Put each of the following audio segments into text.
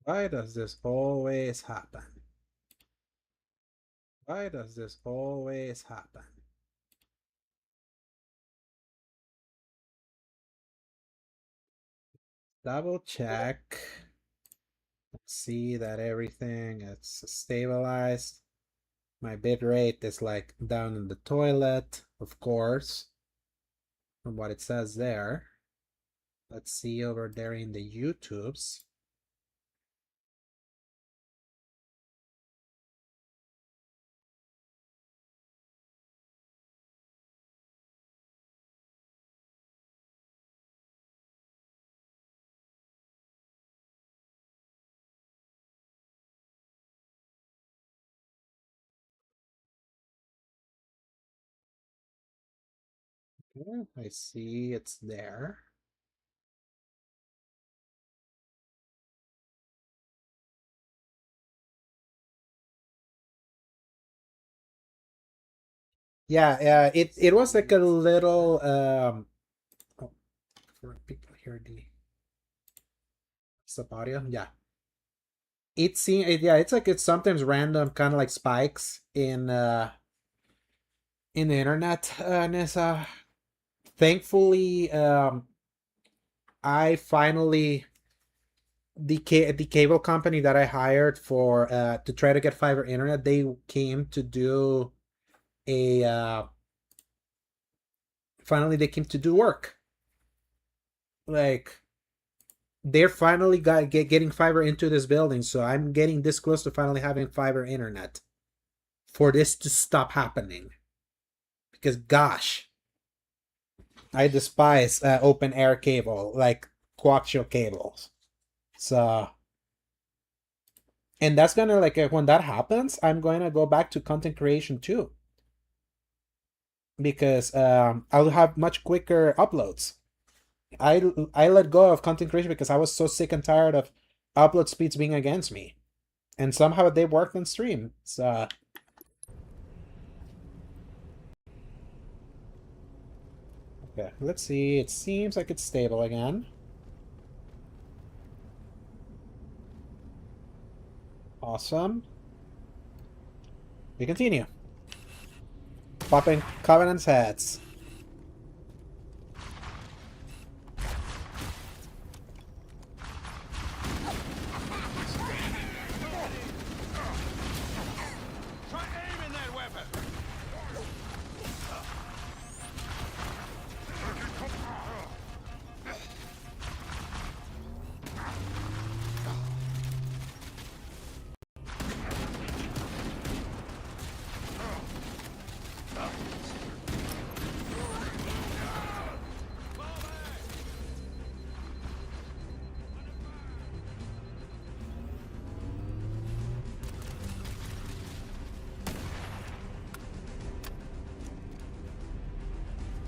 Why does this always happen? Why does this always happen? Double check. See that everything is stabilized. My bit rate is like down in the toilet, of course, from what it says there. Let's see over there in the YouTubes. Yeah, I see it's there. Yeah, it was like a little oh, for people hear the sub audio. Yeah. It seems yeah, it's like it's sometimes random kind of like spikes in the internet, Nessa. Thankfully, I finally the cable company that I hired for to try to get fiber internet, they came to do a finally they came to do work. Like they're finally getting fiber into this building, so I'm getting this close to finally having fiber internet for this to stop happening. Because gosh, I despise open air cable like coaxial cables. So and that's gonna like when that happens, I'm going to go back to content creation too because I'll have much quicker uploads. I let go of content creation because I was so sick and tired of upload speeds being against me, and somehow they worked on stream. So okay, let's see. It seems like it's stable again. Awesome. We continue. Popping Covenant's heads.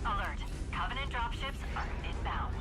Alert. Covenant dropships are inbound.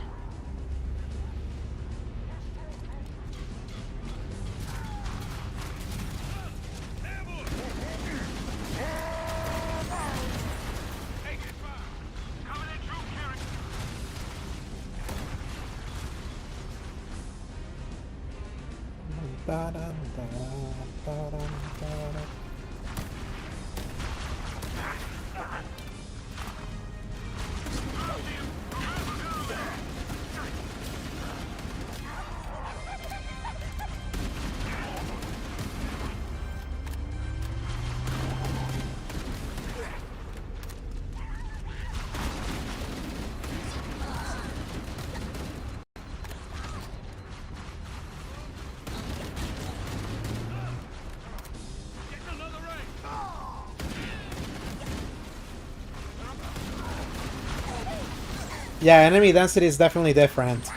Yeah, enemy density is definitely different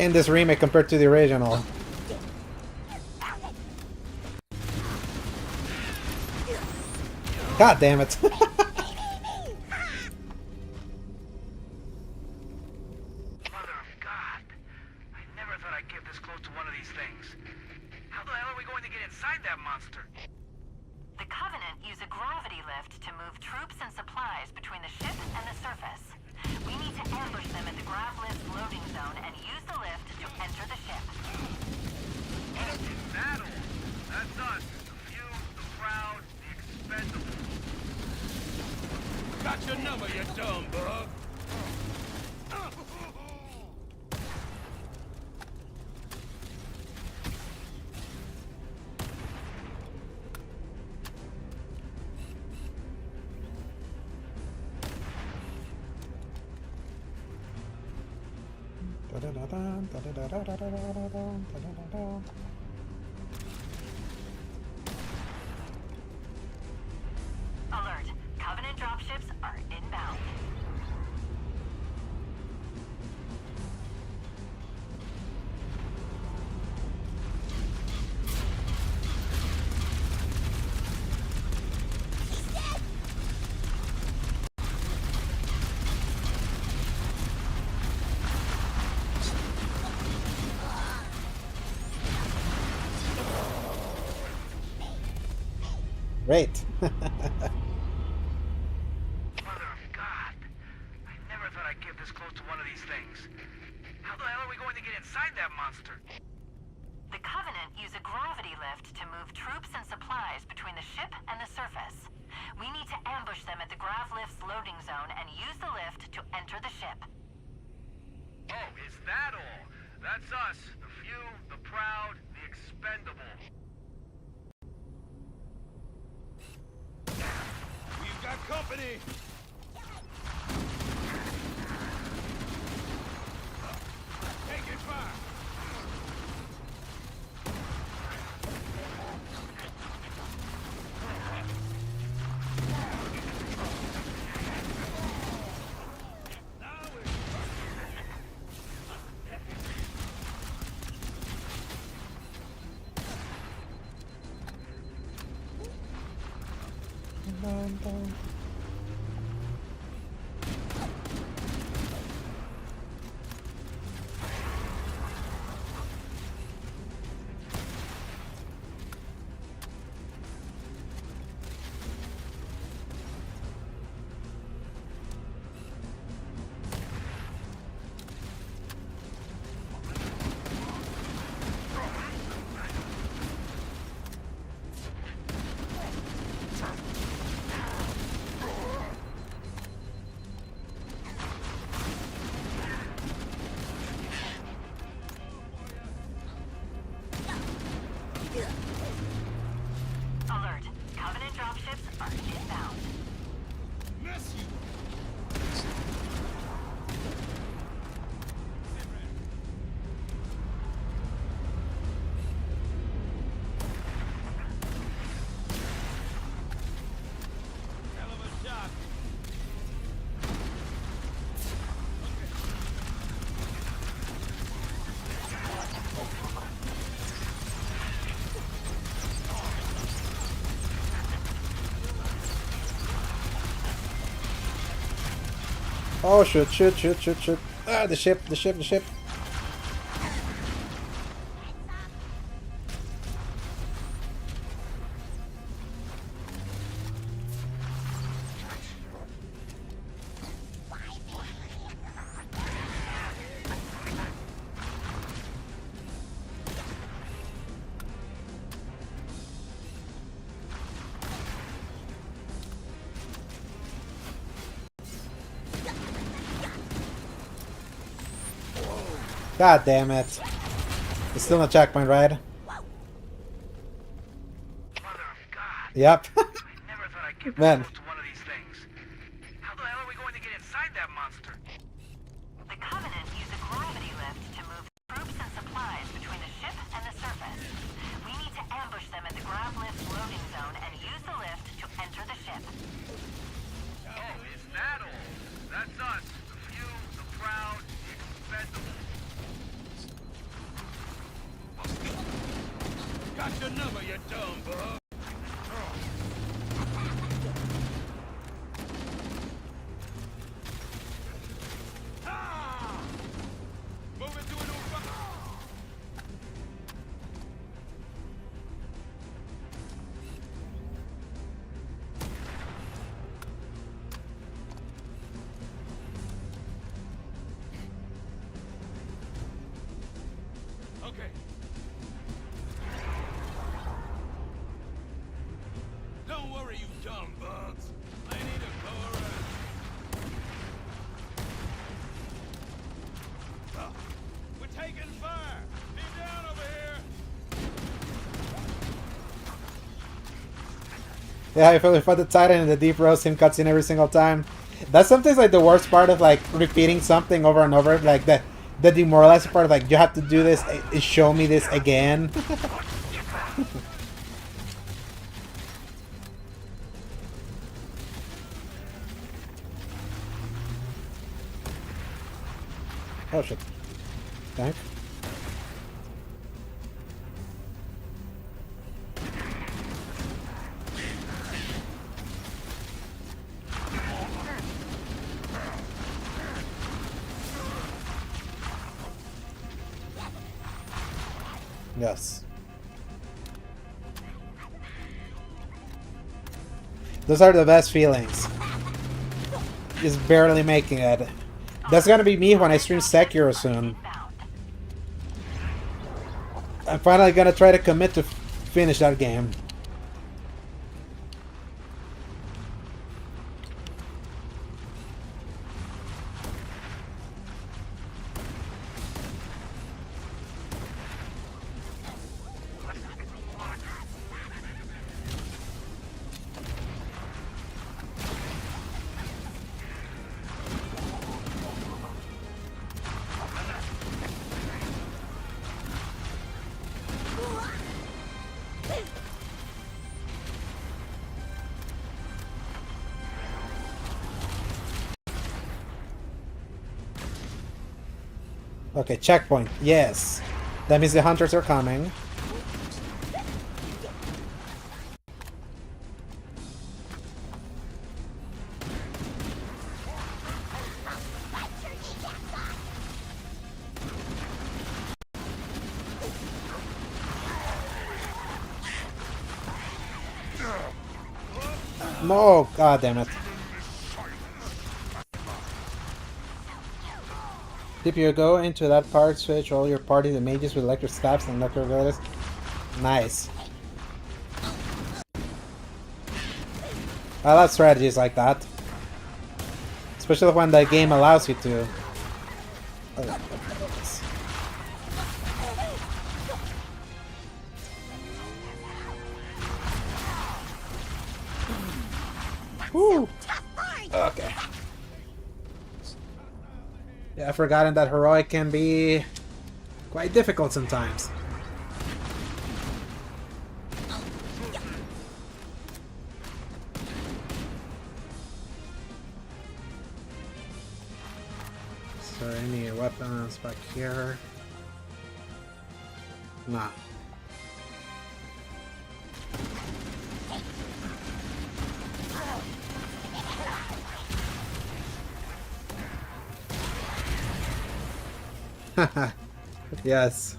in this remake compared to the original. God damn it. The Covenant use a gravity lift to move troops and supplies between the ship and the surface. We need to ambush them at the grav lift's loading zone and use the lift to enter the ship. That's us. The few, the proud, the expendable. Got your number, you dumb bug. Alert. Covenant dropships are inbound. Great. Mother of God. I never thought I'd get this close to one of these things. How the hell are we going to get inside that monster? The Covenant use a gravity lift to move troops and supplies between the ship and the surface. We need to ambush them at the grav lift's loading zone and use the lift to enter the ship. Oh, is that all? That's us. The few, the proud, the expendable. We've got company! Taking fire! Alert. Covenant dropships are inbound. Miss you! Hell of a shot. Oh, shoot, shoot, shoot, shoot, shoot. Ah, the ship, the ship, the ship. God damn it. It's still a checkpoint, right? Mother of God. Yep. I never thought I'd get this Man. close to one of these things. How the hell are we going to get inside that monster? The Covenant use a gravity lift to move troops and supplies between the ship and the surface. We need to ambush them at the grav lift's loading zone and use the lift to enter the ship. Oh, is that all? That's us. The few, the proud, the expendable. Got your number, you dumb bug. Moving to a new Okay. Yeah, if I put the Titan in the deep roast him cutscene every single time. That's sometimes like the worst part of like repeating something over and over. Like the demoralizing part of like you have to do this. Show me this again. Oh shit. Tank. Yes. Those are the best feelings. Just barely making it. That's gonna be me when I stream Sekiro soon. I'm finally gonna try to commit to finish that game. Okay, checkpoint. Yes. That means the hunters are coming. No, god damn it. If you go into that part, switch all your party to mages with electric staffs and electric abilities. Nice. I love strategies like that. Especially when the game allows you to. Woo. Okay. Yeah, I've forgotten that heroic can be quite difficult sometimes. Is there any weapons back here? Nah. Yes.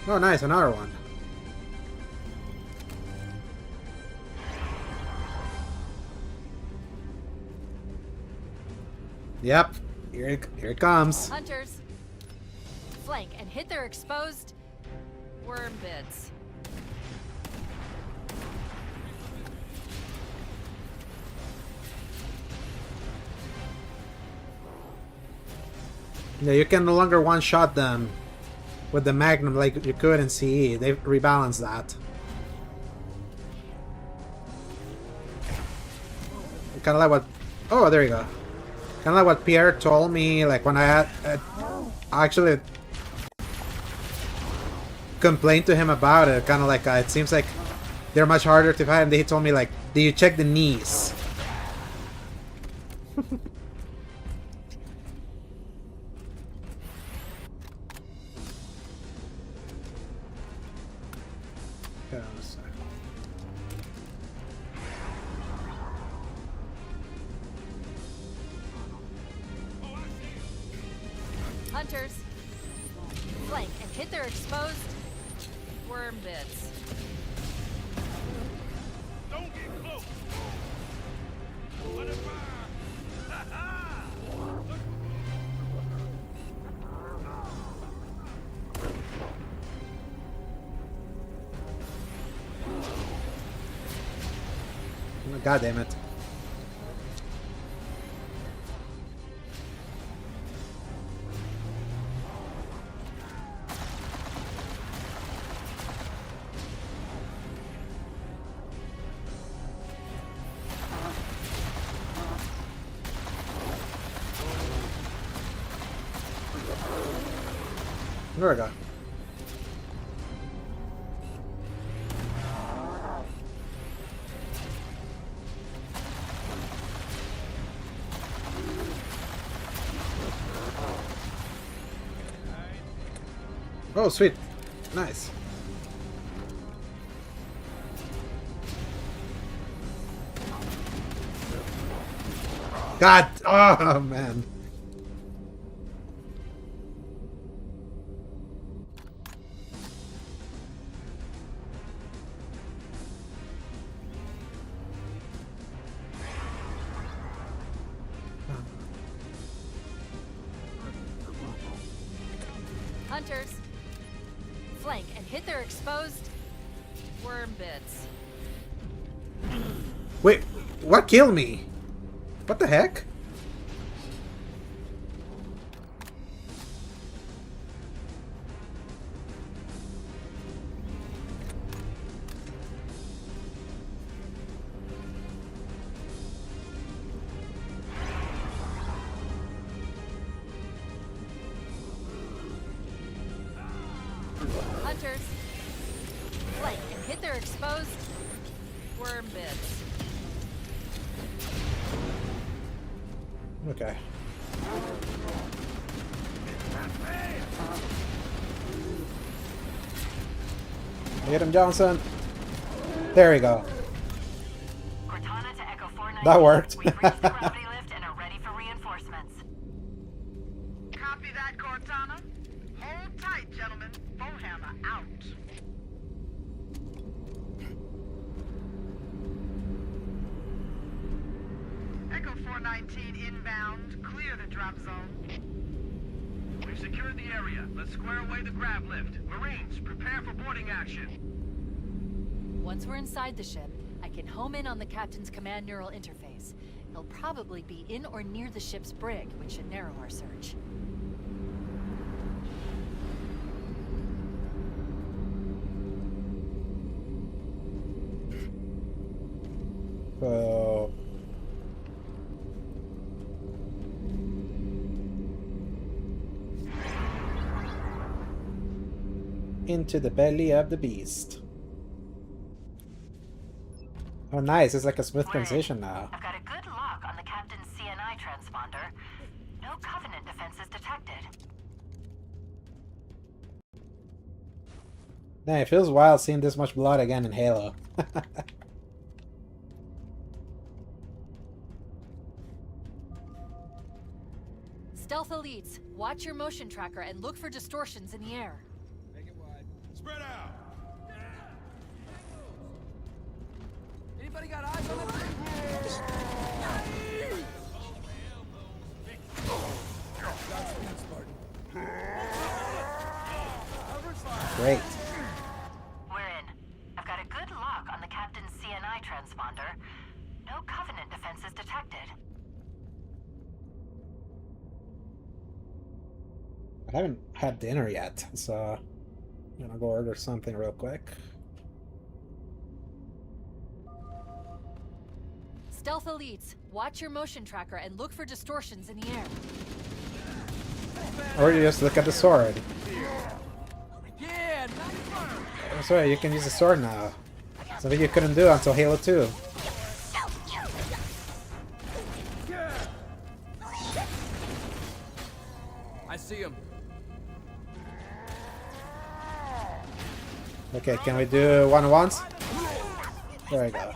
Oh, nice, another one. Yep, here it comes. Hunters, flank and hit their exposed worm bits. Yeah, you can no longer one-shot them with the Magnum like you could in CE. They've rebalanced that. Kind of like what... Oh, there you go. Kind of like what Pierre told me, like when I actually complained to him about it. Kind of like it seems like they're much harder to fight, and he told me like, do you check the knees? Hunters, flank and hit their exposed worm bits. Don't God damn it. There we go. Oh, sweet. Nice. God. Oh, man. Hunters, flank and hit their exposed worm bits. Wait, what killed me? What the heck? Hunters, flank and hit their exposed worm bits. Okay. Hit him, Johnson. There we go. Cortana to Echo 419. That worked. We've reached the gravity lift and are ready for reinforcements. Copy that, Cortana. Hold tight, gentlemen. Bowhammer out. Echo 419 inbound. Clear the drop zone. We've secured the area. Let's square away the grav lift. Marines, prepare for boarding action. Once we're inside the ship, I can home in on the captain's command neural interface. He'll probably be in or near the ship's brig, which should narrow our search. So... into the belly of the beast. Oh, nice. It's like a smooth transition now. I've got a good lock on the captain's CNI transponder. No Covenant defenses detected. Yeah, it feels wild seeing this much blood again in Halo. Stealth elites, watch your motion tracker and look for distortions in the air. Make it wide. Spread out. Anybody got eyes on the Great. We're in. I've got a good lock on the captain's CNI transponder. No Covenant defenses detected. I haven't had dinner yet, so I'm gonna go order something real quick. Stealth elites, watch your motion tracker and look for distortions in the air. Or you just look at the sword. Yeah, not in front of me. That's right, you can use the sword now. Something you couldn't do until Halo 2. I see him. Okay, can we do one at once? There we go.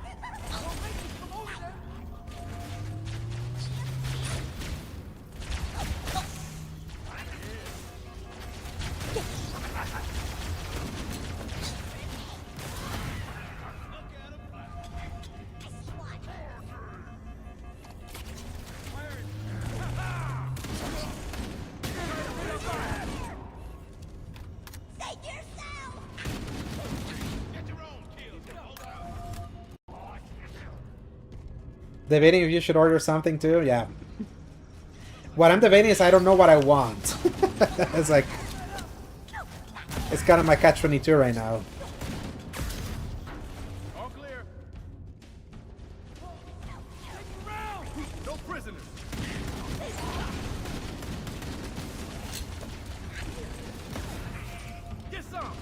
Debating if you should order something too? Yeah. What I'm debating is I don't know what I want. It's like... It's kind of my catch-22 right now. All clear. No prisoners. Get some.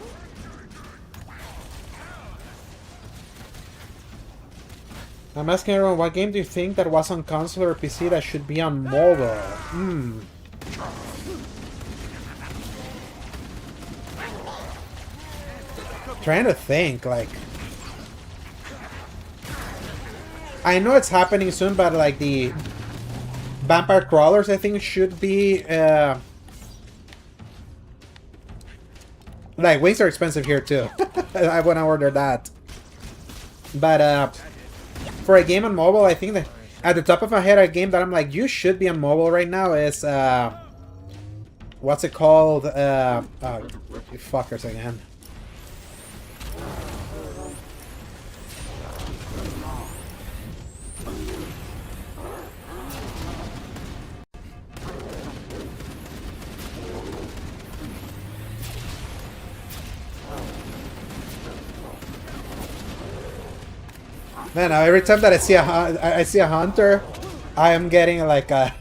I'm asking everyone, what game do you think that was on console or PC that should be on mobile? Trying to think, like... I know it's happening soon, but like the... Vampire Crawlers, I think, should be... Like, wings are expensive here, too. I want to order that. But, for a game on mobile, I think that... At the top of my head, a game that I'm like, you should be on mobile right now is, what's it called? Oh, you fuckers again. Man, every time that I see a hunter, I am getting like a...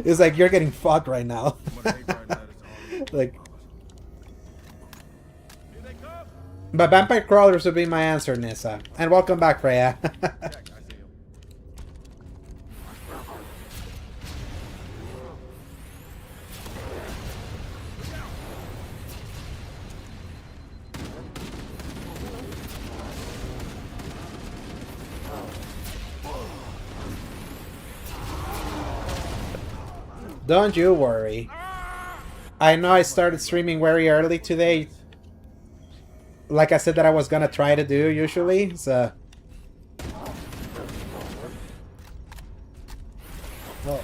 It's like you're getting fucked right now. Like... But Vampire Crawlers would be my answer, Nissa. And welcome back, Freya. Don't you worry. I know I started streaming very early today. Like I said that I was gonna try to do usually, so... Oh.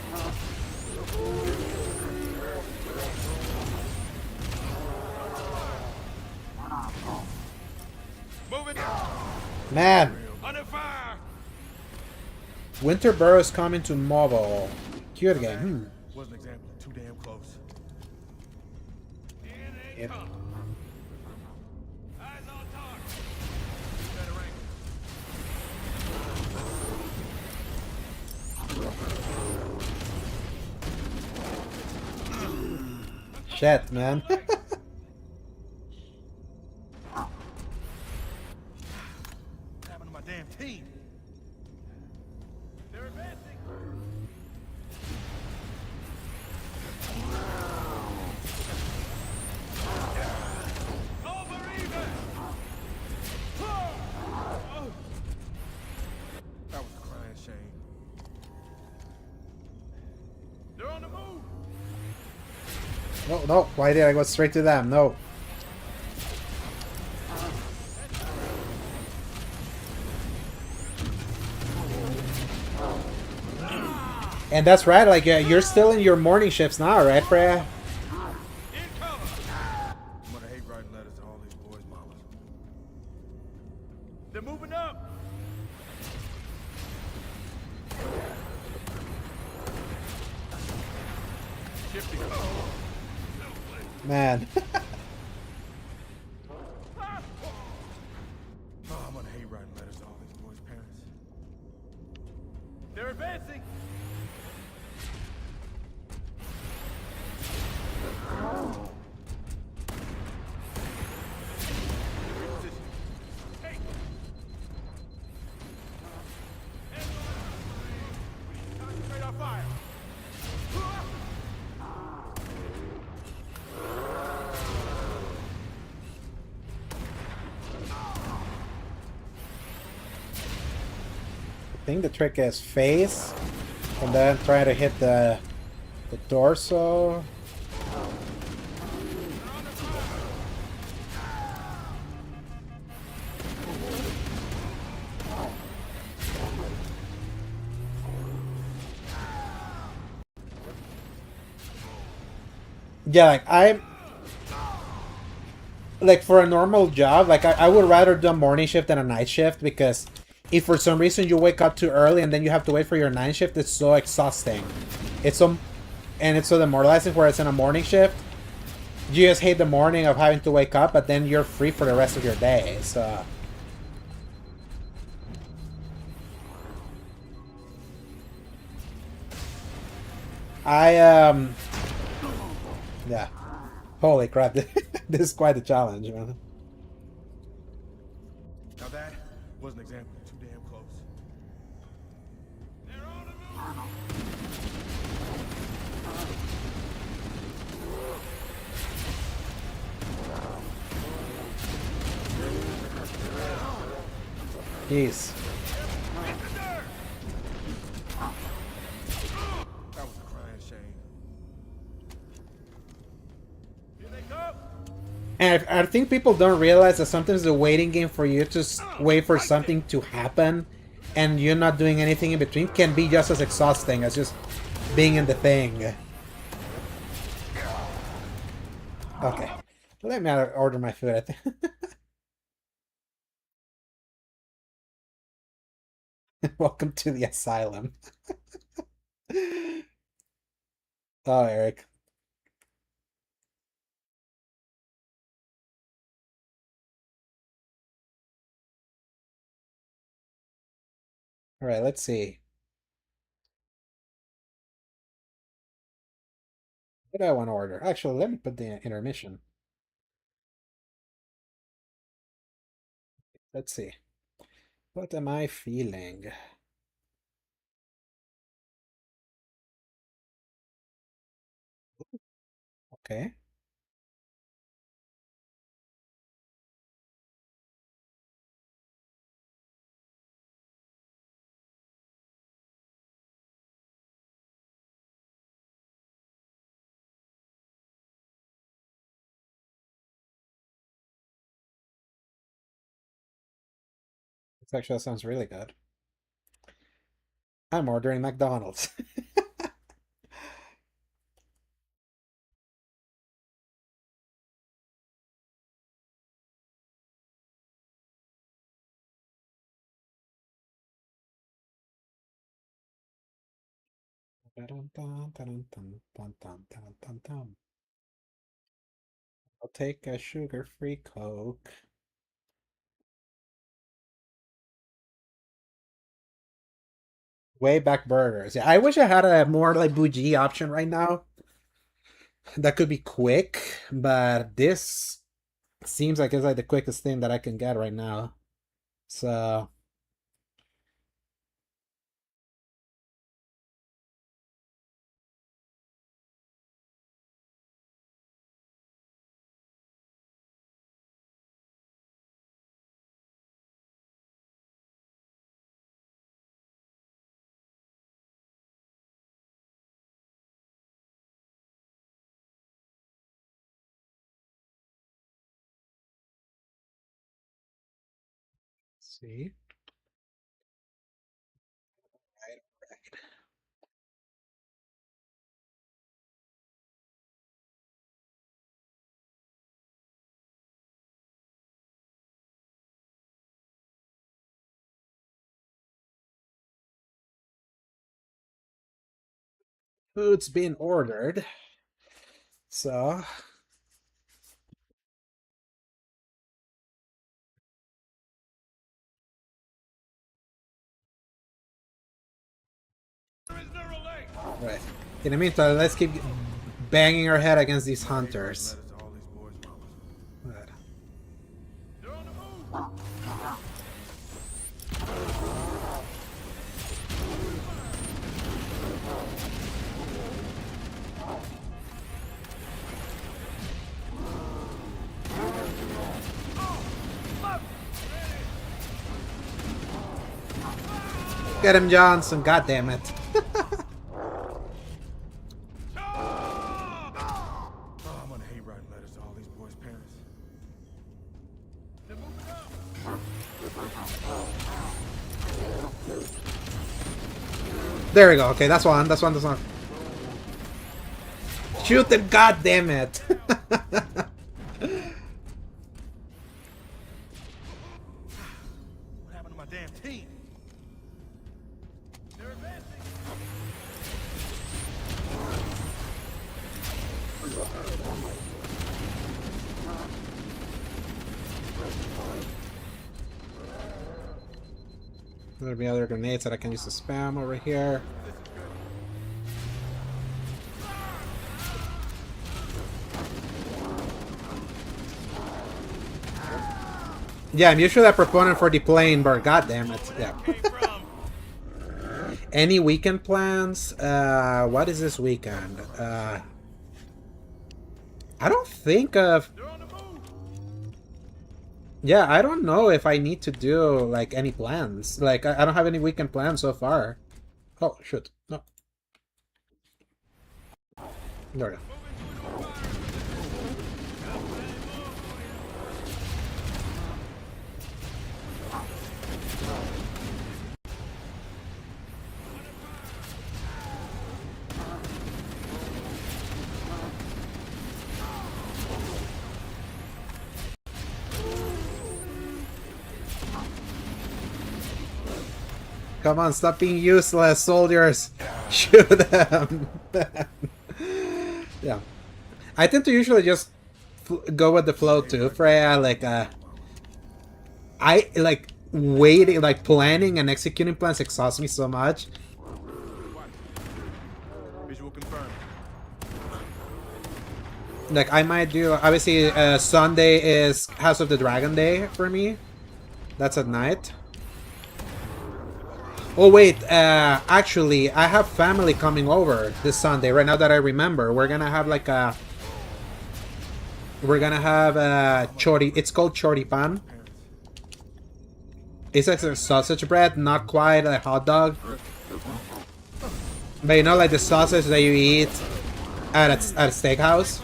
Man! Winter Burrows coming to mobile. Cute game. Wasn't exactly too damn close. Yep. Eyes on target. Shit, man. What happened to my damn team? They're advancing. That was a crying shame. They're on the move. No, no. Why did I go straight to them? No. And that's right. Like, you're still in your morning shifts now, right, Freya? In cover. I'm gonna hate writing letters to all these boys' mamas. They're moving up. Shifting. Man. Oh, I'm gonna hate writing letters to all these boys' parents. They're advancing. Hey. Concentrate our fire. I think the trick is face, and then try to hit the torso. Yeah, like for a normal job, like I would rather do a morning shift than a night shift because if for some reason you wake up too early and then you have to wait for your 9 shift, it's so exhausting. It's so demoralizing where it's in a morning shift. You just hate the morning of having to wake up, but then you're free for the rest of your day. So yeah. Holy crap, this is quite a challenge, man. Now that was an example too damn close. They're on the Jeez. That was a crying shame. Here they come. And I think people don't realize that sometimes the waiting game for you to wait for something to happen and you're not doing anything in between can be just as exhausting as just being in the thing. Okay. Let me order my food, I think. Welcome to the asylum. Oh, Eric. All right, let's see. What do I want to order? Actually, let me put the intermission. Let's see. What am I feeling? Okay. This actually sounds really good. I'm ordering McDonald's. I'll take a sugar-free Coke. Way back burgers. Yeah, I wish I had a more like bougie option right now. That could be quick, but this seems like it's like the quickest thing that I can get right now. So let's see. Right, right. Food's been ordered. So right. In the meantime, let's keep banging our head against these hunters. Letters to all these boys' mamas. Right. They're on the move. Get him, Johnson. God damn it. Oh, I'm gonna hate writing letters to all these boys' parents. They're moving up. There we go. Okay, that's one. That's one. That's one. Shoot him. God damn it. What happened to my damn team? There'll be other grenades that I can use to spam over here. Yeah, I'm usually a proponent for deploying, but goddamn it, yeah. Any weekend plans? What is this weekend? I don't think of... Yeah, I don't know if I need to do, like, any plans. Like, I don't have any weekend plans so far. Oh, shoot. No. There we go. Come on, stop being useless, soldiers! Shoot them! Yeah. I tend to usually just go with the flow too, Freya. Like, I, like, waiting, like, planning and executing plans exhausts me so much. Visual confirmed. Like, I might do, obviously, Sunday is House of the Dragon Day for me. That's at night. Oh wait, actually, I have family coming over this Sunday, right now that I remember. We're gonna have like a... We're gonna have a chori... It's called choripan. It's like a sausage bread, not quite a hot dog. But you know, like the sausage that you eat at a steakhouse?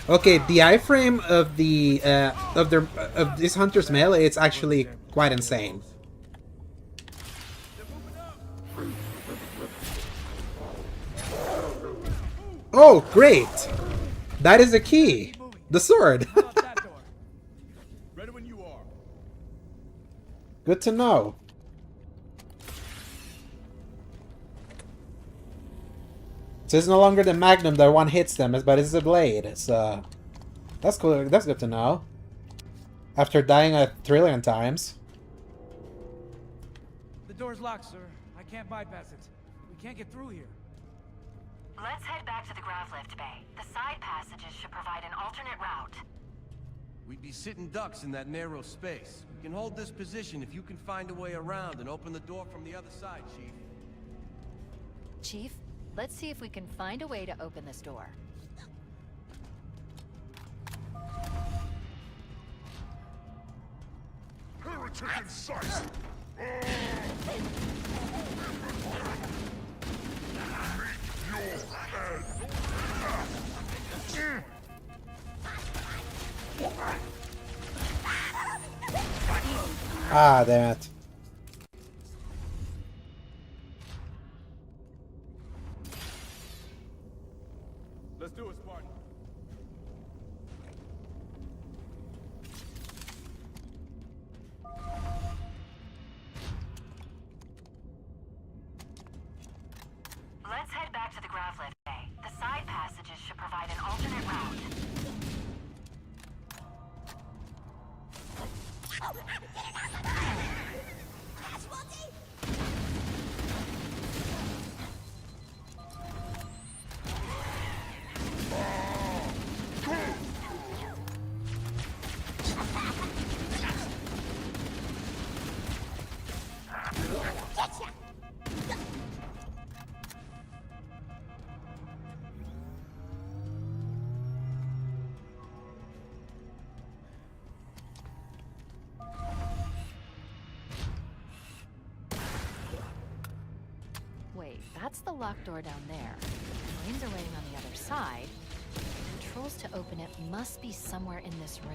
Okay, the iframe of the of this Hunter's Melee, it's actually quite insane. Oh, great! That is the key! The sword! Ready when you are. Good to know. So it's no longer the magnum that one hits them, but it's the blade. So that's cool. That's good to know. After dying a trillion times. The door's locked, sir. I can't bypass it. We can't get through here. Let's head back to the grav lift bay. The side passages should provide an alternate route. We'd be sitting ducks in that narrow space. We can hold this position if you can find a way around and open the door from the other side, Chief. Chief, let's see if we can find a way to open this door. Heretic in sight! Ah, damn it. Let's do it, Spartan. Let's head back to the grav lift bay. The side passages should provide an alternate route. Wait, that's the locked door down there. Marines are waiting on the other side. The controls to open it must be somewhere in this room.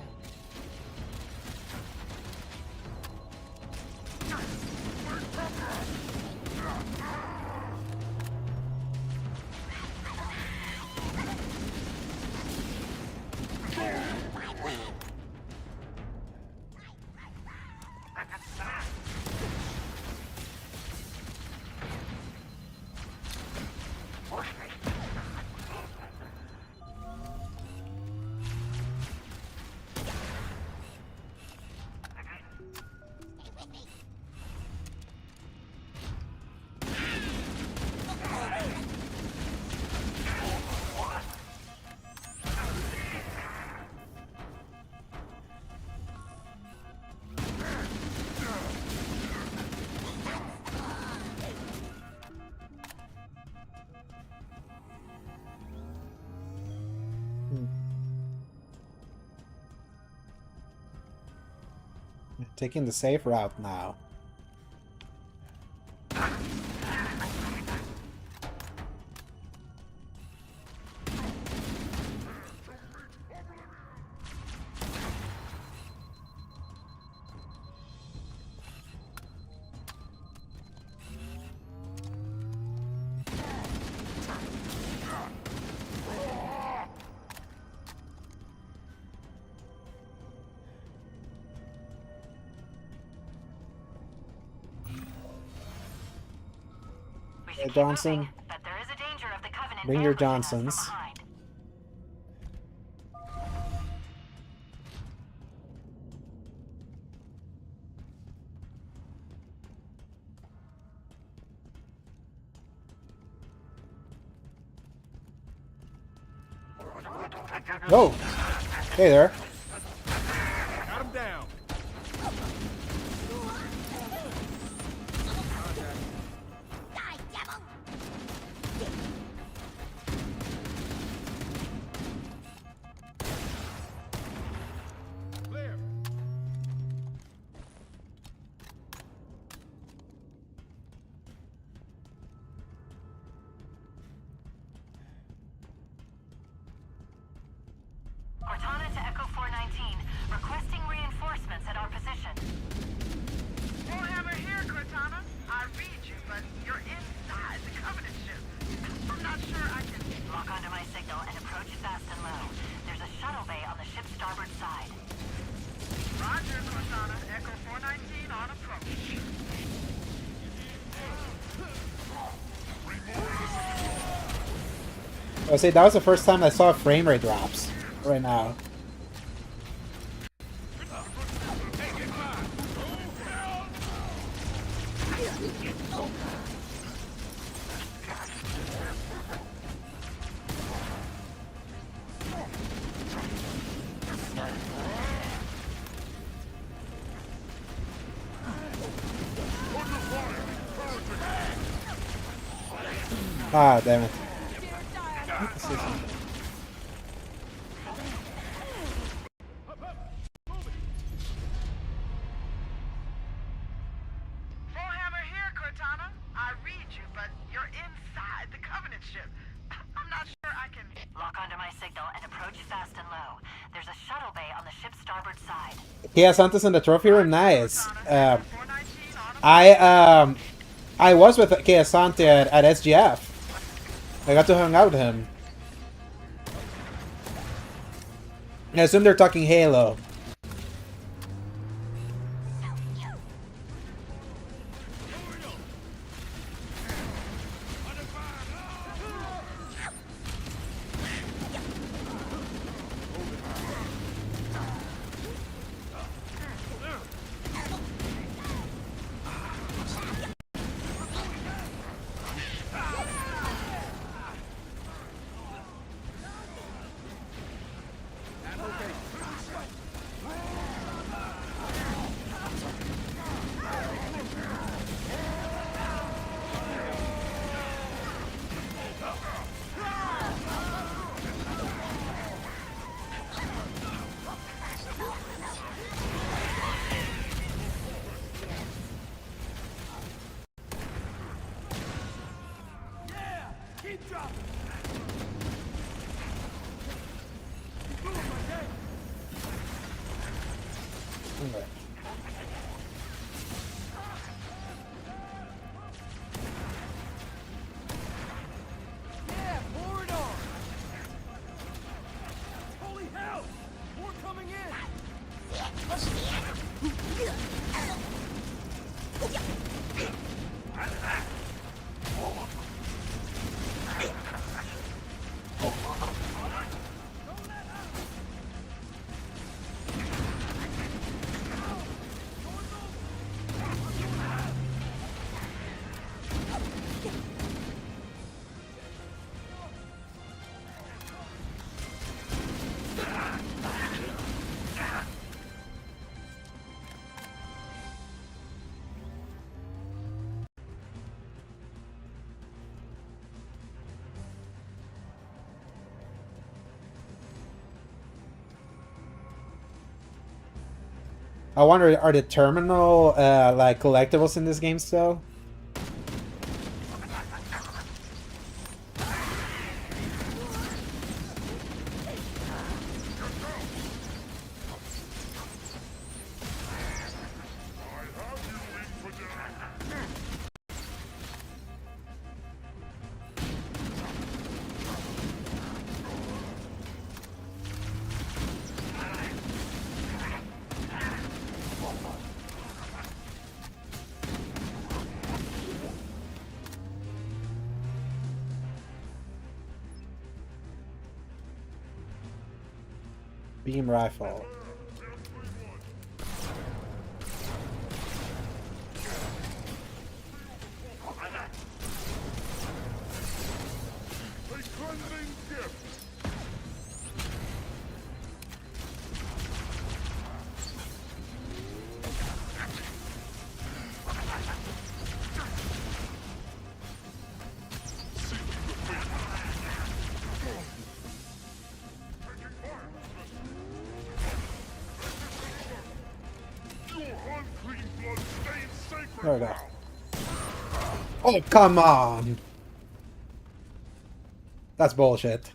Taking the safe route now. We should Hey, keep Johnson. moving, but there is a danger of the Covenant Bring your ambushing us from Johnsons. behind. Oh! Hey there. Got him down. Clear. Cortana to Echo 419, requesting reinforcements at our position. Warhammer here, Cortana. I read you, but you're inside the Covenant ship. I'm not sure I can... Lock onto my signal and approach fast and low. There's a shuttle bay on the ship's starboard side. Roger, Cortana. Echo 419 on approach. I say that was the first time I saw frame rate drops right now. Ah, damn it. Warhammer here, Cortana. I read you, but you're inside the Covenant ship. I'm not sure I can... Lock onto my signal and approach fast and low. There's a shuttle bay on the ship's starboard side. Kia Santos in the trophy room, nice. Cortana, Echo 419 on I was with Kia Sante at SGF. I got to hang out with him. I assume they're talking Halo. Yeah, pour it on! Holy hell! More coming in! I wonder, are the terminal like collectibles in this game still? Beam rifle. There we go. Oh, come on! That's bullshit.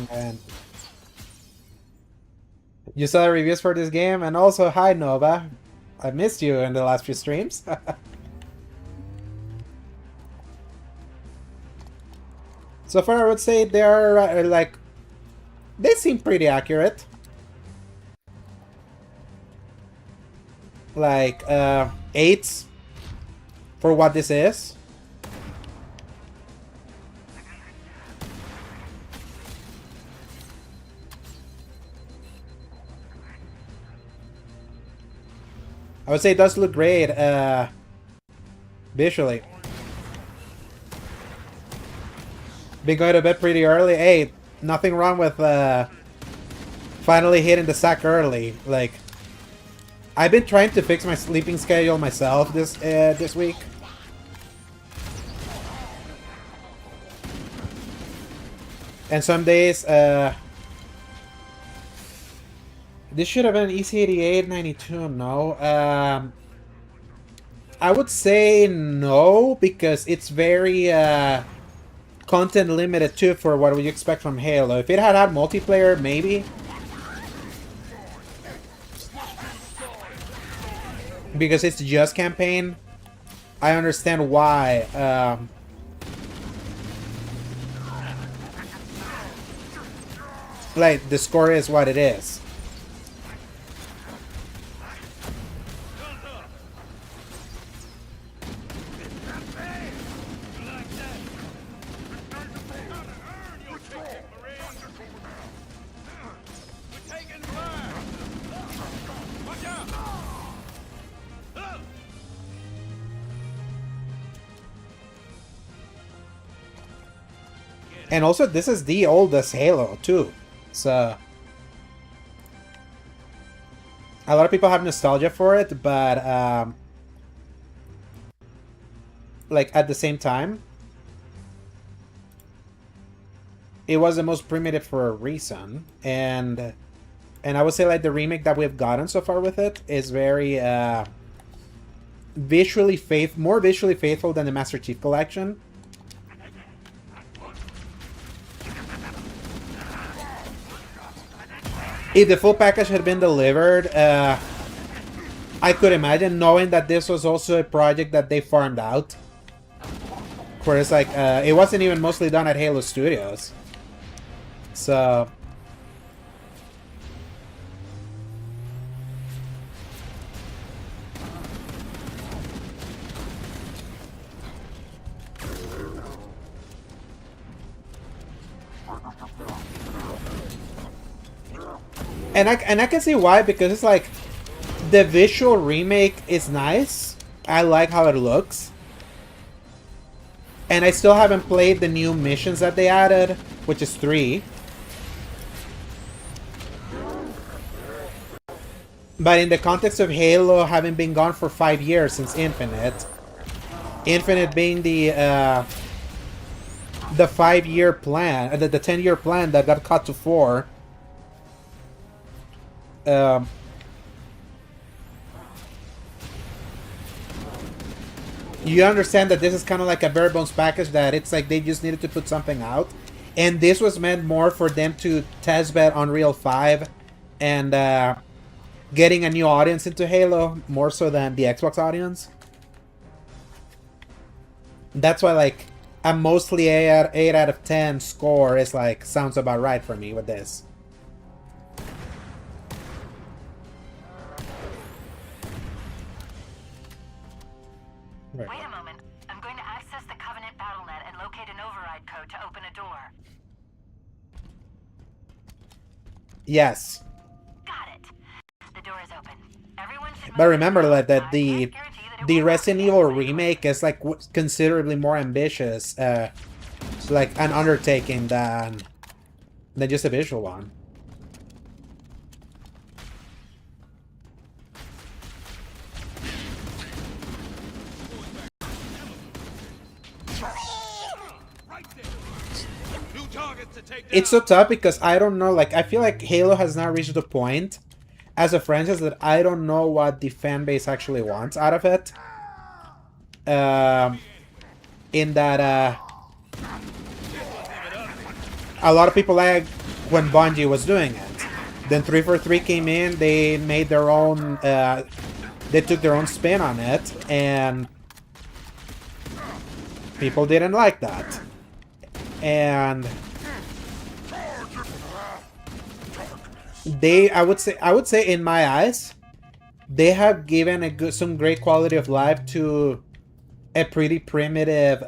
And you saw the reviews for this game, and also hi Nova, I missed you in the last few streams. So far, I would say they are like they seem pretty accurate. Like 8s for what this is. I would say it does look great visually. Been going to bed pretty early. Hey, nothing wrong with finally hitting the sack early. Like, I've been trying to fix my sleeping schedule myself this week. And some days, this should have been EC88 92, no. I would say no, because it's very content limited too for what we expect from Halo. If it had multiplayer, maybe. Because it's just campaign, I understand why. Like, the score is what it is. And also, this is the oldest Halo, too. So, a lot of people have nostalgia for it, but, like, at the same time, it was the most primitive for a reason. And I would say, like, the remake that we've gotten so far with it is very, more visually faithful than the Master Chief Collection. If the full package had been delivered, I could imagine, knowing that this was also a project that they farmed out. Where it's like, it wasn't even mostly done at Halo Studios. So... And I can see why, because it's like the visual remake is nice. I like how it looks. And I still haven't played the new missions that they added, which is 3. But in the context of Halo having been gone for 5 years since Infinite, Infinite being the 5-year plan, the 10-year plan that got cut to 4. You understand that this is kind of like a bare bones package, that it's like they just needed to put something out, and this was meant more for them to test bed Unreal 5 and getting a new audience into Halo, more so than the Xbox audience. That's why, like, a mostly 8 out of 10 score is like, sounds about right for me with this. Wait a moment. I'm going to access the Covenant BattleNet and locate an override code to open a door. Yes. Got it. The door is open. Everyone should But move remember in. that I can't the guarantee that it the will Resident work. Evil remake is like considerably more ambitious. It's like an undertaking than just a visual one. New targets to take down. It's so tough because I don't know, like, I feel like Halo has now reached the point as a franchise that I don't know what the fan base actually wants out of it. In that, a lot of people like when Bungie was doing it. Then 343 came in, they made their own, they took their own spin on it, and people didn't like that. And I would say in my eyes, they have given some great quality of life to a pretty primitive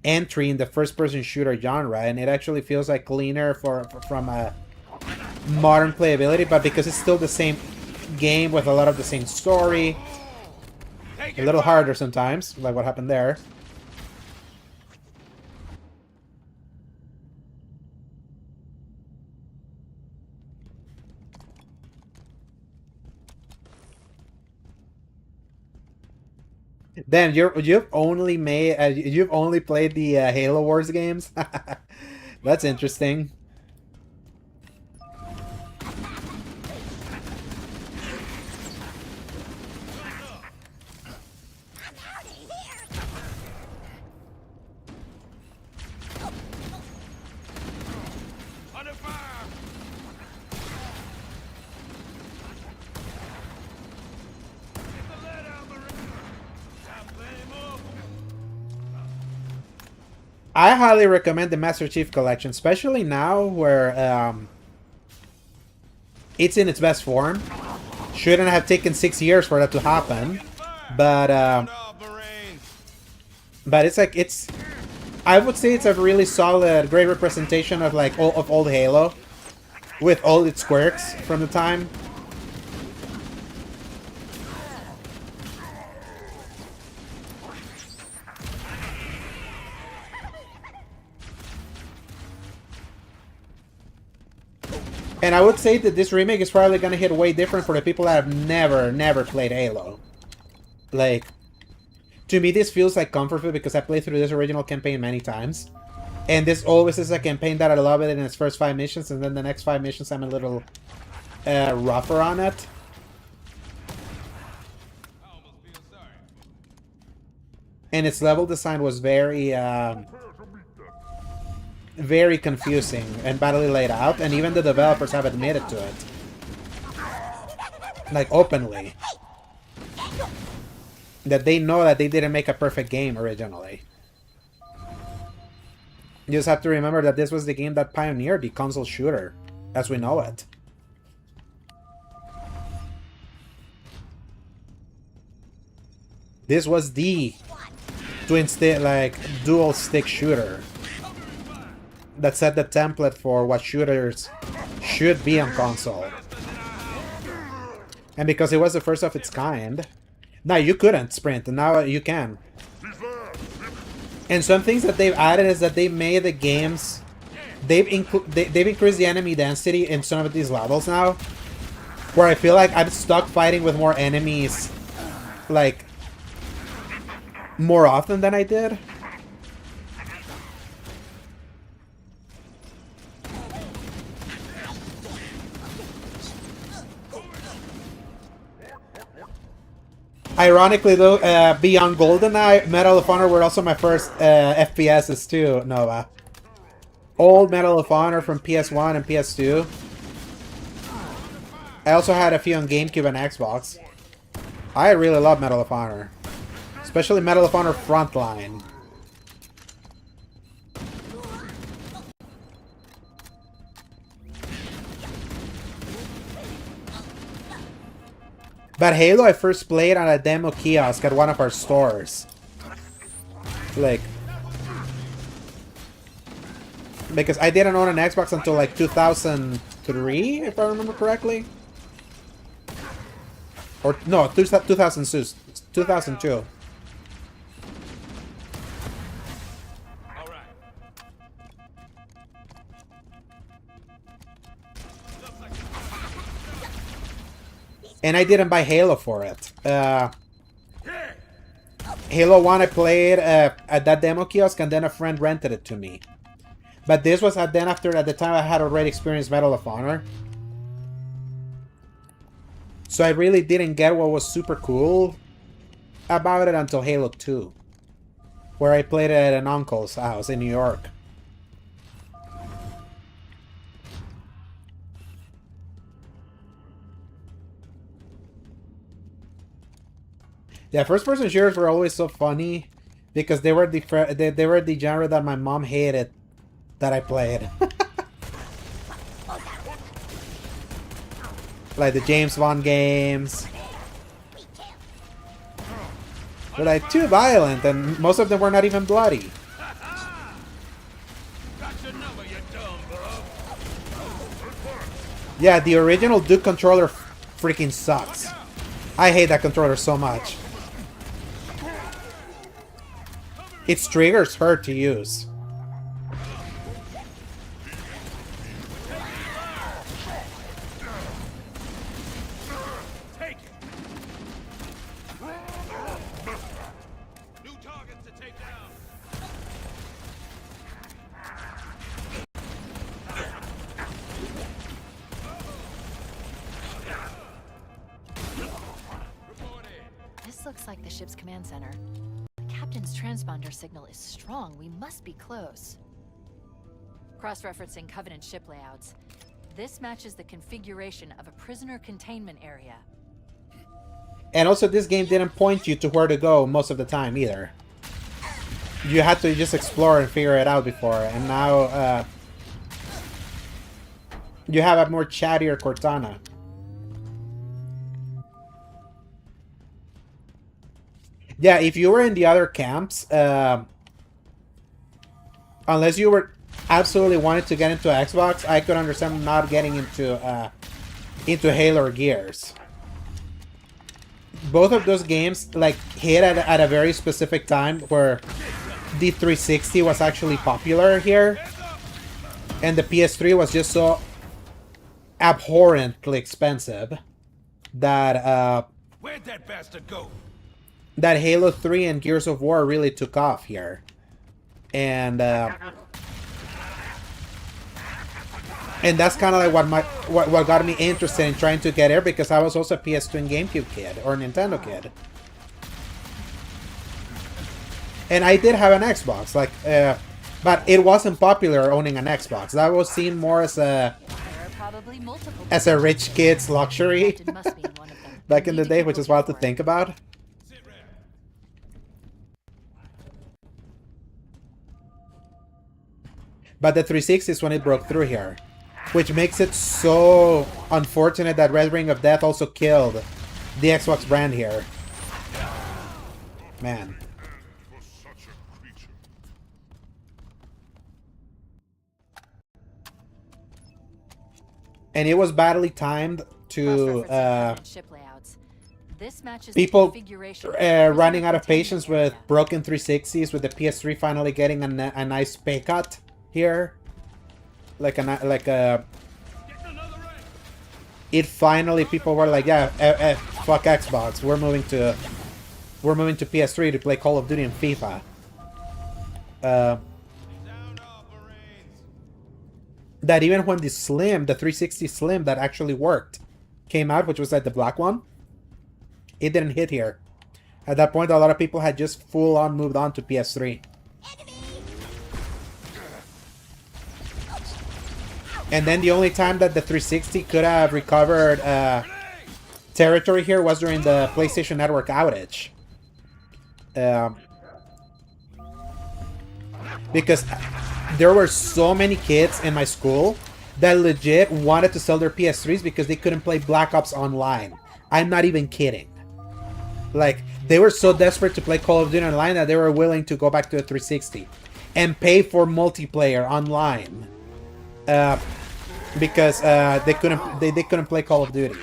entry in the first-person shooter genre, and it actually feels like cleaner from a modern playability, but because it's still the same game with a lot of the same story, a little harder sometimes, like what happened there. Damn, you've only played the Halo Wars games. That's interesting. Under fire. Get the lead out, Marine. Time to lay him off. I highly recommend the Master Chief Collection, especially now where it's in its best form. Shouldn't have taken 6 years for that to happen, but it's like I would say it's a really solid, great representation of like of old Halo, with all its quirks from the time. And I would say that this remake is probably gonna hit way different for the people that have never played Halo. Like, to me this feels like comfort food because I played through this original campaign many times. And this always is a campaign that I love it in its first 5 missions, and then the next 5 missions I'm a little rougher on it. And its level design was very confusing and badly laid out, and even the developers have admitted to it. Like, openly. That they know that they didn't make a perfect game originally. You just have to remember that this was the game that pioneered the console shooter, as we know it. This was the twin stick, like, dual stick shooter that set the template for what shooters should be on console. And because it was the first of its kind. Now you couldn't sprint, and now you can. And some things that they've added is that they made the games... They've increased the enemy density in some of these levels now. Where I feel like I'm stuck fighting with more enemies, like, more often than I did. Ironically though, Beyond GoldenEye, Medal of Honor were also my first FPSs too, Nova. Old Medal of Honor from PS1 and PS2. I also had a few on GameCube and Xbox. I really love Medal of Honor. Especially Medal of Honor Frontline. But Halo I first played on a demo kiosk at one of our stores. Like... Because I didn't own an Xbox until like 2003, if I remember correctly. Or, no, 2002. And I didn't buy Halo for it. Halo 1 I played at that demo kiosk, and then a friend rented it to me. But this was at the time I had already experienced Medal of Honor. So I really didn't get what was super cool about it until Halo 2. Where I played it at an uncle's house in New York. Yeah, first-person shooters were always so funny because they were the genre that my mom hated that I played. Like the James Bond games. They're like too violent, and most of them were not even bloody. Yeah, the original Duke controller freaking sucks. I hate that controller so much. Its triggers hurt to use. This looks like the ship's command center. The captain's transponder signal is strong. We must be close. Cross-referencing Covenant ship layouts. This matches the configuration of a prisoner containment area. And also, this game didn't point you to where to go most of the time either. You had to just explore and figure it out before, and now you have a more chattier Cortana. Yeah, if you were in the other camps, unless you were absolutely wanted to get into Xbox, I could understand not getting into Halo or Gears. Both of those games like hit at a very specific time where the 360 was actually popular here, and the PS3 was just so abhorrently expensive that Where'd that bastard go? that Halo 3 and Gears of War really took off here. And that's kind of like what got me interested in trying to get here, because I was also a PS2 and GameCube kid, or Nintendo kid. And I did have an Xbox, like, but it wasn't popular owning an Xbox. That was seen more as a rich kid's luxury back in the day, which is wild to think about. But the 360 is when it broke through here, which makes it so unfortunate that Red Ring of Death also killed the Xbox brand here. Man. and it was badly timed to Cross-referencing Covenant ship layouts. This matches the people configuration of the prisoner running out of containment patience with area. broken 360s, with the PS3 finally getting a nice pay cut here, like a it finally, people were like, yeah, fuck Xbox, we're moving to PS3 to play Call of Duty and FIFA. That even when the 360 Slim that actually worked came out, which was like the black one, it didn't hit here. At that point, a lot of people had just full on moved on to PS3. And then the only time that the 360 could have recovered territory here was during the PlayStation Network outage. Because there were so many kids in my school that legit wanted to sell their PS3s because they couldn't play Black Ops Online. I'm not even kidding. Like, they were so desperate to play Call of Duty Online that they were willing to go back to a 360 and pay for multiplayer online. Because they couldn't play Call of Duty.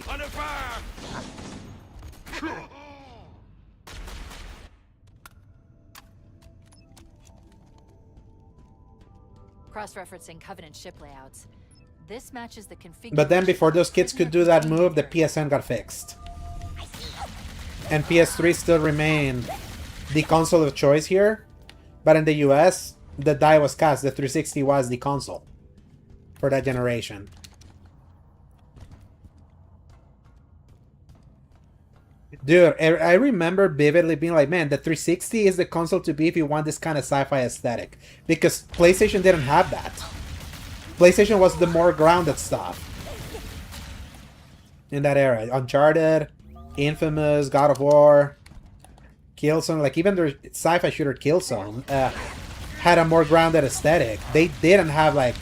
Cross-referencing Covenant ship layouts. This matches the configuration. But then before those of the kids could prisoner do that containment move, the area. PSN got fixed. And PS3 still remained the console of choice here. But in the US, the die was cast. The 360 was the console for that generation. Dude, I remember vividly being like, man, the 360 is the console to be if you want this kind of sci-fi aesthetic. Because PlayStation didn't have that. PlayStation was the more grounded stuff in that era. Uncharted, Infamous, God of War, Killzone, like even their sci-fi shooter Killzone had a more grounded aesthetic. They didn't have like...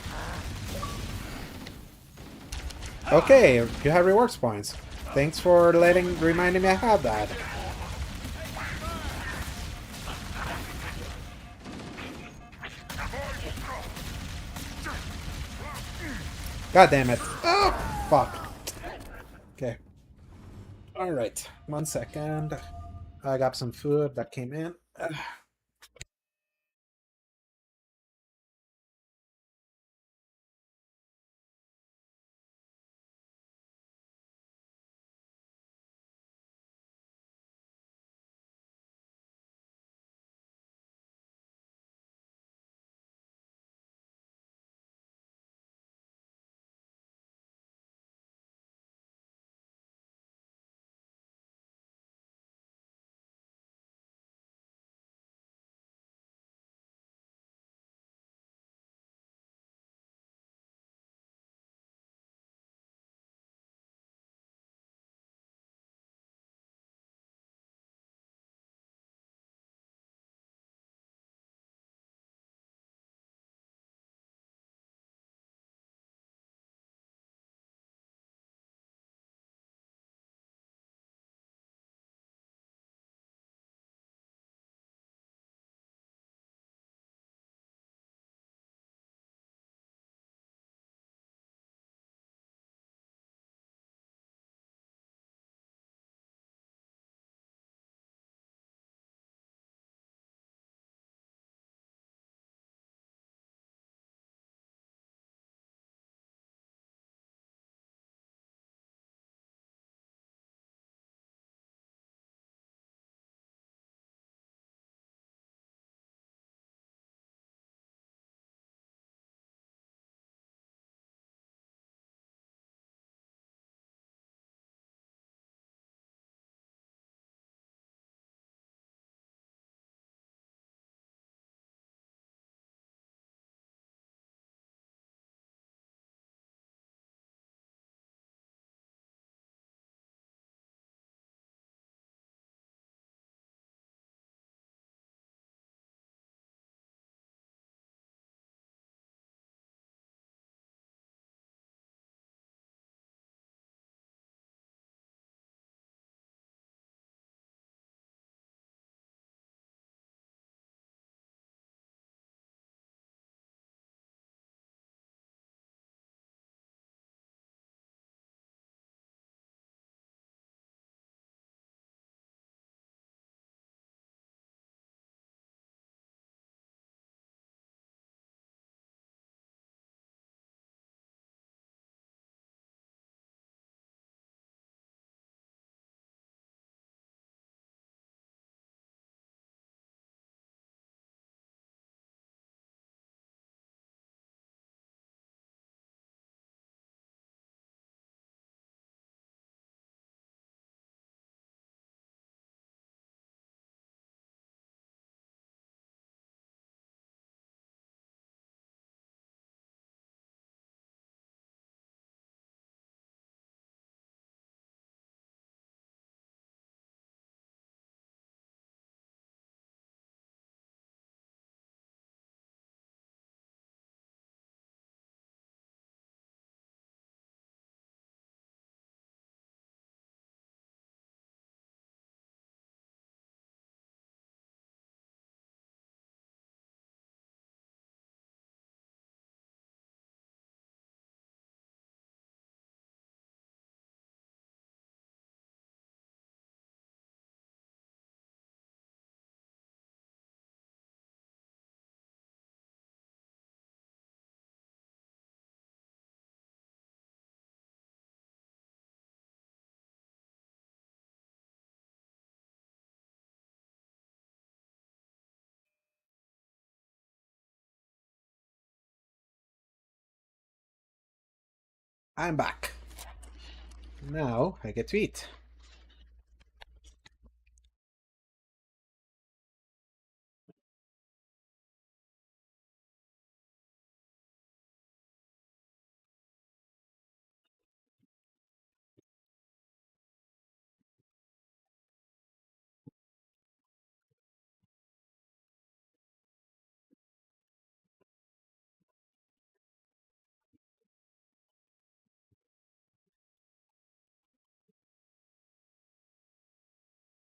Okay, you have rewards points. Thanks for reminding me I have that. God damn it. Oh, fuck. Okay. Alright. 1 second. I got some food that came in. I'm back. Now I get to eat.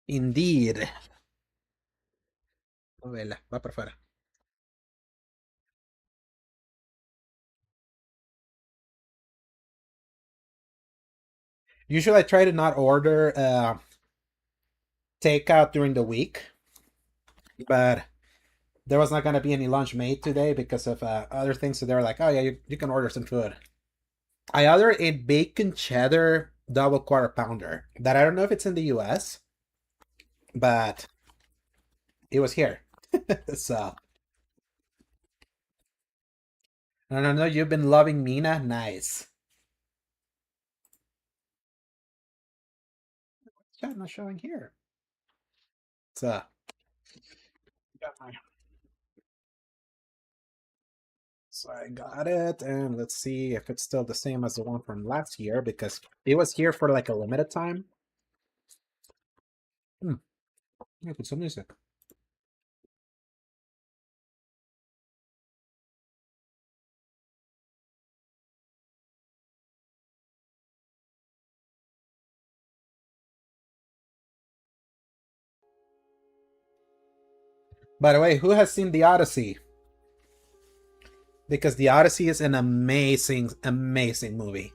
Indeed. Novela, va para afuera. Usually I try to not order takeout during the week, but there was not going to be any lunch made today because of other things. So they were like, oh, yeah, you can order some food. I ordered a bacon cheddar double quarter pounder that I don't know if it's in the US, but it was here. So, no, you've been loving Mina? Nice. Chat not showing here. So, so I got it, and let's see if it's still the same as the one from last year because it was here for like a limited time. Yeah, put some music. By the way, who has seen The Odyssey? Because The Odyssey is an amazing, amazing movie.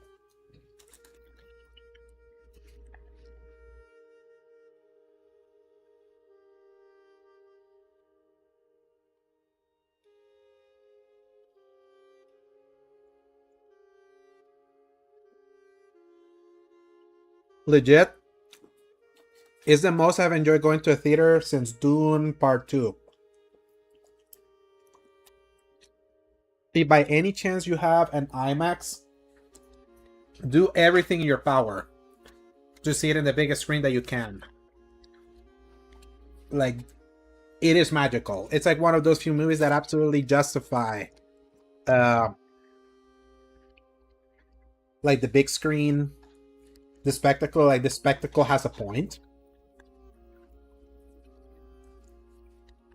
Legit, is the most I've enjoyed going to a theater since Dune Part 2. If by any chance you have an IMAX, do everything in your power to see it in the biggest screen that you can. Like, it is magical. It's like one of those few movies that absolutely justify uh like the big screen, the spectacle. Like the spectacle has a point.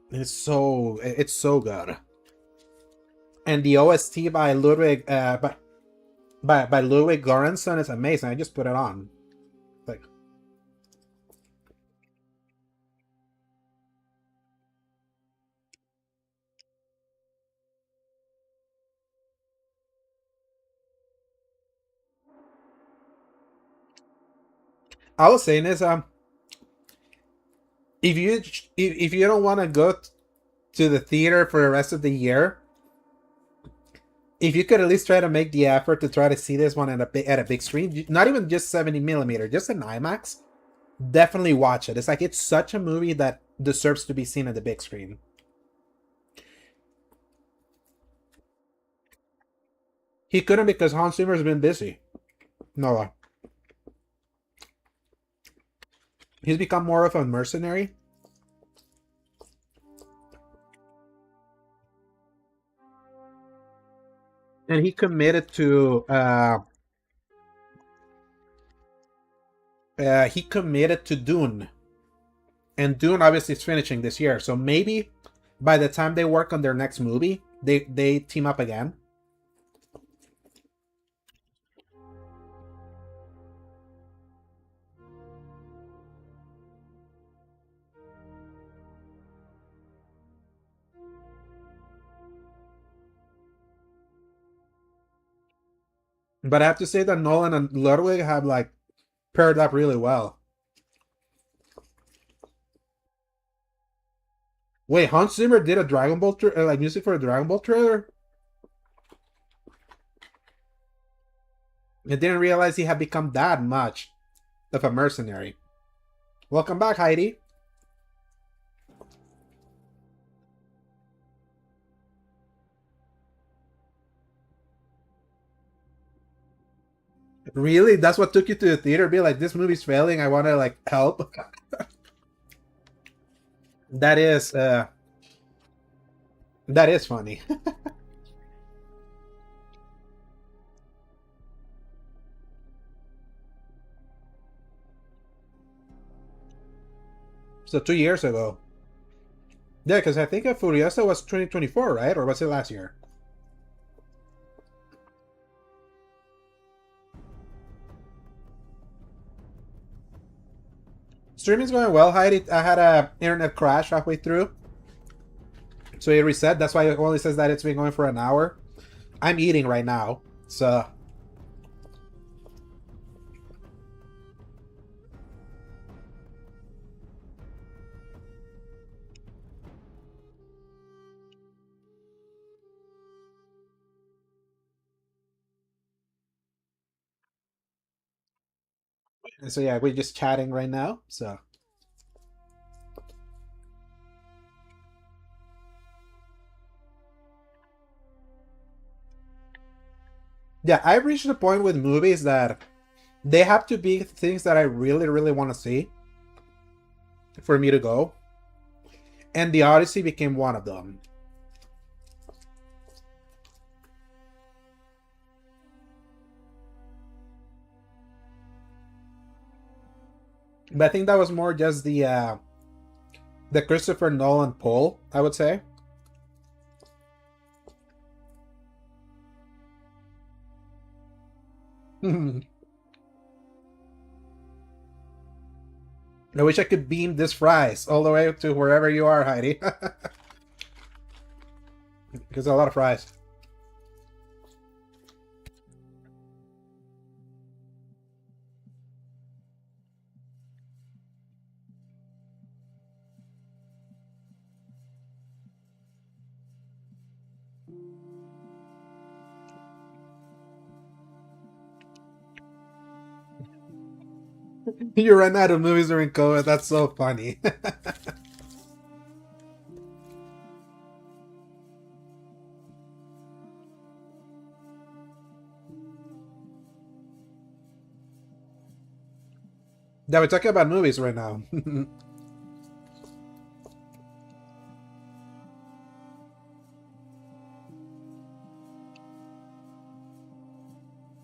It's so good. And the OST by Ludwig by Ludwig Göransson is amazing. I just put it on. Like, I was saying is if you don't want to go to the theater for the rest of the year, if you could at least try to make the effort to try to see this one at a big screen, not even just 70mm, just an IMAX, definitely watch it. It's such a movie that deserves to be seen at the big screen. He couldn't because Hans Zimmer's been busy. No, he's become more of a mercenary. And he committed to Dune. And Dune obviously is finishing this year, so maybe by the time they work on their next movie, they team up again. But I have to say that Nolan and Ludwig have like paired up really well. Wait, Hans Zimmer did a Dragon Ball like music for a Dragon Ball trailer? I didn't realize he had become that much of a mercenary. Welcome back, Heidi. Really? That's what took you to the theater? Be like, this movie's failing. I want to like help. That is funny. So 2 years ago. Yeah, because I think Furiosa was 2024, right? Or was it last year? Streaming's going well, Heidi. I had a internet crash halfway through, so it reset. That's why it only says that it's been going for an hour. I'm eating right now, so yeah, we're just chatting right now. So yeah, I've reached the point with movies that they have to be things that I really, really want to see for me to go. And The Odyssey became one of them. But I think that was more just the Christopher Nolan pull, I would say. I wish I could beam this fries all the way to wherever you are, Heidi. Because a lot of fries. You ran out of movies during COVID. That's so funny. Yeah, we're talking about movies right now.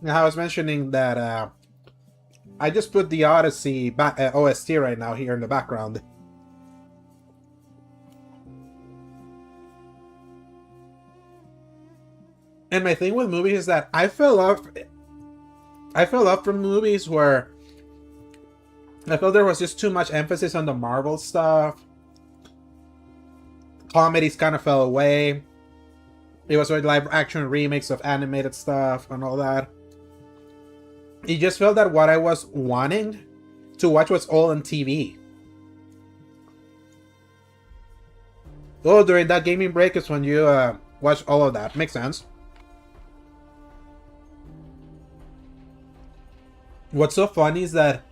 Now, I was mentioning that I just put the Odyssey OST right now here in the background. And my thing with movies is that I fell off from movies where I felt there was just too much emphasis on the Marvel stuff. Comedies kind of fell away. It was like live action remakes of animated stuff and all that. It just felt that what I was wanting to watch was all on TV. Oh, during that gaming break is when you watch all of that. Makes sense. What's so funny is that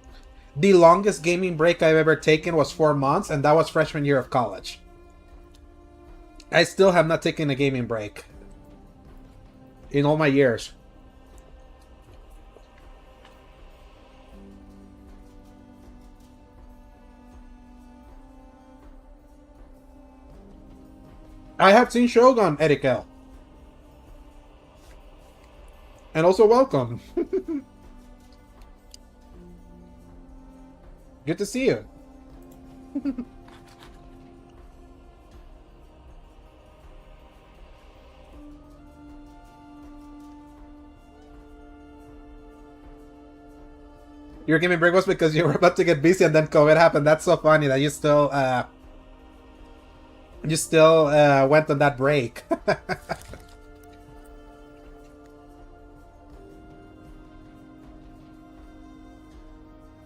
the longest gaming break I've ever taken was 4 months, and that was freshman year of college. I still have not taken a gaming break in all my years. I have seen Shogun, Erikel. And also welcome. Good to see you. Your gaming break was because you were about to get busy and then COVID happened. That's so funny that you still went on that break.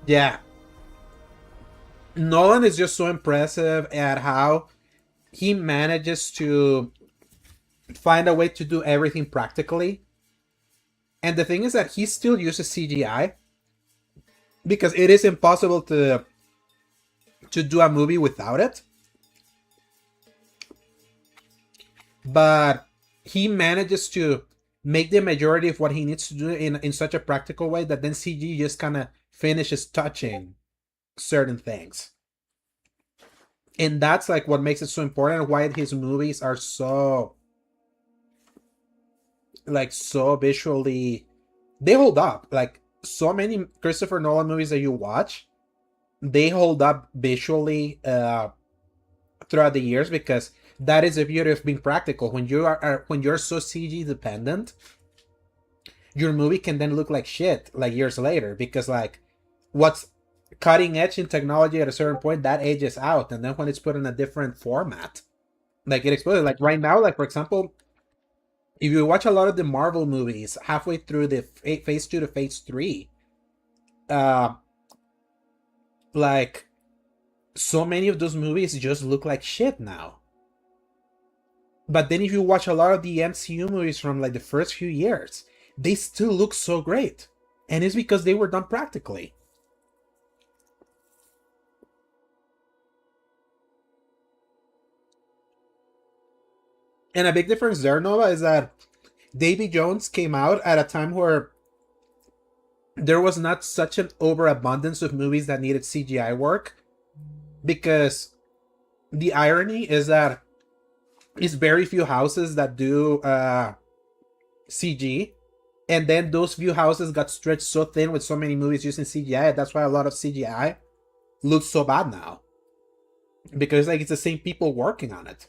Yeah. Nolan is just so impressive at how he manages to find a way to do everything practically. And the thing is that he still uses CGI because it is impossible to do a movie without it. But he manages to make the majority of what he needs to do in such a practical way that then CG just kind of finishes touching certain things. And that's like what makes it so important, why his movies are so like so visually, they hold up. Like so many Christopher Nolan movies that you watch, they hold up visually throughout the years, because that is the beauty of being practical. When you are when you're so CG dependent, your movie can then look like shit like years later, because like what's cutting edge in technology at a certain point, that ages out, and then when it's put in a different format, like it explodes. Like right now, like for example, if you watch a lot of the Marvel movies halfway through the phase 2 to phase 3, like so many of those movies just look like shit now. But then if you watch a lot of the MCU movies from like the first few years, they still look so great. And it's because they were done practically. And a big difference there, Nova, is that Davy Jones came out at a time where there was not such an overabundance of movies that needed CGI work. Because the irony is that it's very few houses that do CG. And then those few houses got stretched so thin with so many movies using CGI. That's why a lot of CGI looks so bad now. Because like it's the same people working on it.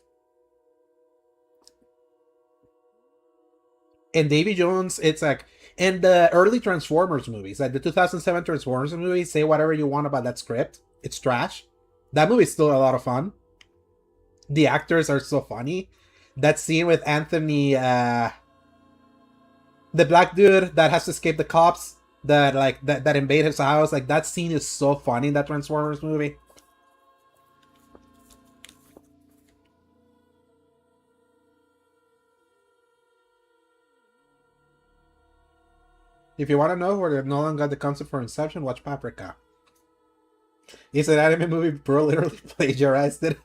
And Davy Jones, it's like, and the early Transformers movies, like the 2007 Transformers movies, say whatever you want about that script, it's trash. That movie's still a lot of fun. The actors are so funny. That scene with Anthony, the black dude that has to escape the cops that like that invade his house, like that scene is so funny in that Transformers movie. If you want to know where Nolan got the concept for Inception, watch Paprika. It's an anime movie, bro literally plagiarized it.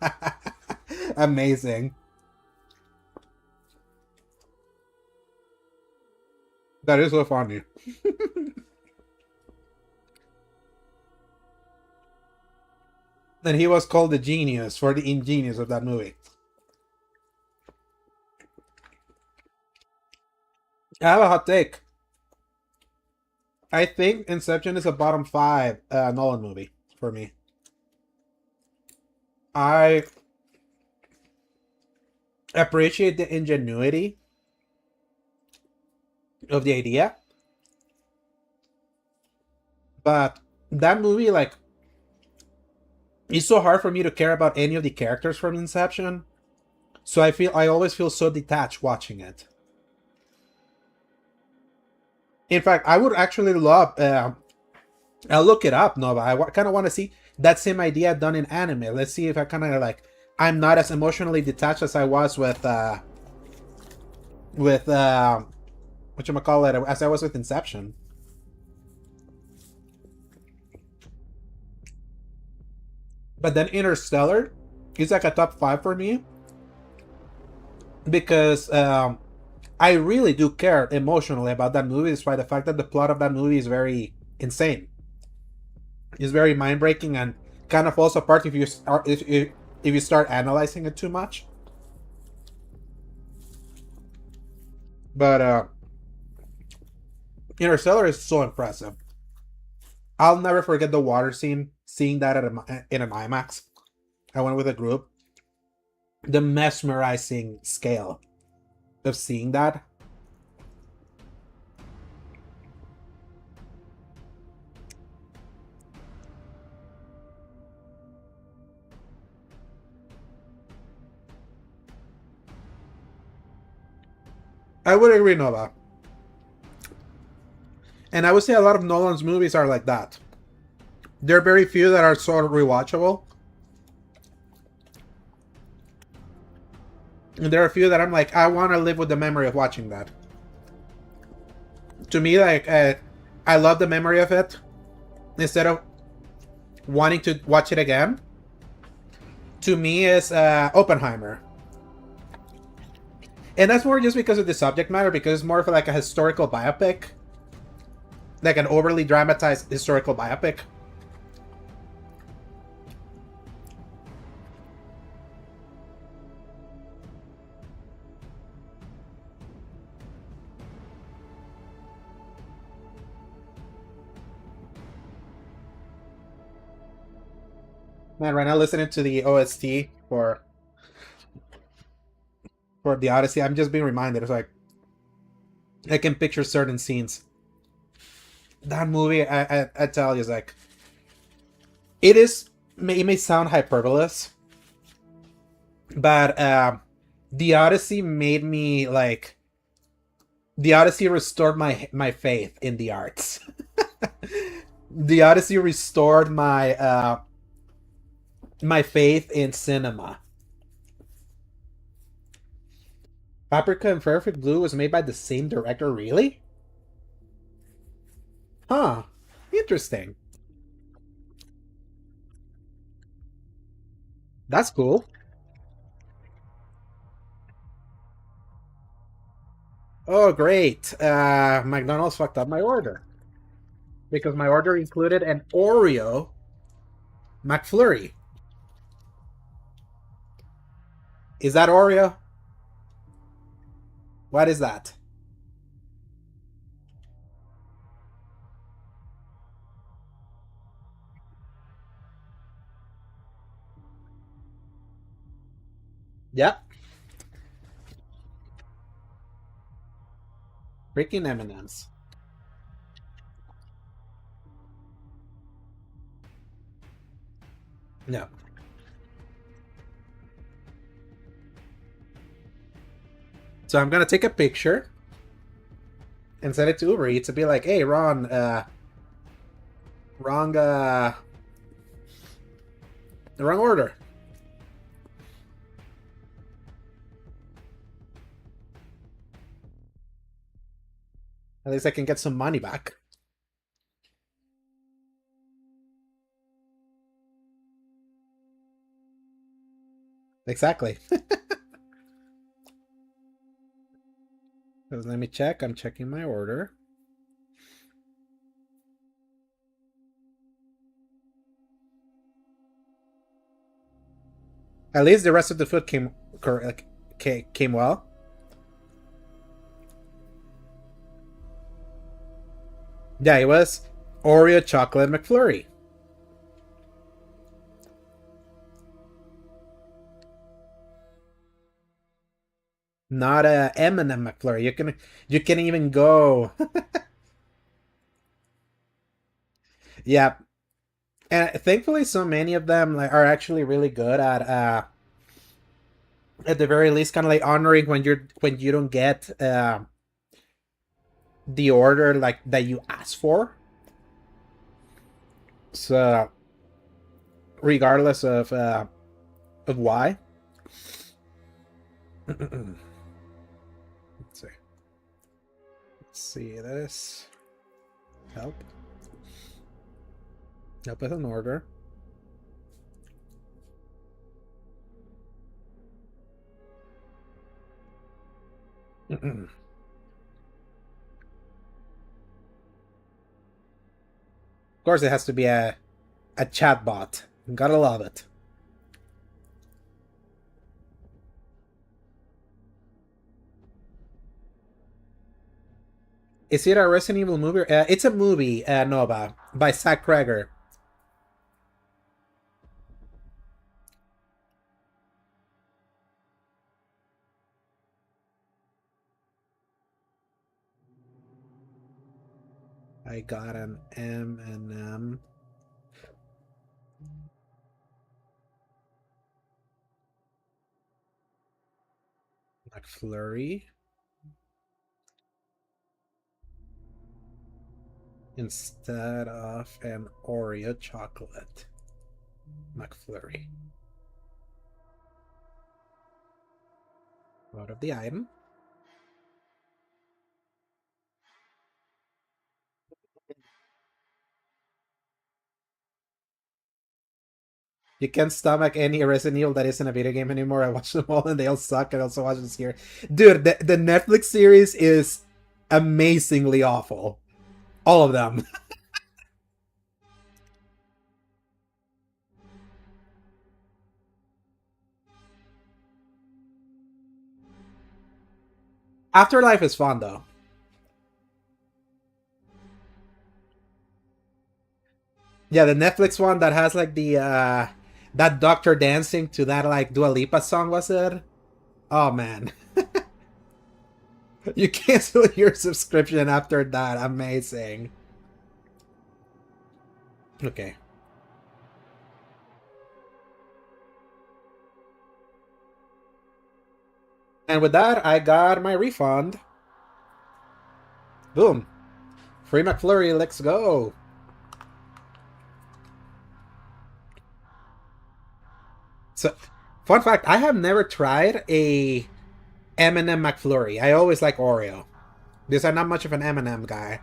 Amazing. That is so funny. And he was called the genius for the ingenious of that movie. I have a hot take. I think Inception is a bottom 5 Nolan movie for me. I appreciate the ingenuity of the idea, but that movie, like, it's so hard for me to care about any of the characters from Inception, so I always feel so detached watching it. In fact, I would actually love, I'll look it up, Nova. I kind of want to see that same idea done in anime. Let's see if I kind of like, I'm not as emotionally detached as I was with whatchamacallit, as I was with Inception. But then Interstellar is like a top 5 for me, because I really do care emotionally about that movie, despite the fact that the plot of that movie is very insane. It's very mind-breaking and kind of falls apart if you start analyzing it too much. But Interstellar is so impressive. I'll never forget the water scene, seeing that in an IMAX. I went with a group. The mesmerizing scale of seeing that. I would agree, Nova. And I would say a lot of Nolan's movies are like that. There are very few that are sort of rewatchable. And there are a few that I'm like, I want to live with the memory of watching that. To me, like, I love the memory of it. Instead of wanting to watch it again. To me, is Oppenheimer. And that's more just because of the subject matter, because it's more of like a historical biopic. Like an overly dramatized historical biopic. Man, right now listening to the OST for the Odyssey, I'm just being reminded. It's like I can picture certain scenes. That movie, I tell you, is like it is. It may sound hyperbolous, but the Odyssey made me like. The Odyssey restored my faith in the arts. The Odyssey restored my faith in cinema. Paprika and Perfect Blue was made by the same director, really? Huh. Interesting. That's cool. Oh, great. McDonald's fucked up my order. Because my order included an Oreo McFlurry. Is that Oreo? What is that? Yep. Freaking M&M's. No. So I'm gonna take a picture and send it to Uber Eats to be like, hey, Ron, wrong, the wrong order. At least I can get some money back. Exactly. Let me check. I'm checking my order. At least the rest of the food came well. Yeah, it was Oreo chocolate McFlurry. Not a M&M McFlurry. You can even go. Yeah, and thankfully, so many of them like are actually really good at the very least, kind of like honoring when you don't get the order like that you asked for. So regardless of why. Let's see. Let's see this. Help. Help with an order. Of course, it has to be a chatbot. Gotta love it. Is it a Resident Evil movie? It's a movie, Nova, by Zach Cregger. I got an M&M. McFlurry. Instead of an Oreo chocolate McFlurry. Out of the item. You can't stomach any Resident Evil that isn't a video game anymore. I watch them all and they all suck. I also watch this here. Dude, the Netflix series is amazingly awful. All of them. Afterlife is fun though. Yeah, the Netflix one that has like the that doctor dancing to that like Dua Lipa song, was it? Oh man. You cancel your subscription after that. Amazing. Okay. And with that, I got my refund. Boom. Free McFlurry, let's go. So, fun fact, I have never tried a M&M McFlurry. I always like Oreo. Because I'm not much of an M&M guy.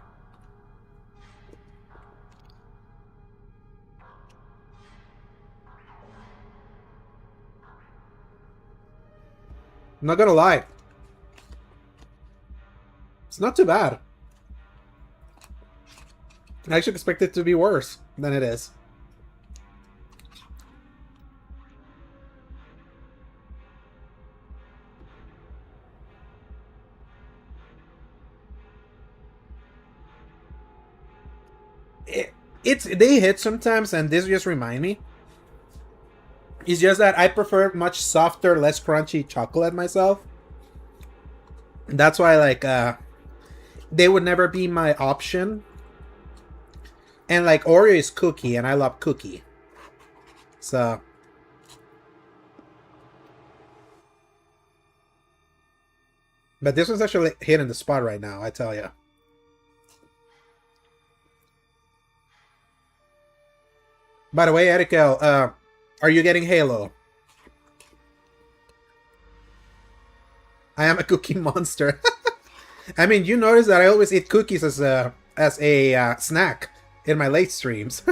I'm not gonna lie. It's not too bad. I actually expect it to be worse than it is. They hit sometimes, and this just remind me. It's just that I prefer much softer, less crunchy chocolate myself. That's why, like, they would never be my option. And like Oreo is cookie, and I love cookie. So, but this one's actually hitting the spot right now, I tell you. By the way, Erikel, are you getting Halo? I am a cookie monster. I mean, you notice that I always eat cookies as a snack in my late streams.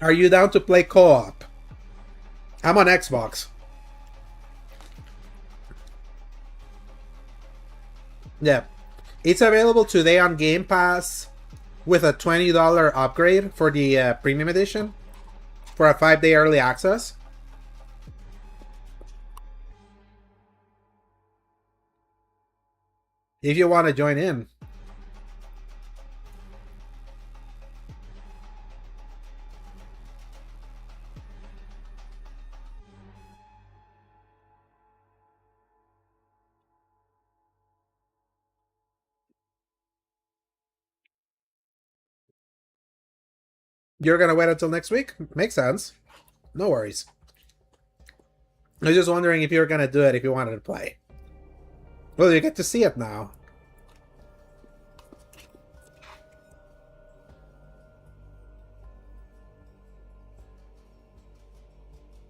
Are you down to play co-op? I'm on Xbox. Yeah. It's available today on Game Pass with a $20 upgrade for the Premium Edition for a 5-day early access. If you want to join in. You're gonna wait until next week? Makes sense. No worries. I was just wondering if you were gonna do it if you wanted to play. Well, you get to see it now.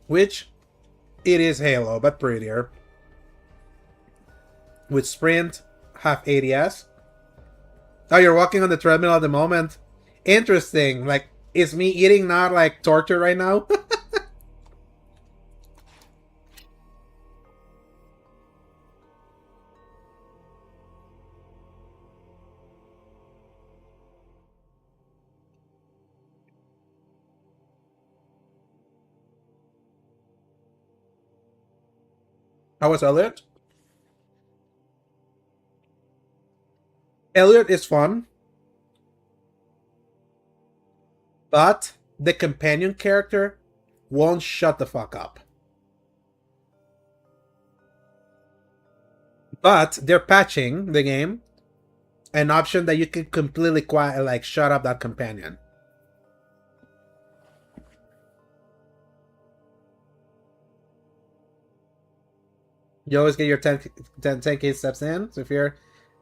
Which, it is Halo, but prettier. With sprint, half ADS. Oh, you're walking on the treadmill at the moment? Interesting. Like, is me eating not like torture right now? How was Elliot? Elliot is fun. But the companion character won't shut the fuck up. But they're patching the game an option that you can completely quiet, like shut up that companion. You always get your 10K steps in. So if you're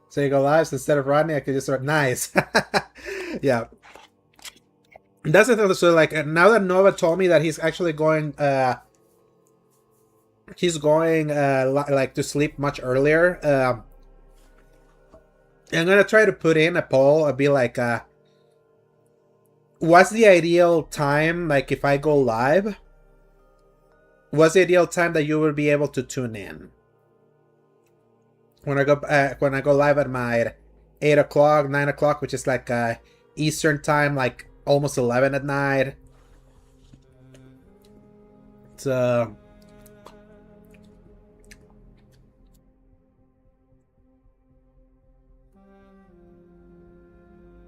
so you go live, so instead of Rodney, I could just start nice. Yeah. That's the thing. So like now that Nova told me that he's actually going he's going like to sleep much earlier. I'm gonna try to put in a poll. I'll be like, what's the ideal time? Like, if I go live, what's the ideal time that you will be able to tune in? When I go live at my 8 o'clock, 9 o'clock, which is like Eastern time, like almost 11 at night. So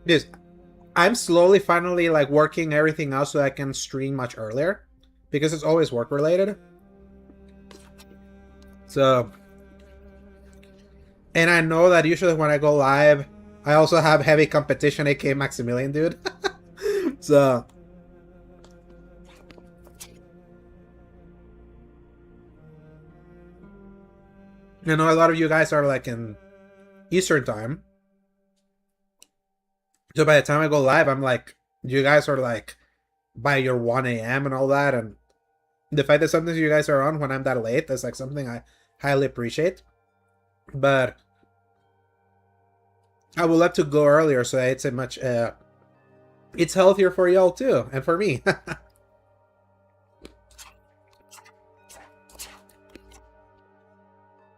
this, I'm slowly finally like working everything out so I can stream much earlier, because it's always work related. So, and I know that usually when I go live, I also have heavy competition, aka Maximilian, dude. So, I know a lot of you guys are like in Eastern time. So by the time I go live, I'm like, you guys are like by your 1 a.m. and all that. And the fact that sometimes you guys are on when I'm that late, that's like something I highly appreciate. But I would love to go earlier, so it's a much it's healthier for y'all too, and for me.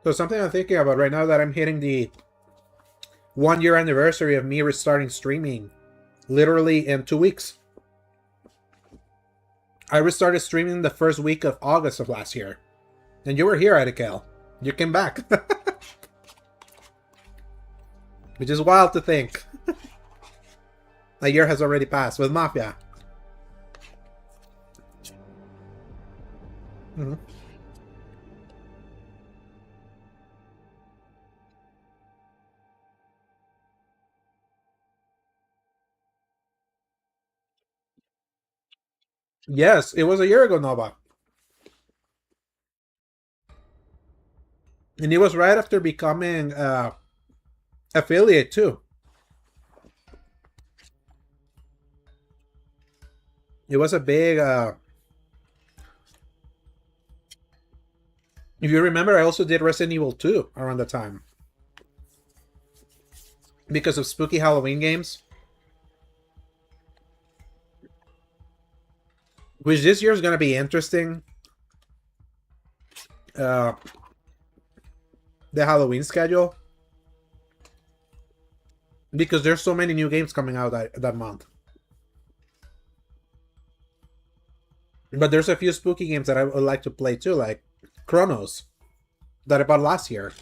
So something I'm thinking about right now that I'm hitting the 1 year anniversary of me restarting streaming, literally in 2 weeks. I restarted streaming the first week of August of last year, and you were here, Edikel. You came back. Which is wild to think. A year has already passed with Mafia. Mm-hmm. Yes, it was a year ago, Nova. And it was right after becoming affiliate too. It was a big if you remember, I also did Resident Evil 2 around the time. Because of spooky Halloween games. Which this year is going to be interesting. The Halloween schedule. Because there's so many new games coming out that month. But there's a few spooky games that I would like to play too, like Chronos, that I bought last year.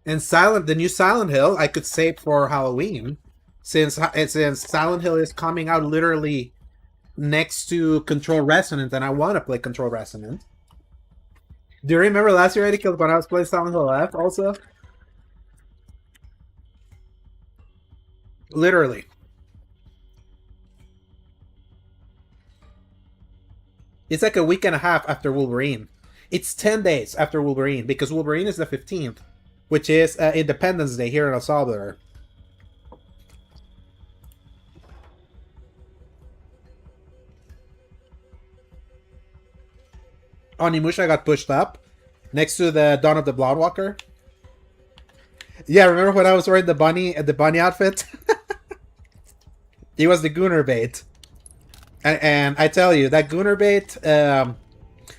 And the new Silent Hill, I could save for Halloween, since Silent Hill is coming out literally next to Control Resonant, and I want to play Control Resonant. Do you remember last year, Eddie, when I was playing Silent Hill F also? Literally. It's like a week and a half after Wolverine. It's 10 days after Wolverine, because Wolverine is the 15th, which is Independence Day here in El Salvador. Onimusha got pushed up next to the Dawn of the Bloodwalker. Yeah, remember when I was wearing the bunny outfit? He was the Gunner bait. And I tell you, that Gunner bait,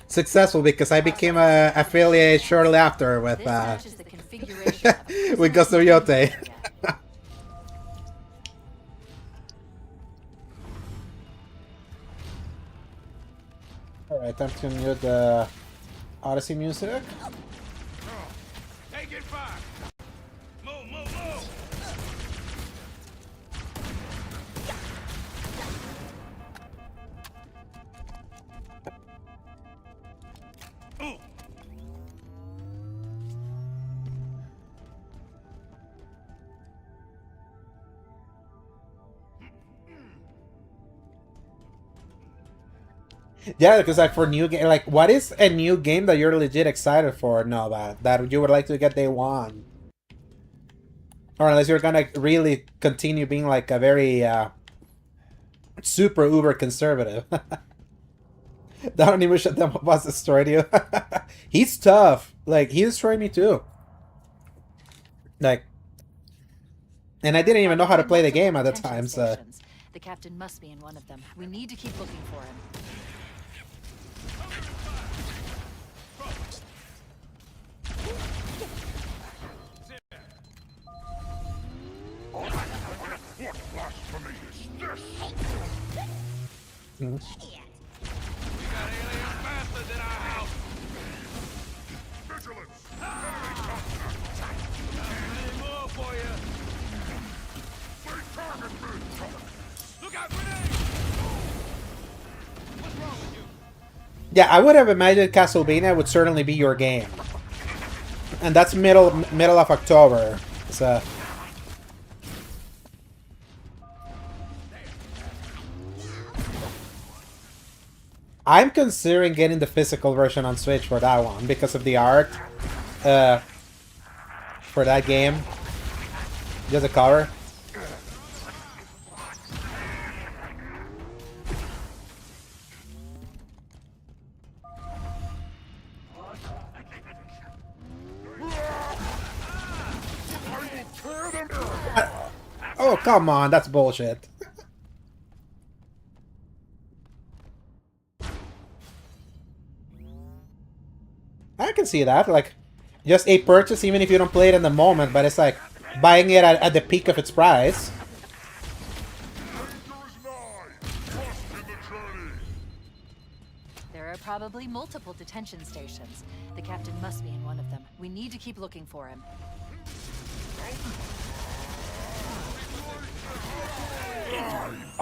successful, because I became a affiliate shortly after with with Gusto Yote. Alright, time to mute the Odyssey music. Take it back. Move, move, move. Yeah, because like for new game, like what is a new game that you're legit excited for, Nova, that you would like to get day one? Or unless you're gonna really continue being like a very super uber conservative. Don't even shut them up as destroyed you. He's tough. Like he destroyed me too. Like, and I didn't even know how to play the game at the time, so. The captain must be in one of them. We need to keep looking for him. Mhm. We got alien bastards in our house. Vigilance. Any more for you? Look out, grenade! What's wrong with you? Yeah, I would have imagined Castlevania would certainly be your game, and that's middle of October. So. I'm considering getting the physical version on Switch for that one because of the art for that game. Just a cover. Oh, come on, that's bullshit. I can see that, like, just a purchase even if you don't play it in the moment, but it's like buying it at the peak of its price. There are probably multiple detention stations. The captain must be in one of them. We need to keep looking for him.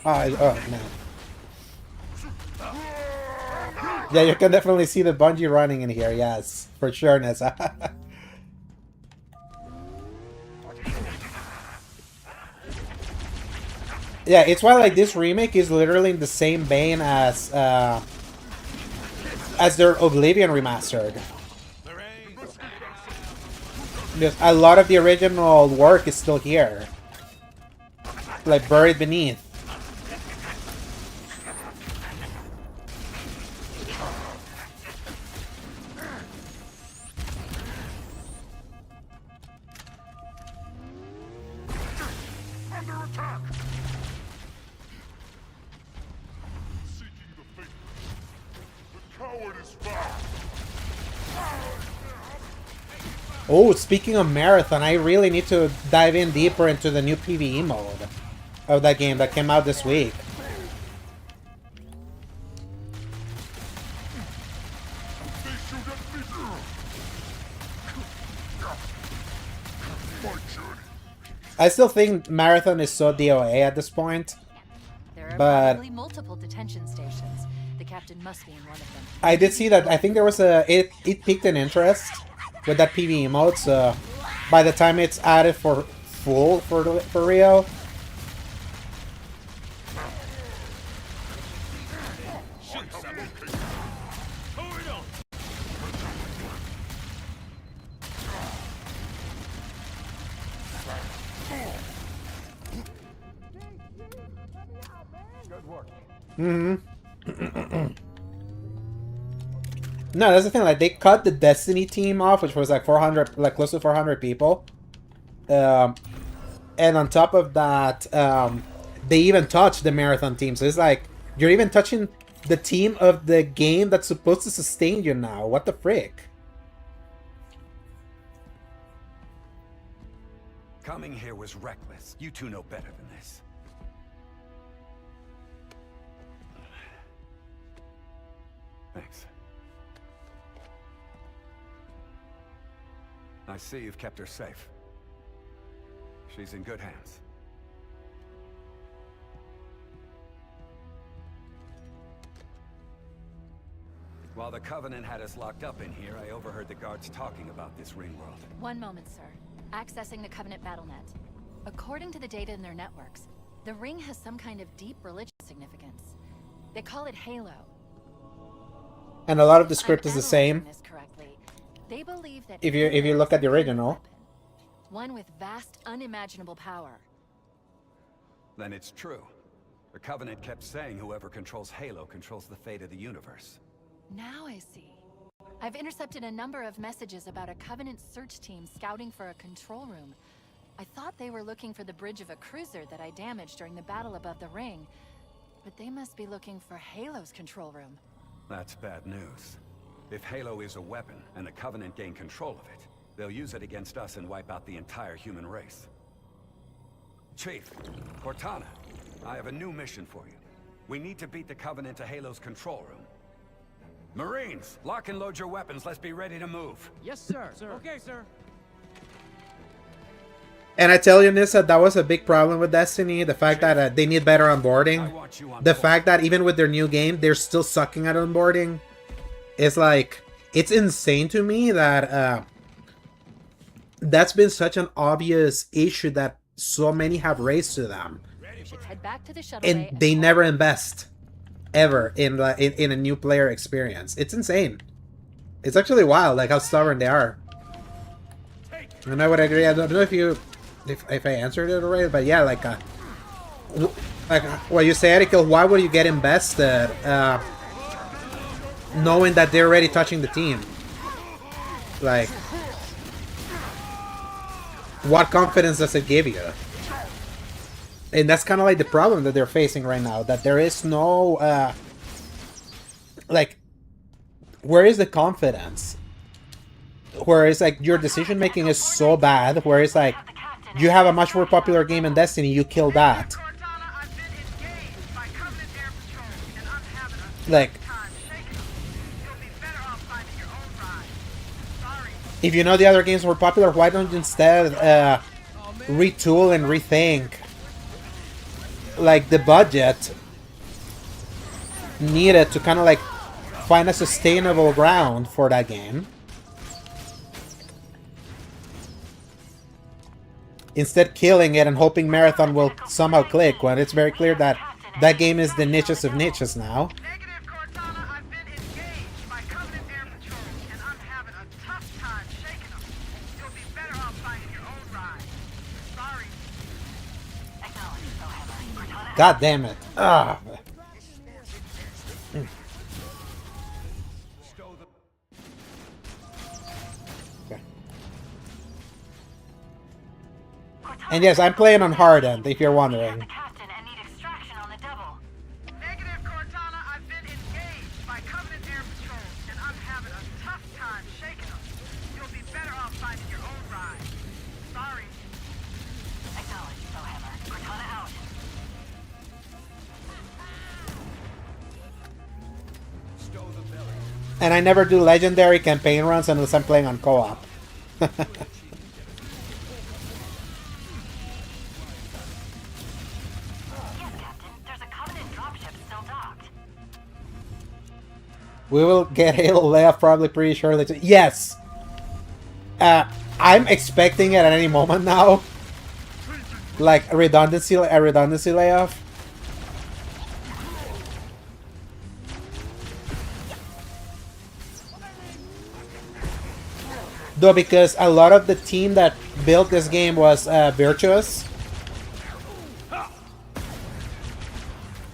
Oh, no. Yeah, you can definitely see the bungee running in here, yes. For sure, Nessa. Yeah, it's why like this remake is literally in the same vein as their Oblivion remastered. Because a lot of the original work is still here. Like buried beneath. Oh, speaking of Marathon, I really need to dive in deeper into the new PvE mode of that game that came out this week. I still think Marathon is so DOA at this point. There are But probably multiple detention stations. The captain must be in one of them. I did see that. I think there was it piqued an interest with that PvE mode. So by the time it's added for real. Mm-hmm. No, that's the thing. Like they cut the Destiny team off, which was like 400, like close to 400 people. And on top of that, they even touched the Marathon team. So it's like you're even touching the team of the game that's supposed to sustain you now. What the frick? Coming here was reckless. You two know better than this. Thanks. I see you've kept her safe. She's in good hands. While the Covenant had us locked up in here, I overheard the guards talking about this ring world. One moment, sir. Accessing the Covenant BattleNet. According to the data in their networks, the ring has some kind of deep religious significance. They call it Halo. And a lot of the If script is I'm the same. analyzing this correctly, they believe that If you Halo look is at the a original. weapon, one with vast, unimaginable power. Then it's true. The Covenant kept saying whoever controls Halo controls the fate of the universe. Now I see. I've intercepted a number of messages about a Covenant search team scouting for a control room. I thought they were looking for the bridge of a cruiser that I damaged during the battle above the ring. But they must be looking for Halo's control room. That's bad news. If Halo is a weapon, and the Covenant gain control of it, they'll use it against us and wipe out the entire human race. Chief, Cortana, I have a new mission for you. We need to beat the Covenant to Halo's control room. Marines, lock and load your weapons. Let's be ready to move. Yes, sir. Okay, sir. And I tell you, Nissa, that was a big problem with Destiny. The fact that they need better I onboarding. want you on The board. fact that even with their new game, they're still sucking at onboarding. It's like, it's insane to me that that's been such an obvious issue that so many have raised to them. We should head back to the shuttle bay And they never invest ever in a new player experience. It's insane. It's actually wild, like how stubborn they are. And I would agree. I don't know if I answered it already, but yeah, like what you say, Eric, why would you get invested knowing that they're already touching the team? Like, what confidence does it give you? And that's kind of like the problem that they're facing right now, that there is no like, where is the confidence? Where it's like your decision making is so bad, where it's like you have a much more popular game in Destiny, you kill that. Cortana, I've been engaged by Covenant Air Patrol, and I'm having a Like, time shaking them. You'll be better off finding your own ride. Sorry. if you know the other games were popular, why don't you instead retool and rethink like the budget needed to kind of like find a sustainable ground for that game? Instead killing it and hoping Marathon will somehow click when it's very clear that that game is the niches of niches now. Negative, Cortana. I've been engaged by Covenant Air Patrol, and I'm having a tough time shaking them. You'll be better off finding your own ride. Sorry. Acknowledged, Bowhammer. Cortana God damn it. Ah. And yes, I'm playing on Hardened, if you're wondering. the captain and need extraction on the double. Negative, Cortana. I've been engaged by Covenant Air Patrol, and I'm having a tough time shaking them. You'll be better off finding your own ride. Sorry. Acknowledged, Bowhammer. Cortana out. And I never do legendary campaign runs unless I'm playing on co-op. Yes, Captain. There's a Covenant dropship still docked. We will get Halo layoff probably pretty shortly. Yes! I'm expecting it at any moment now. Like a redundancy layoff. Though, because a lot of the team that built this game was Virtuous.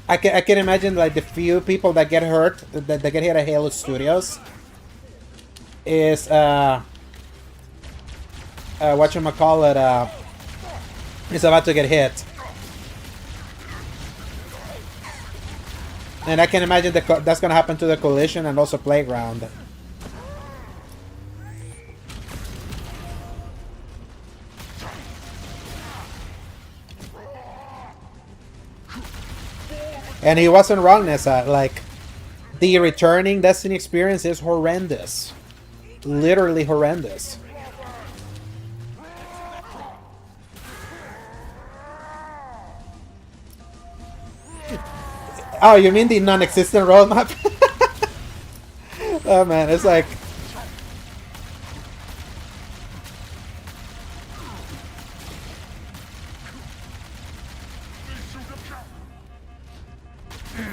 I can imagine like the few people that get hurt, that get hit at Halo Studios, is whatchamacallit, is about to get hit. And I can imagine that's gonna happen to the Coalition and also Playground. And he wasn't wrong, Nessa. Like, the returning Destiny experience is horrendous. Literally horrendous. Oh, you mean the non-existent roadmap? Oh man, it's like...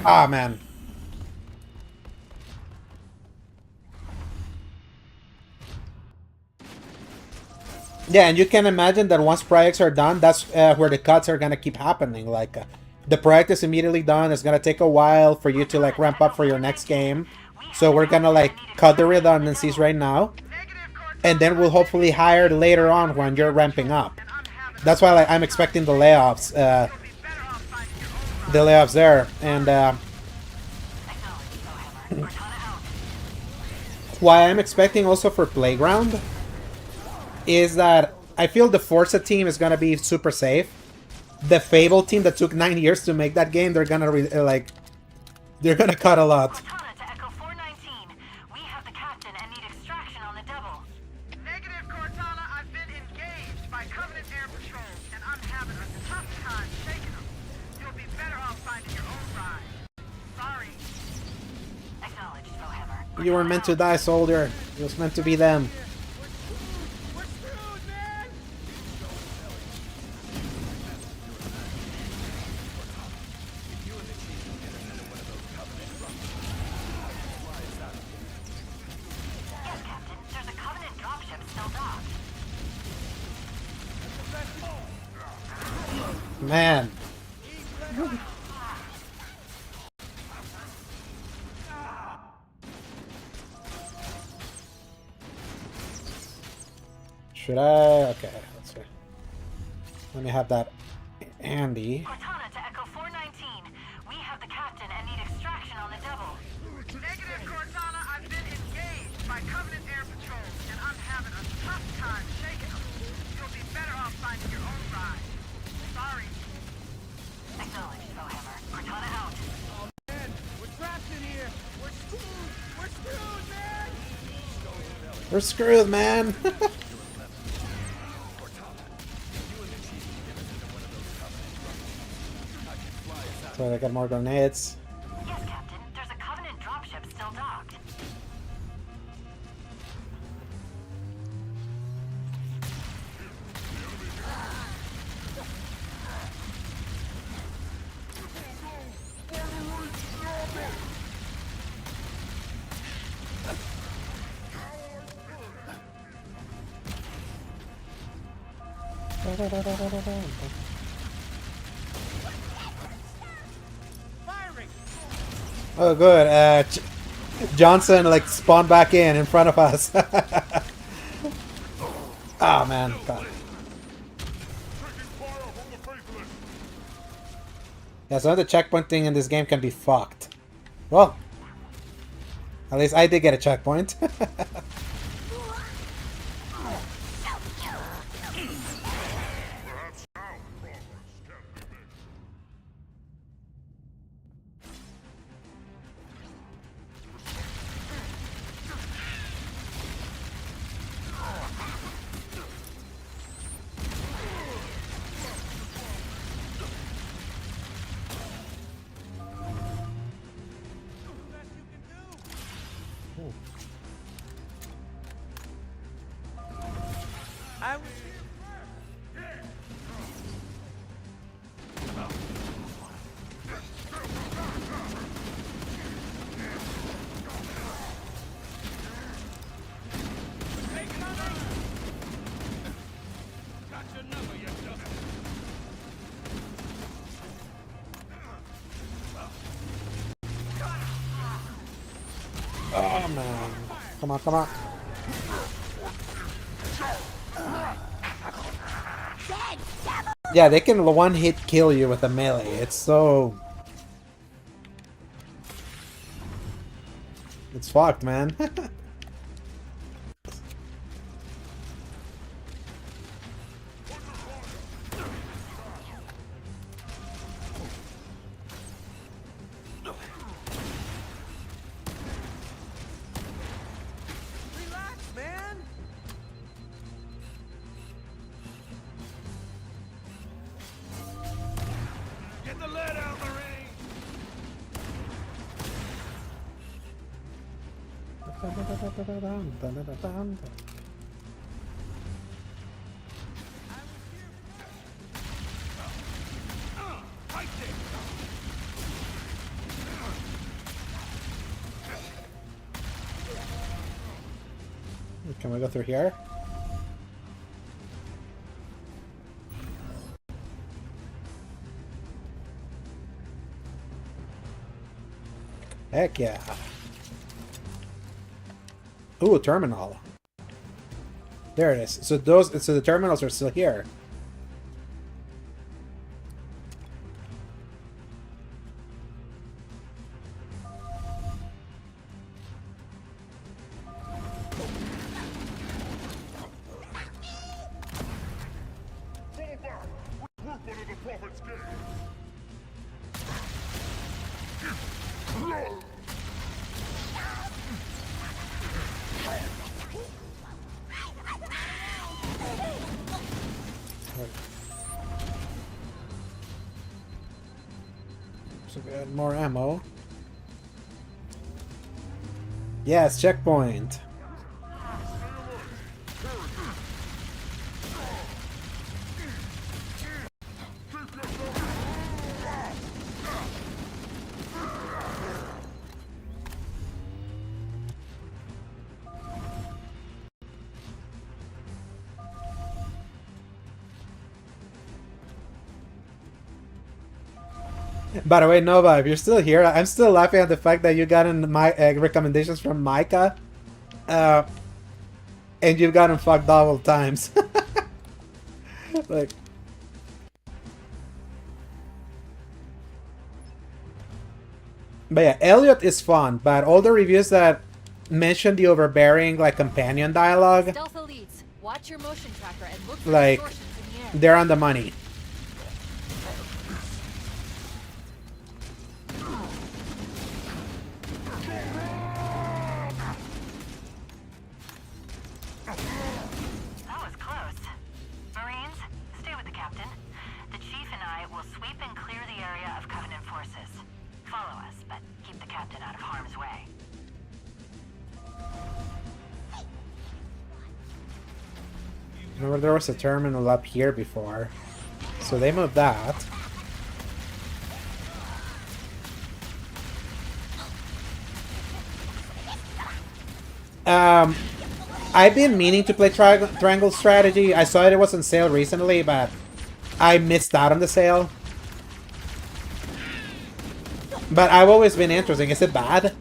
Ah, man. Yeah, and you can imagine that once projects are done, that's where the cuts are gonna keep happening. Like, the project is immediately done. It's gonna take a while for you to like ramp up for your next game. So we're gonna like cut the redundancies right now, and then we'll hopefully hire later on when you're ramping up. That's why like I'm expecting the layoffs, there, and why I'm expecting also for Playground is that I feel the Forza team is gonna be super safe. The Fable team that took 9 years to make that game, they're gonna they're gonna cut a lot. Cortana to Echo 419. We have the captain and need extraction on the double. Negative, Cortana. I've been engaged by Covenant Air Patrol, and I'm having a tough time shaking them. You'll be better off finding your own ride. Sorry. Acknowledged, Fohammer. You were meant to die, soldier. It was meant to be them. We're screwed, man! Yes, Captain. There's a Covenant dropship still docked. Man. Should I? Okay, let's see. Let me have that handy. Cortana to Echo 419. We have the captain and need extraction on the double. Negative, Cortana. I've been engaged by Covenant Air Patrol, and I'm having a tough time shaking them. You'll be better off finding your own ride. Sorry. Acknowledged, Fohammer. Cortana out. We're trapped in here. We're screwed. We're screwed, man! We're screwed, man. So I got more grenades. Yes, Captain. There's a Covenant dropship still docked. Oh, good. Johnson like spawned back in front of us. Oh man. God. Yeah, some of the checkpointing in this game can be fucked. Well, at least I did get a checkpoint. I was Oh man. Come on, come on. Yeah, they can one hit kill you with a melee. It's so... It's fucked, man. relax, man. Get the lead out, Marine. Can we go through here? Heck yeah. Ooh, terminal. There it is. So the terminals are still here. So we had more ammo. Yes, checkpoint. By the way, Nova, if you're still here, I'm still laughing at the fact that you got in my recommendations from Micah, and you've gotten fucked double times. Like, but yeah, Elliot is fun, but all the reviews that mention the overbearing like companion dialogue, Stealth elites, watch your motion tracker and look for like, distortions in the air. they're on the money. That was close. Marines, stay with the captain. The chief and I will sweep and clear the area of Covenant forces. Follow us, but keep the captain out of harm's way. Remember, there was a terminal up here before, so they moved that. I've been meaning to play Triangle Strategy. I saw it was on sale recently, but I missed out on the sale. But I've always been interested. Is it bad?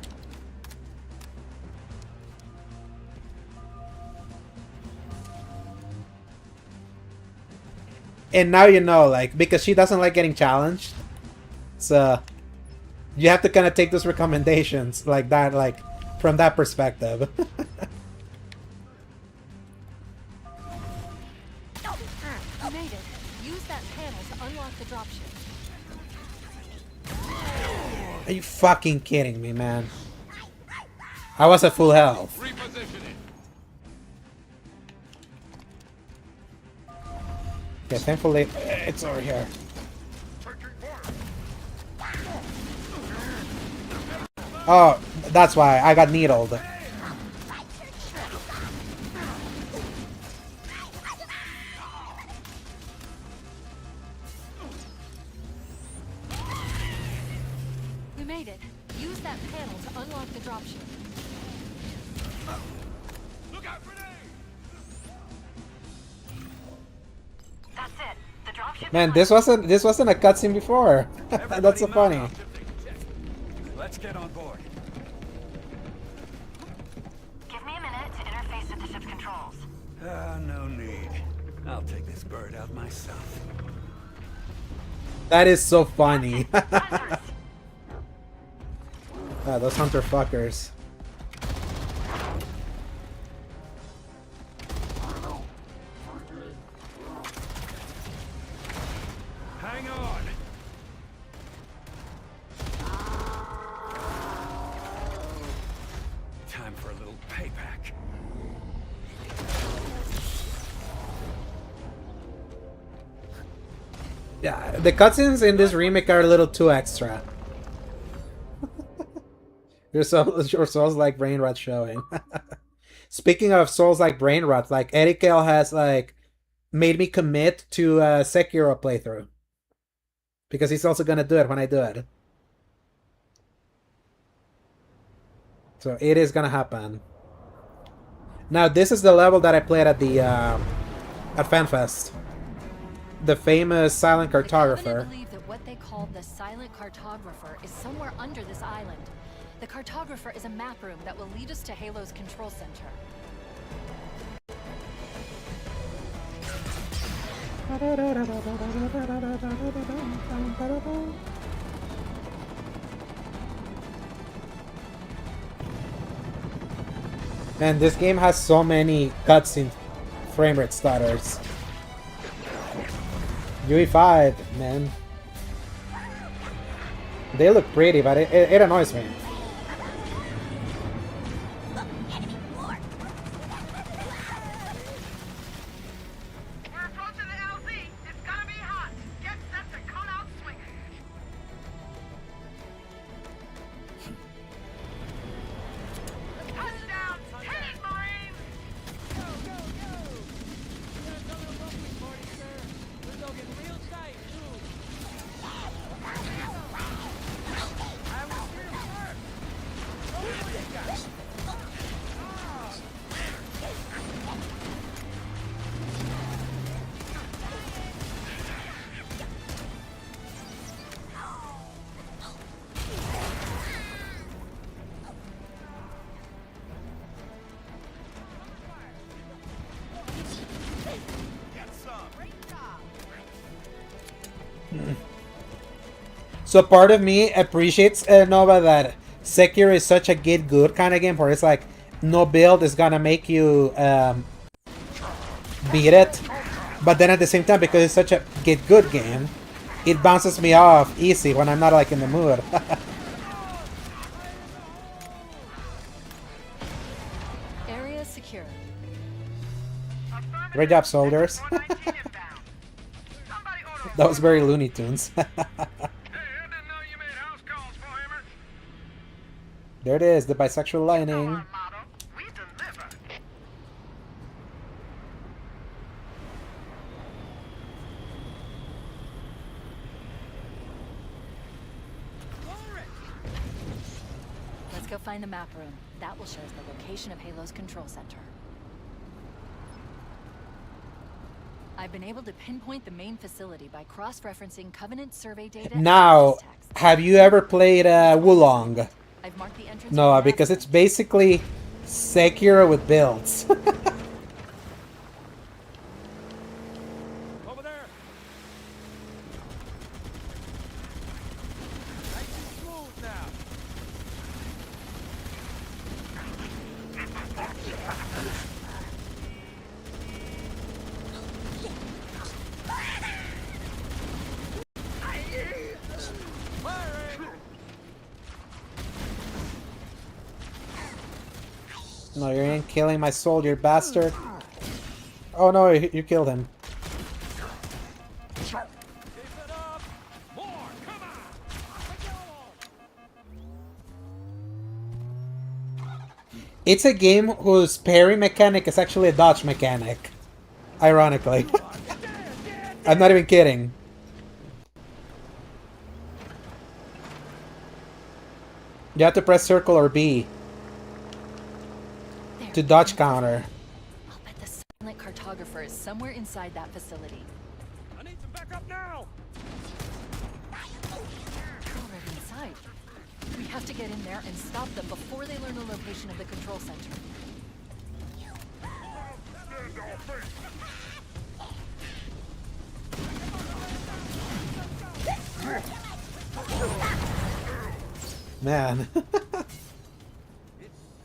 And now you know, like, because she doesn't like getting challenged. So, you have to kind of take those recommendations like that, like, from that perspective. You made it. Use that panel to unlock the dropship. Are you fucking kidding me, man? I was at full health. Okay, thankfully, it's over here. Oh, that's why I got needled. We made it. Use that panel to unlock the dropship. Look out, grenade! That's it. The dropship. Man, this wasn't a cutscene before. That's so funny. Let's get on board. Give me a minute to interface with the ship's controls. No need. I'll take this bird out myself. That is so funny. Hunters, Those hunter fuckers. Hang on! Time for a little payback. Yeah, the cutscenes in this remake are a little too extra. Your Souls like brain rot showing. Speaking of Souls like brain rot, like Eddie Cale has like made me commit to a Sekiro playthrough. Because he's also gonna do it when I do it. So it is gonna happen. Now this is the level that I played at the at FanFest. The famous silent The cartographer. Covenant believe that what they call the silent cartographer is somewhere under this island. The cartographer is a map room that will lead us to Halo's control center. And this game has so many cutscene frame rate stutters. UE5, man. They look pretty, but it annoys me. We're approaching the LZ. It's gonna be hot. Get set to come out swinging. Touchdown! Hit it, Marines! Go, go, go! You're coming up on me, Marty, sir. We're gonna get real tight, too. I was here first. Oh, what you got? So part of me appreciates Nova that Sekiro is such a get good kind of game where it's like no build is gonna make you beat it, but then at the same time, because it's such a get good game, it bounces me off easy when I'm not like in the mood. Area secure. Great job, soldiers. 419 inbound. Somebody order a That was very Looney Tunes. Hey, I didn't know you made house calls for him. There it is, the bisexual lining. Our motto, we deliver. Let's go find the map room. That will show us the location of Halo's control center. I've been able to pinpoint the main facility by cross-referencing Covenant survey data. and Now, religious texts. have you ever played Wulong? I've marked the entrance. No, with an because it's asterisk. basically Sekiro with builds. Over there. Nice and smooth now. Firing! No, you ain't killing my soldier, bastard. Oh no, you killed him. Keep it up! More! Come on! It's a game whose parry mechanic is actually a dodge mechanic. Ironically. I'm not even kidding. You have to press circle or B There. to dodge counter. I'll bet the silent cartographer is somewhere inside that facility. I need some backup now! They're already inside. We have to get in there and stop them before they learn the location of the control center. Man.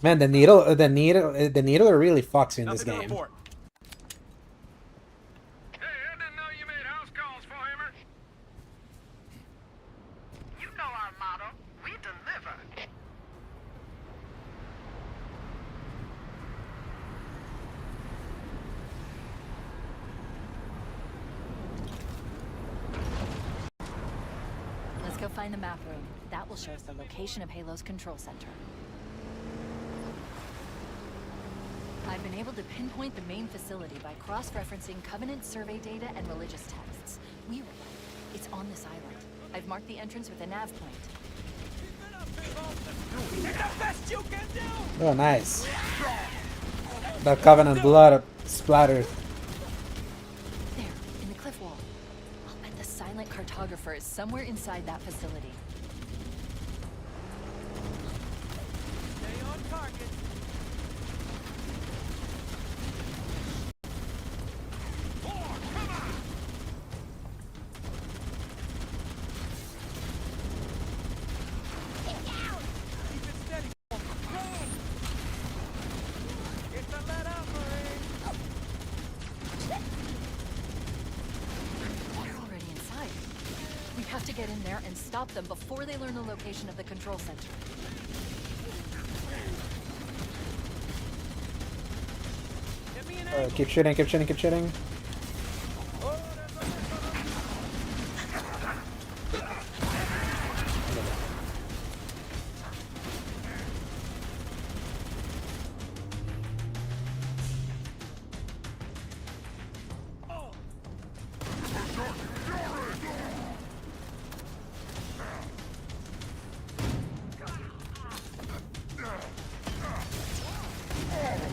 Man, the needle really fucks you in this Nothing to game. report. Hey, I didn't know you made house calls for him. You know our motto, we deliver. Let's go find the map room. That will show us the location of Halo's control center. I've been able to pinpoint the main facility by cross-referencing Covenant survey data and religious texts. We were right. It's on this island. I've marked the entrance with a nav point. Oh, nice. That Covenant blood splattered. There, in the cliff wall. I'll bet the silent cartographer is somewhere inside that facility. targets. Keep it steady. Run! It's a let up, Marine. They're already inside. We have to get in there and stop them before they learn the location of the control center. Get me an angle. Keep shooting, keep shooting, keep shooting. Oh, there's a missile.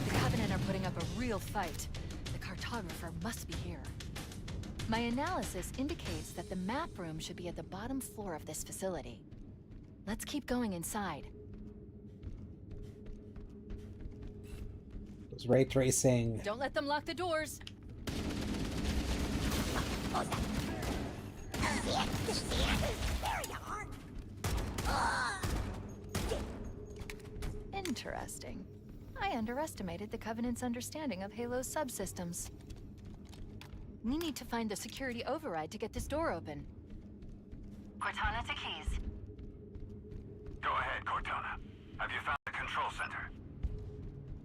The Covenant are putting up a real fight. The cartographer must be here. My analysis indicates that the map room should be at the bottom floor of this facility. Let's keep going inside. It's ray tracing. Don't let them lock the doors. Interesting. I underestimated the Covenant's understanding of Halo's subsystems. We need to find the security override to get this door open. Cortana to Keys. Go ahead, Cortana. Have you found the control center?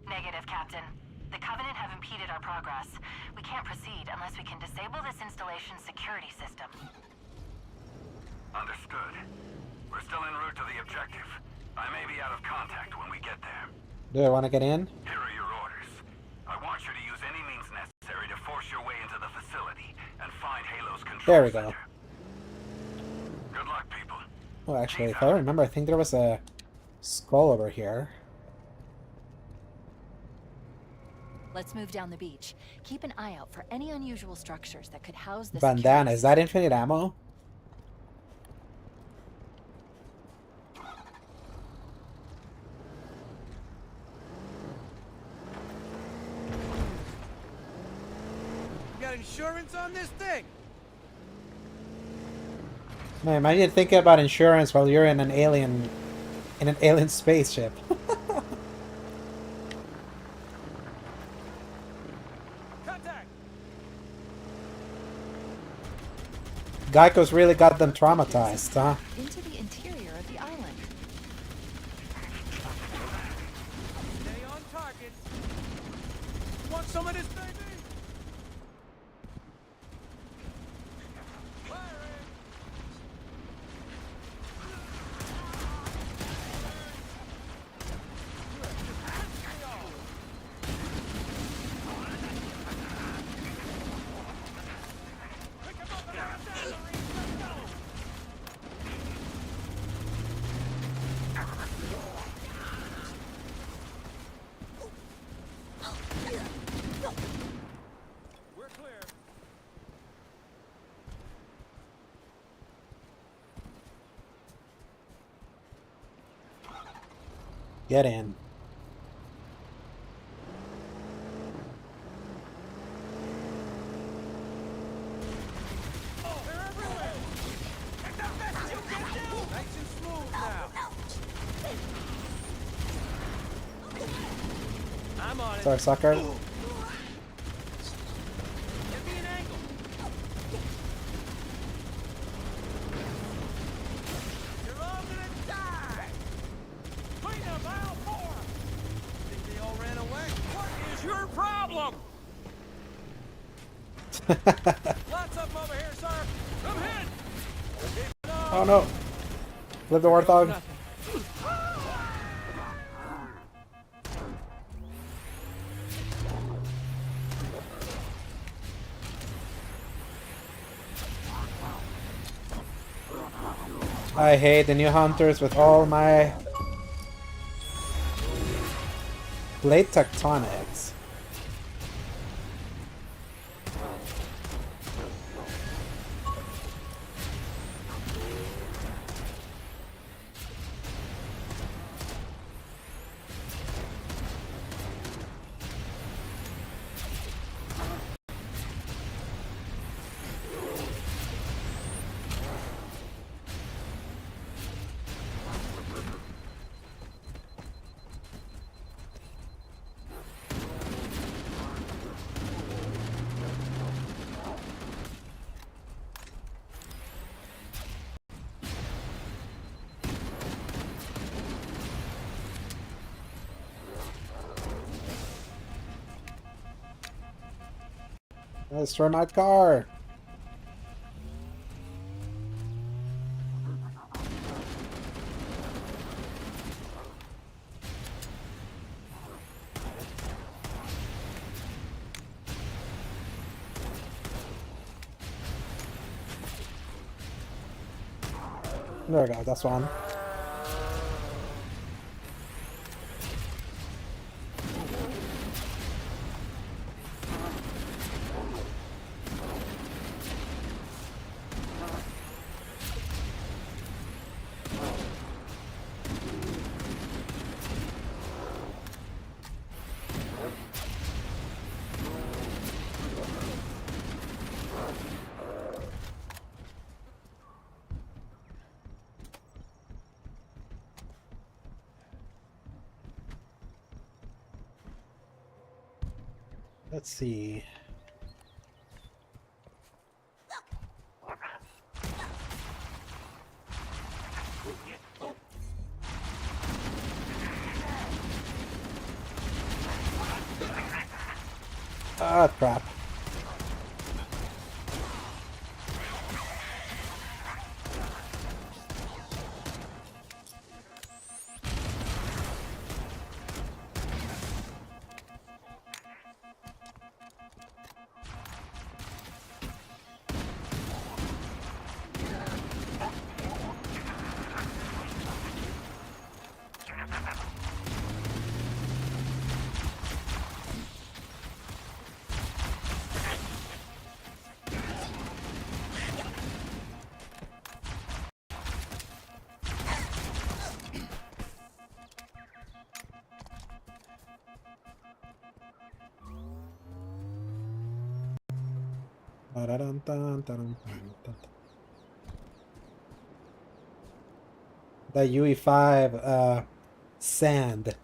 Negative, Captain. The Covenant have impeded our progress. We can't proceed unless we can disable this installation's security system. Understood. We're still en route to the objective. I may be out of contact when we get there. Do I want to get in? Here are your orders. I want you to use any means necessary to force your way into the facility and find Halo's control There we go. center. Good luck, people. Oh, actually, if I remember, I think there was a skull over here. Let's move down the beach. Keep an eye out for any unusual structures that could house the Bandana, security is that infinite ammo? You got insurance on this thing? Man, I need to think about insurance while you're in an alien spaceship. Contact! Geico's really got them traumatized, huh? into the interior of the island. Stay on target. Want some of this, baby? Firing! Pick him up and out of there, Marines. Let's go! We're clear. Get in. They're everywhere! Get the best you can do! Nice and smooth now. I'm on it. Sorry, sucker. Get me an angle. You're all gonna die! Clean up aisle 4! Think they all ran away? What is your problem? Lots of them over here, sir! I'm hit! Oh no. Live the Warthog. Nothing. I hate the new hunters with all my plate tectonics. Destroy my car. There we go, that's one. Let's see. Ah, crap. The UE5 sand.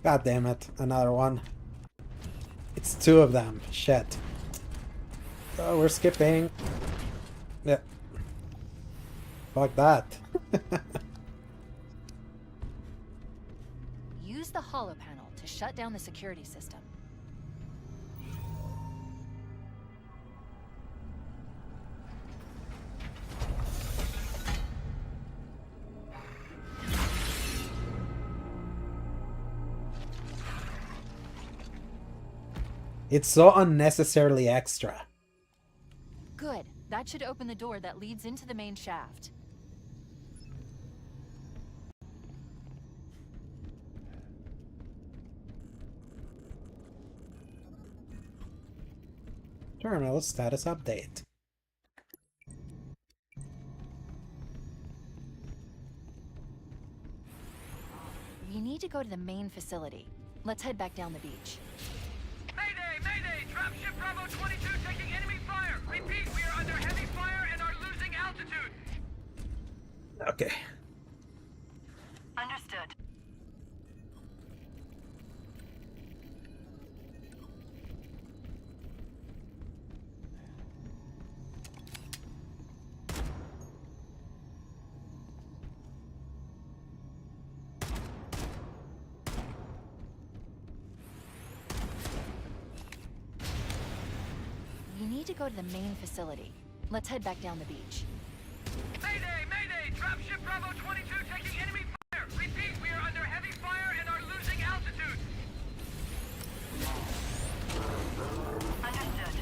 God damn it, another one. It's two of them. Shit. Oh, we're skipping. Yeah. Fuck that. Use the holo panel to shut down the security system. It's so unnecessarily extra. Good. That should open the door that leads into the main shaft. Terminal status update. We need to go to the main facility. Let's head back down the beach. Mayday! Mayday! Dropship Bravo 22 taking enemy fire! Repeat, we are under heavy fire and are losing altitude! Okay. Understood. We need to go to the main facility. Let's head back down the beach. Mayday! Mayday! Dropship Bravo 22 taking enemy fire! Repeat, we are under heavy fire and are losing altitude! Understood.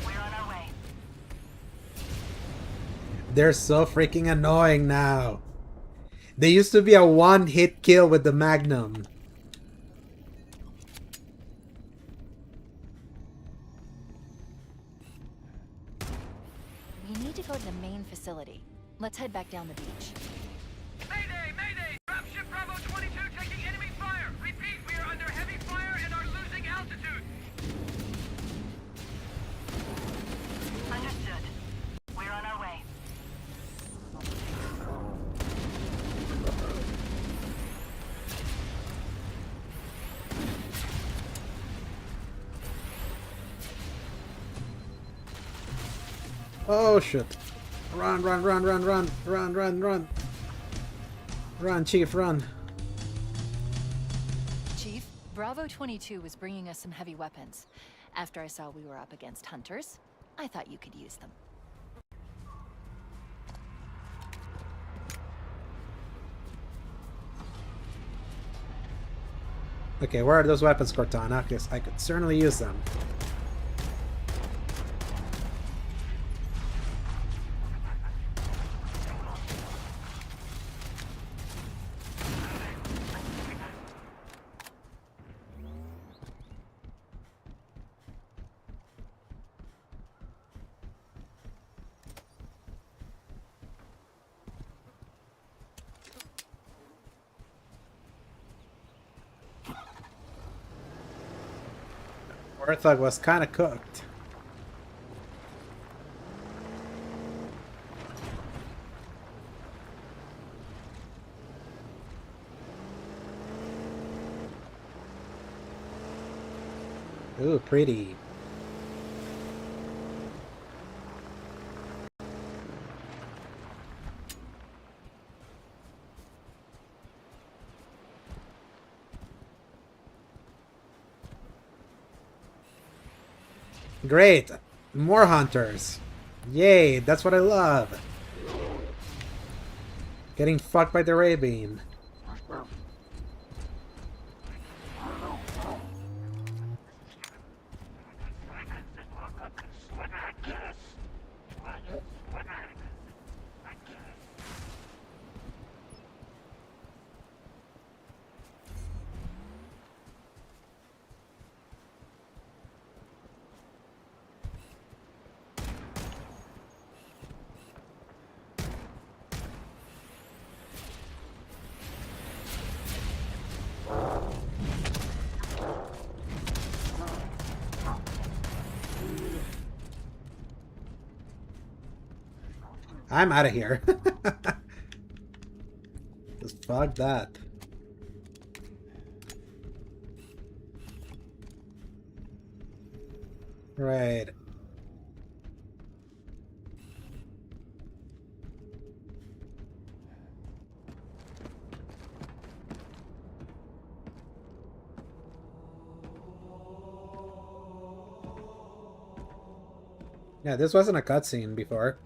We're on our way. They're so freaking annoying now. They used to be a one-hit kill with the Magnum. We need to go to the main facility. Let's head back down the beach. Mayday! Mayday! Dropship Bravo 22 taking enemy fire! Repeat, we are under heavy fire and are losing altitude! Understood. Oh shit. Run, run, run, run, run, run, run, run. Run, Chief, run. Chief, Bravo 22 was bringing us some heavy weapons. After I saw we were up against hunters, I thought you could use them. Okay, where are those weapons, Cortana? Because I could certainly use them. Warthog was kind of cooked. Ooh, pretty. Great! More hunters! Yay, that's what I love! Getting fucked by the ray beam. I'm out of here. Just fuck that. Right. Yeah, this wasn't a cutscene before.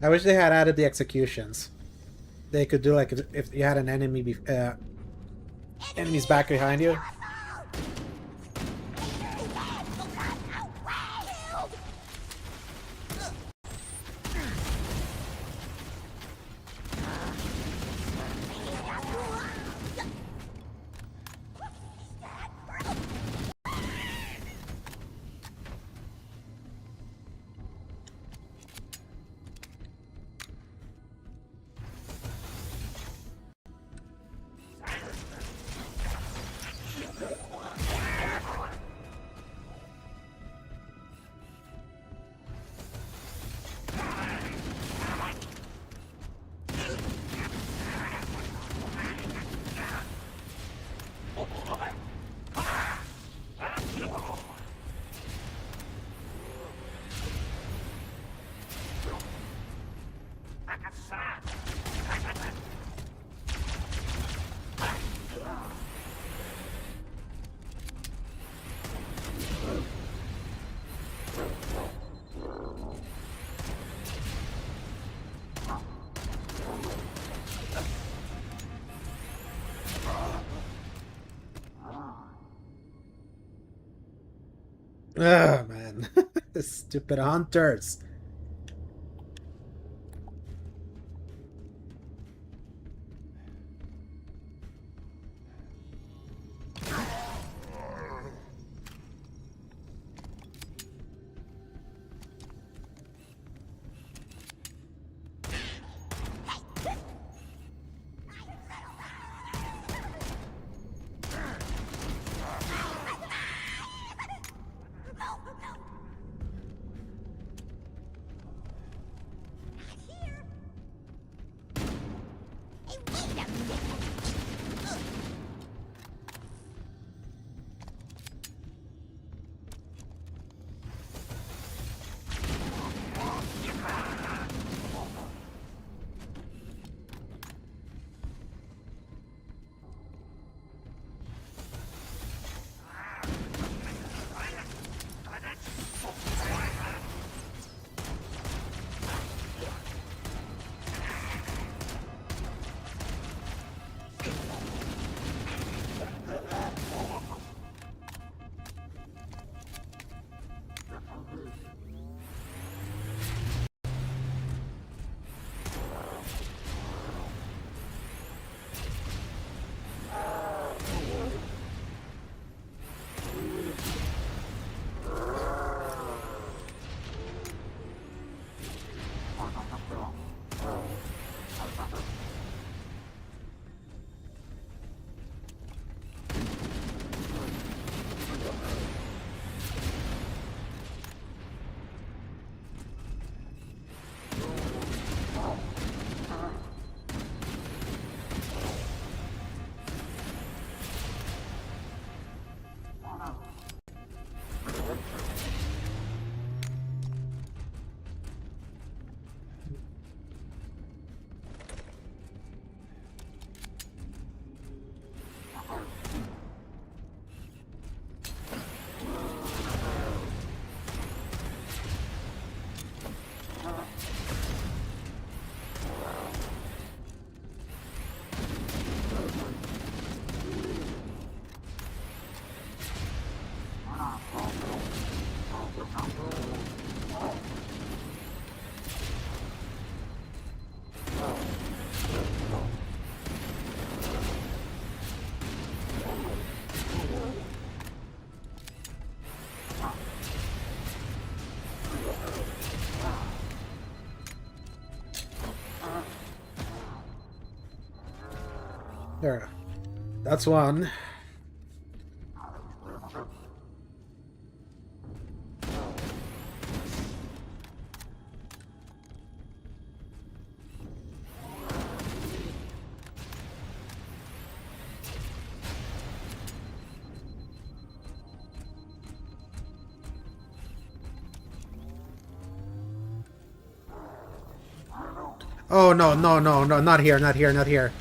I wish they had added the executions. They could do like if you had an enemy, enemies back behind you. Ugh, man. Stupid hunters. There. That's one. Oh, no, no, no, no, not here, not here, not here.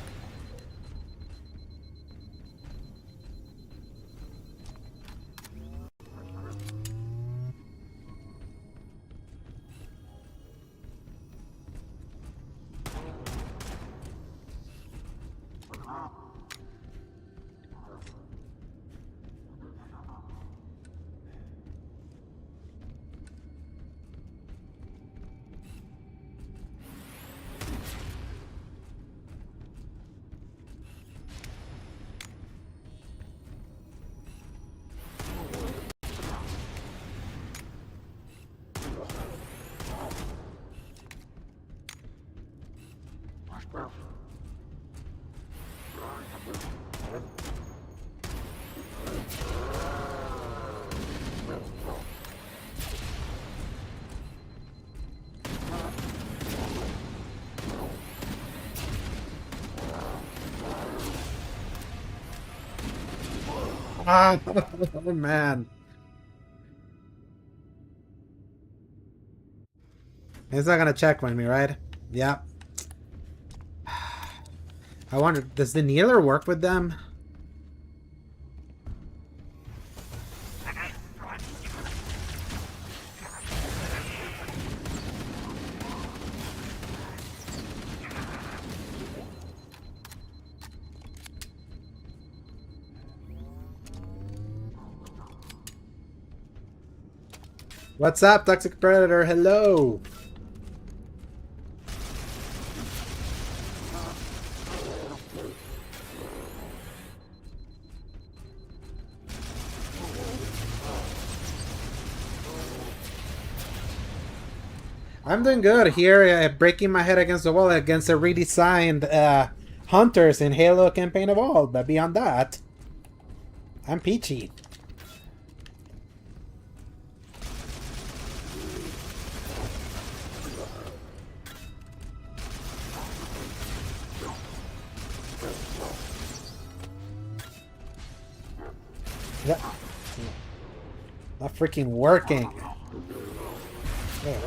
Ah, oh man. It's not gonna checkmate me, right? Yep. I wonder, does the kneeler work with them? What's up, Toxic Predator? Hello. I'm doing good here, breaking my head against the wall against a redesigned Hunters in Halo Campaign Evolved, but beyond that, I'm peachy. Yeah. Not freaking working. There.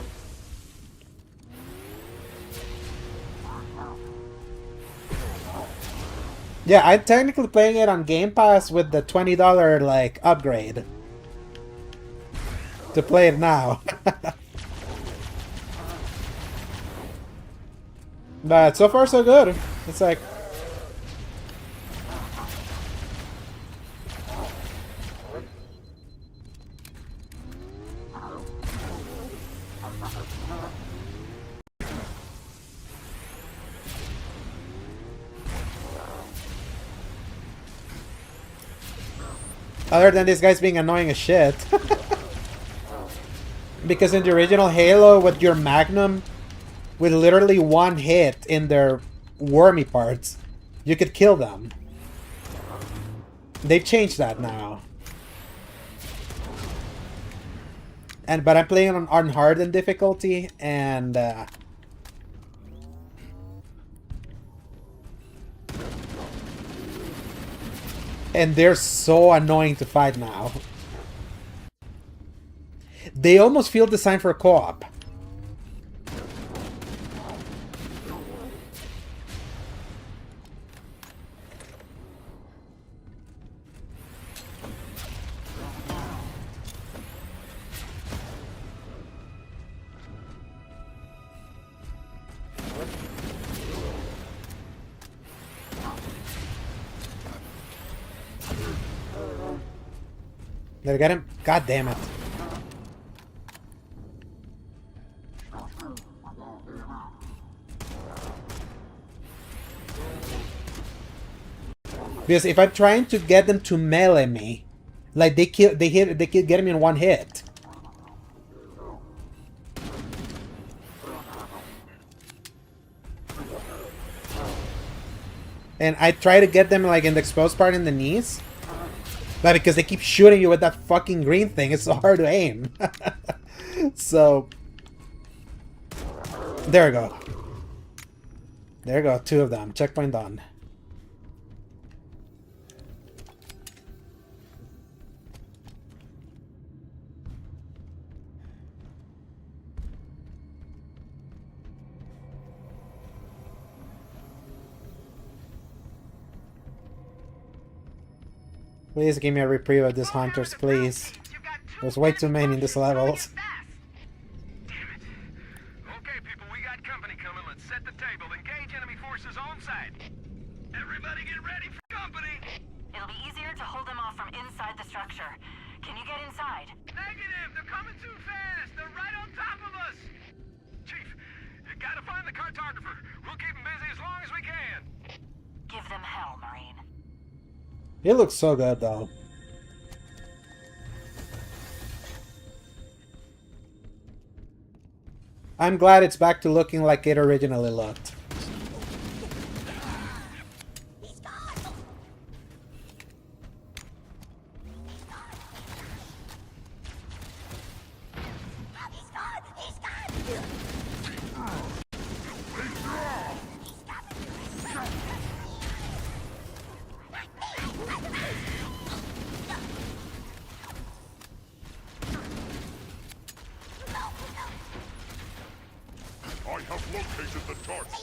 Yeah, I'm technically playing it on Game Pass with the $20 like upgrade to play it now. But so far so good. It's like other than these guys being annoying as shit. Because in the original Halo, with your Magnum, with literally one hit in their wormy parts, you could kill them. They've changed that now. But I'm playing on hardened difficulty, and they're so annoying to fight now. They almost feel designed for co-op. Did I get him? God damn it. Because if I'm trying to get them to melee me, like they get me in one hit. And I try to get them like in the exposed part in the knees. But because they keep shooting you with that fucking green thing, it's so hard to aim. So there we go. There we go, 2 of them. Checkpoint done. Please give me a reprieve of these hunters, please. There's way too many in this levels. Damn it. Okay, people, we got company coming. Let's set the table. Engage enemy forces on site. Everybody get ready for company. It'll be easier to hold them off from inside the structure. Can you get inside? Negative. They're coming too fast. They're right on top of us. Chief, you gotta find the cartographer. We'll keep him busy as long as we can. Give them hell, Marine. It looks so good, though. I'm glad it's back to looking like it originally looked. I have located the torch.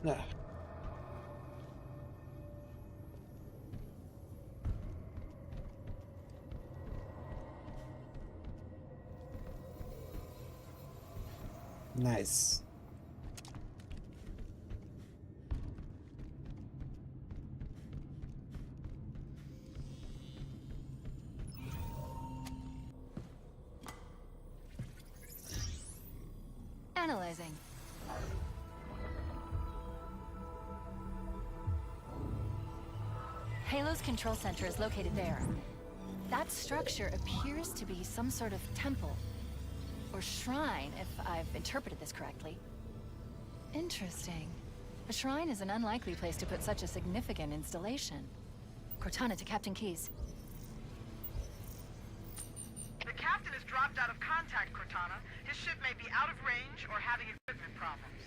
Nah. Nice. Analyzing. Halo's control center is located there. That structure appears to be some sort of temple. Or shrine, if I've interpreted this correctly. Interesting. A shrine is an unlikely place to put such a significant installation. Cortana to Captain Keyes. The captain has dropped out of contact, Cortana. His ship may be out of range or having equipment problems.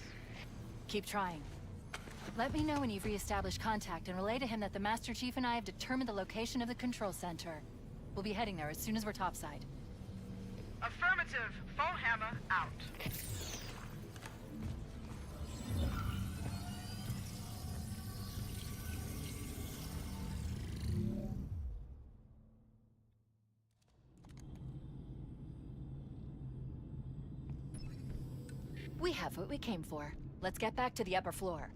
Keep trying. Let me know when you've re-established contact and relay to him that the Master Chief and I have determined the location of the control center. We'll be heading there as soon as we're topside. Affirmative. Foehammer out. We have what we came for. Let's get back to the upper floor.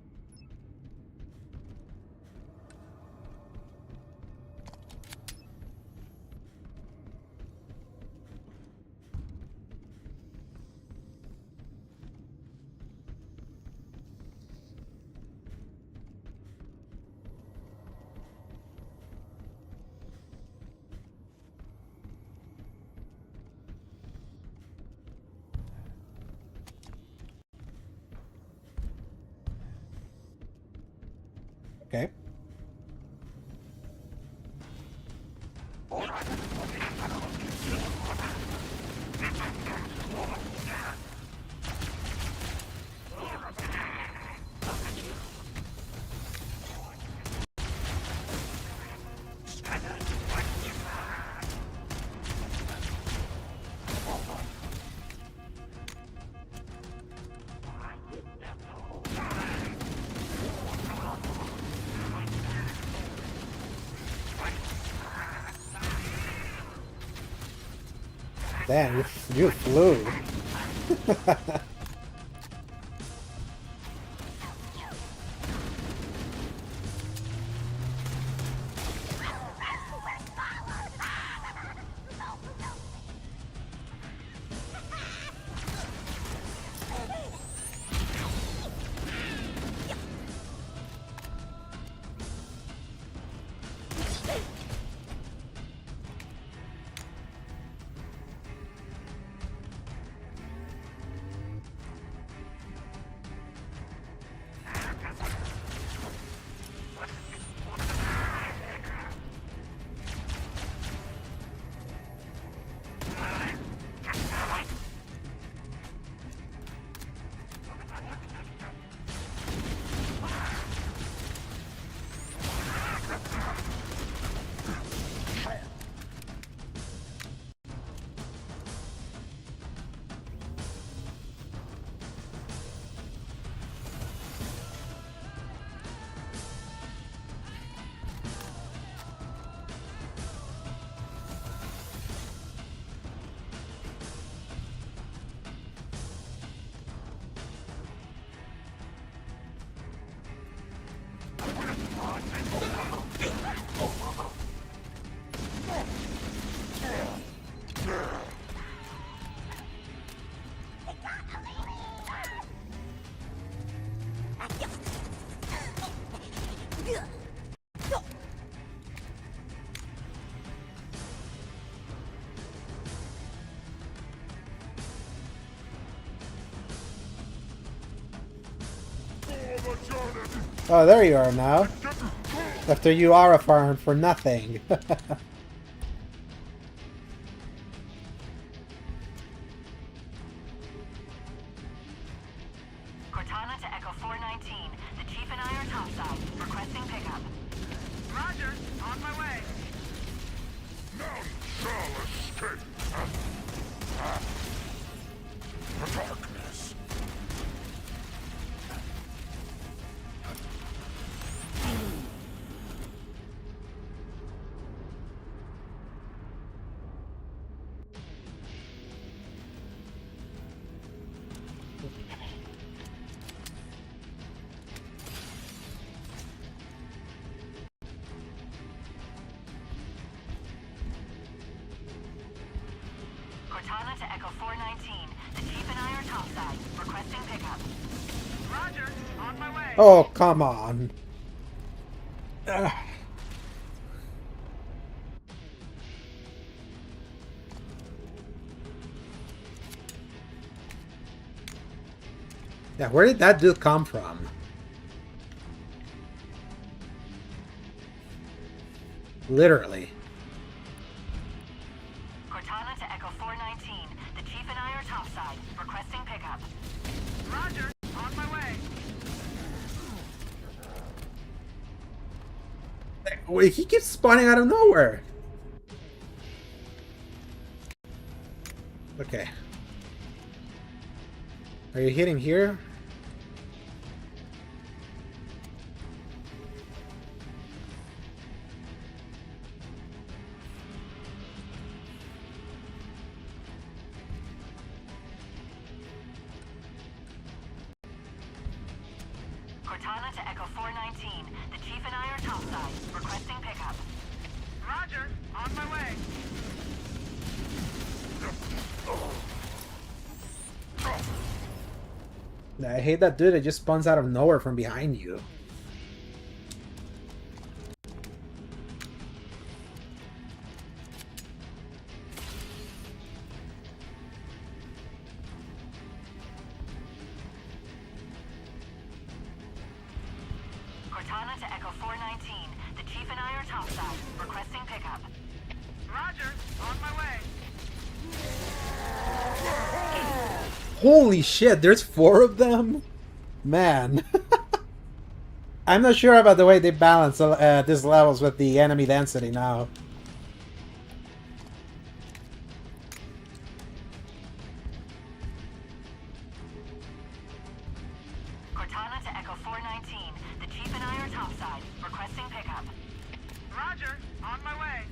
Okay. Damn, you flew. Oh, there you are now. After you are a farm for nothing. Cortana to Echo 419. The Chief and I are topside. Requesting pickup. Roger. On my way. None shall escape. The darkness. Cortana to Echo 419. The Chief and I are topside, requesting pickup. Roger, on my way. Oh, come on. Ugh. Yeah, where did that dude come from? Literally. Cortana to Echo 419. The Chief and I are topside, requesting pickup. Roger, on my way. Wait, he keeps spawning out of nowhere. Okay. Are you hitting here? Cortana to Echo 419. The Chief and I are topside, requesting pickup. Roger, on my way. I hate that dude that just spawns out of nowhere from behind you. Cortana to Echo 419. The Chief and I are topside, requesting pickup. Roger, on my way. Holy shit, there's 4 of them? Man. I'm not sure about the way they balance these levels with the enemy density now. Cortana to Echo 419. The Chief and I are topside, requesting pickup. Roger, on my way.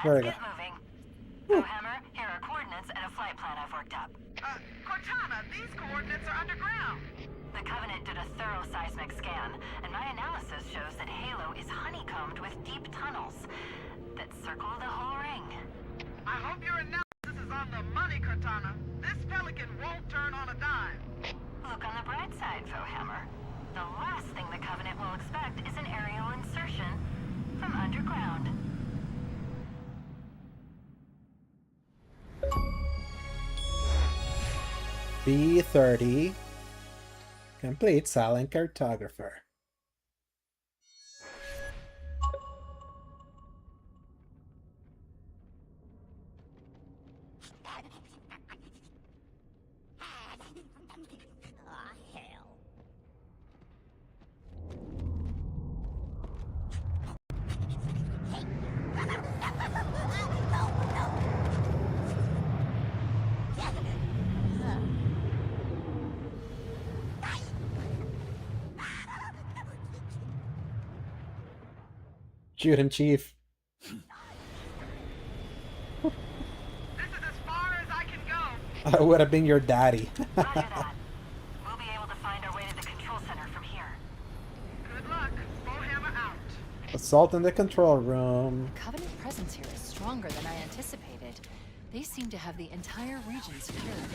There we Let's go. get moving. Bowhammer, here are coordinates and a flight plan I've worked up. Cortana, these coordinates are underground. The Covenant did a thorough seismic scan, and my analysis shows that Halo is honeycombed with deep tunnels that circle the whole ring. I hope your analysis is on the money, Cortana. This Pelican won't turn on a dime. Look on the bright side, Bowhammer. The last thing the Covenant will expect is an aerial insertion from underground. B30. Complete Silent Cartographer. Shoot him, Chief. This is as far as I can go. I would have been your daddy. Roger that. We'll be able to find our way to the control center from here. Good luck. Bowhammer out. Assault in the control room. The Covenant presence here is stronger than I anticipated. They seem to have the entire region secured.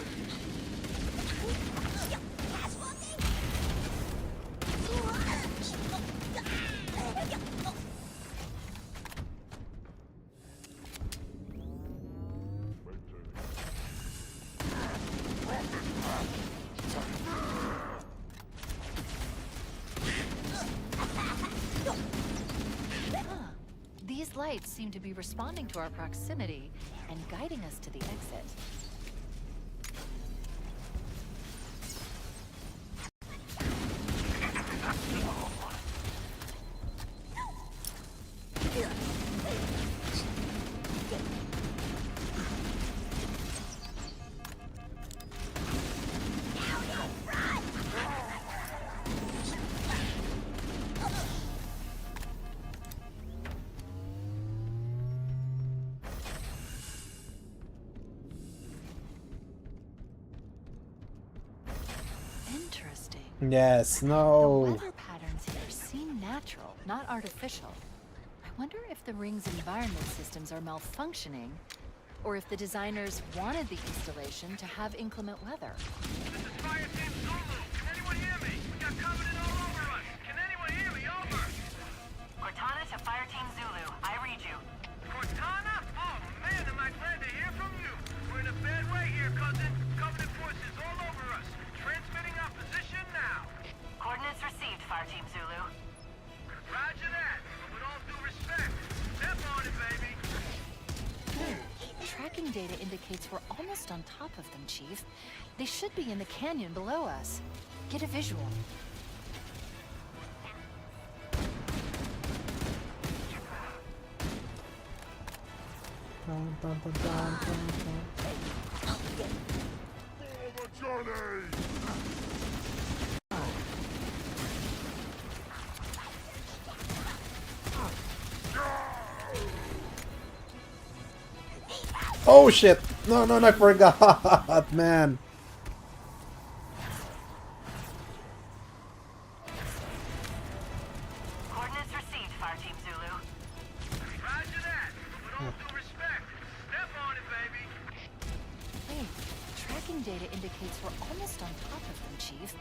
lights seem to be responding to our proximity and guiding us to the exit. Interesting. Yes, The no. weather patterns here seem natural, not artificial. I wonder if the ring's environment systems are malfunctioning, or if the designers wanted the installation to have inclement weather. This is Fire Team Zulu. Can anyone hear me? We got Covenant all over us. Can anyone hear me? Over. Cortana to Fire Team Zulu. I read you. Cortana? Oh, man, am I glad to hear from you. We're in a bad way here, cousin. Covenant forces all over us. Transmitting our position now. Coordinates received, Fire Team Zulu. Roger that. But with all due respect, step on it, baby. Tracking data indicates we're almost on top of them, Chief. They should be in the canyon below us. Get a visual. Dun, dun, dun, dun, dun, dun. Oh shit! No, no, no, I forgot, man. Coordinates received, Fire Team Zulu. Roger that. But with all due respect, step on it, baby. Wait, tracking data indicates we're almost on top of them, Chief.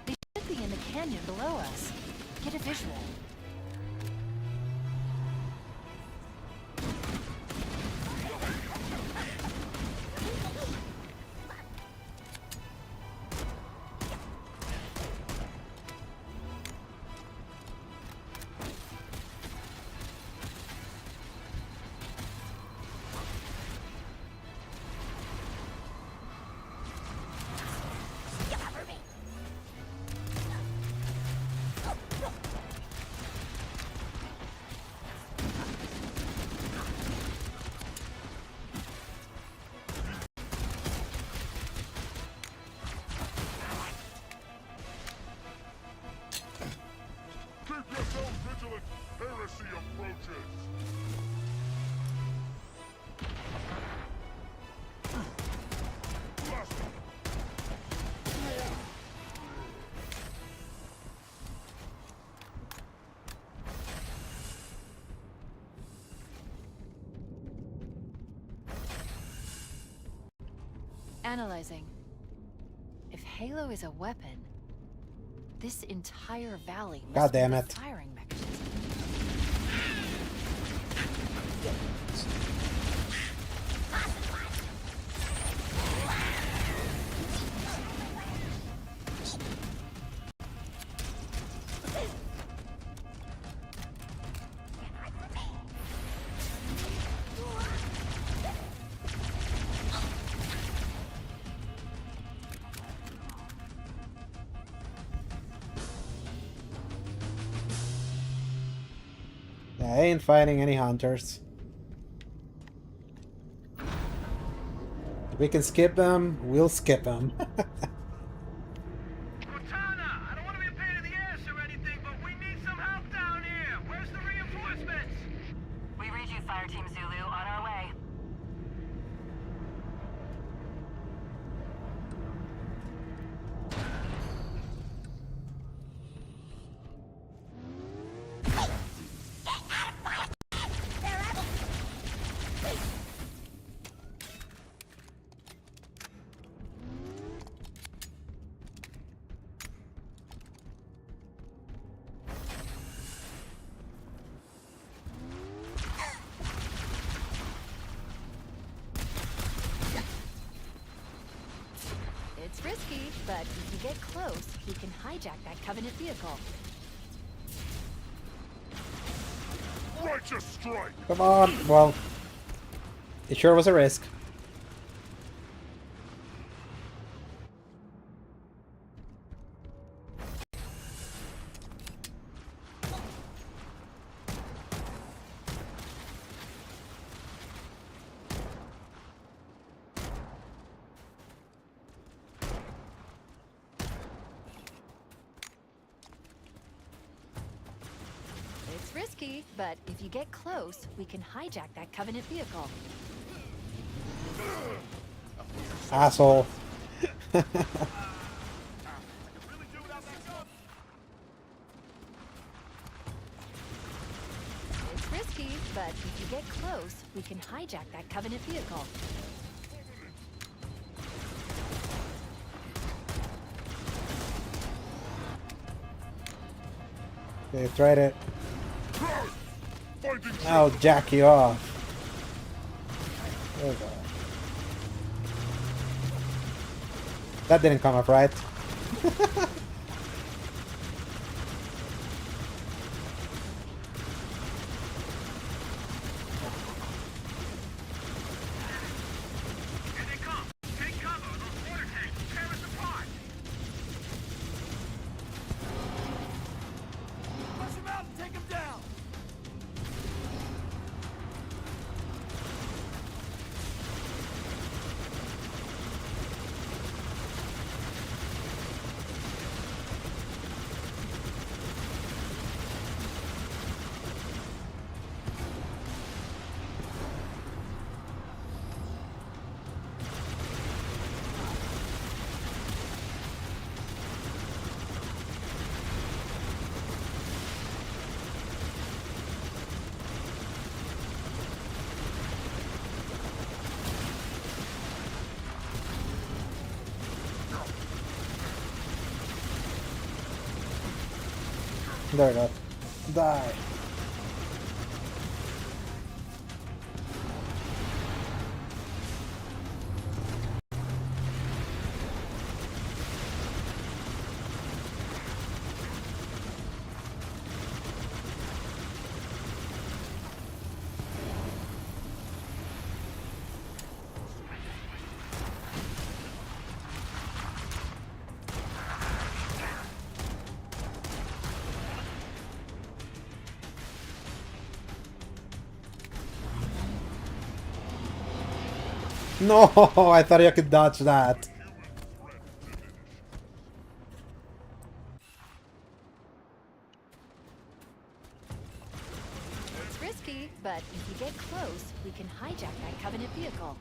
They should be in the canyon below us. Get a visual. Keep yourselves vigilant! Heresy approaches! Blast! Analyzing. If Halo is a weapon, this entire valley must God be damn the it. firing mechanism. I ain't fighting any hunters. If we can skip them, we'll skip them. Cortana, I don't want to be a pain in the ass or anything, but we need some help down here. Where's the reinforcements? We read you, Fire Team Zulu. On our way. It's risky, but if you get close, he can hijack that Covenant vehicle. Right Signature strike! Come on. Well, it sure was a risk. It's risky, but if you get close, we can hijack that Covenant vehicle. Asshole. It's risky, but if you get close, we can hijack that Covenant vehicle. Okay, tried it. Finding I'll jack you off. There we go. That didn't come up right. Here they come! Take cover! Those water tanks will tear us apart! Push him out and take him down! There we go. Die. No, I thought I could dodge that. It's risky, but if you get close, we can hijack that Covenant vehicle.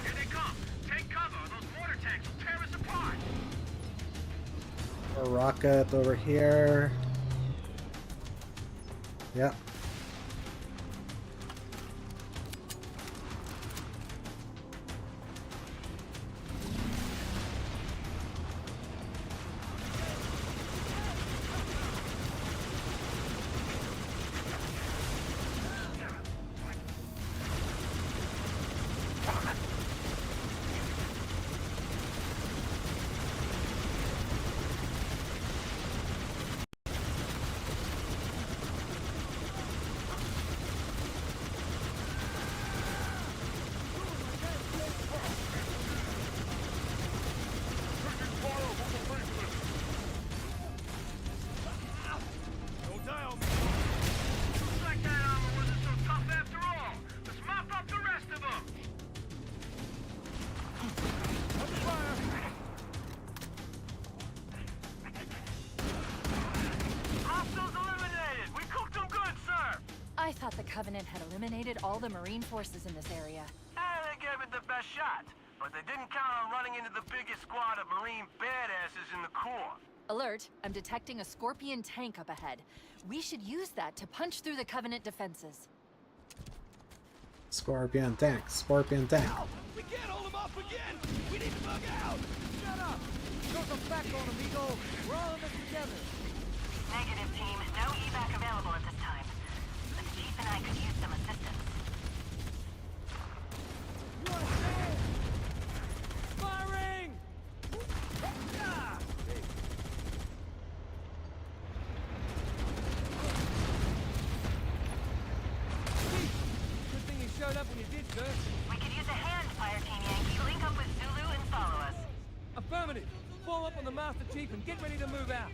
Here they come! Take cover! Those water tanks will tear us apart! A rocket over here. Yeah. Don't die on me! Looks like that armor wasn't so tough after all! Let's mop up the rest of them! Under fire! Hostiles eliminated! We cooked them good, sir! I thought the Covenant had eliminated all the Marine forces in this area. They gave it the best shot, but they didn't count on running into the biggest squad of Marine badasses in the Corps. Alert, I'm detecting a Scorpion tank up ahead. We should use that to punch through the Covenant defenses. Scorpion tank. Scorpion tank. We can't hold him off again! We need to bug out! Shut up! Throw some back on him, Eagle. We're all in this together. Negative, team. No evac available at this time. But the chief and I could use some assistance. You understand? Firing! Ah! Good thing you showed up when you did, sir. We could use a hand, Fire Team Yankee. Link up with Zulu and follow us. Affirmative. Fall up on the Master Chief and get ready to move out.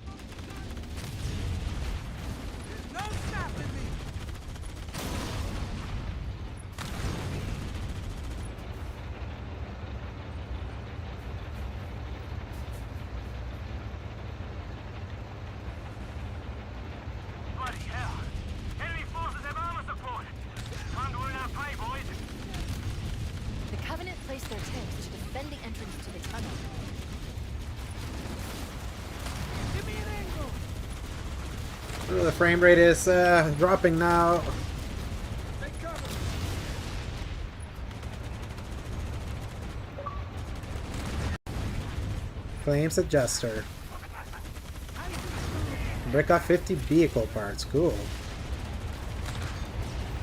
There's no stopping me! Bloody hell. Enemy forces have armor support. Time to earn our pay, boys. The Covenant placed their tanks to defend the entrance to the tunnel. Give me an angle! Oh, the frame rate is dropping now. Take cover! Flames adjuster. Break off 50 vehicle parts. Cool.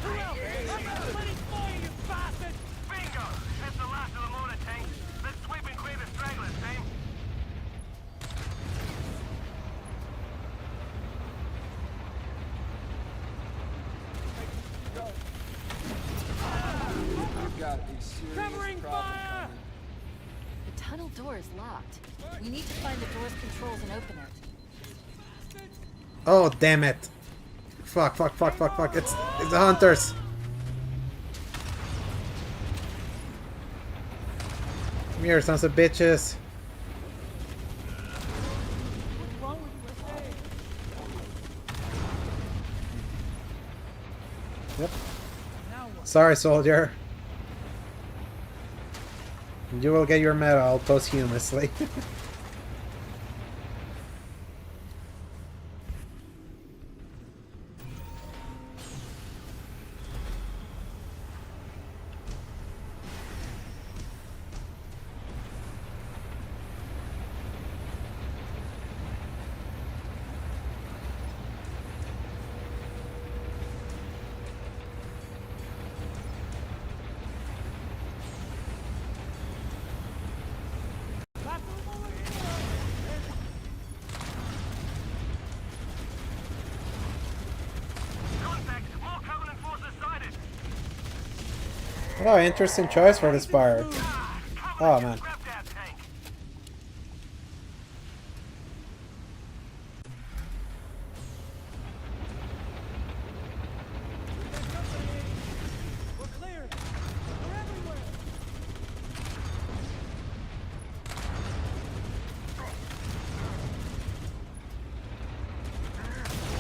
Who else? I'm not waiting for you, you bastard! Bingo! That's the last of the mortar tanks. Let's sweep and clear the stragglers, team. Covering fire! The tunnel door is locked. We need to find the door's controls and open it. Oh, damn it. Fuck. It's the hunters. Come here, sons of bitches. What's wrong with you, Yep. Now what? Sorry, soldier. You will get your medal posthumously. Contact! More Covenant forces sighted! Oh, interesting choice for this part. Oh man. Scrapped our tank. We're clear! We're everywhere!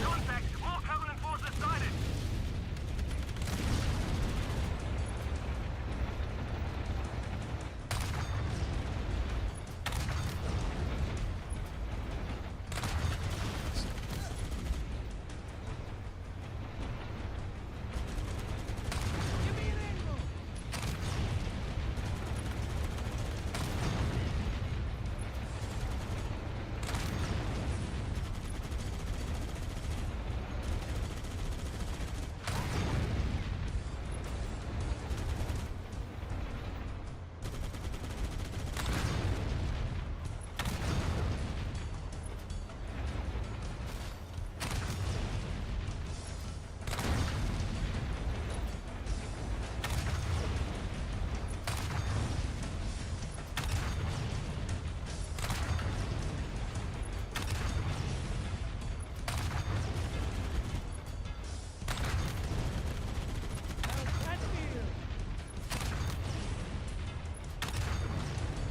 Contact! More Covenant forces sighted! Give me an angle!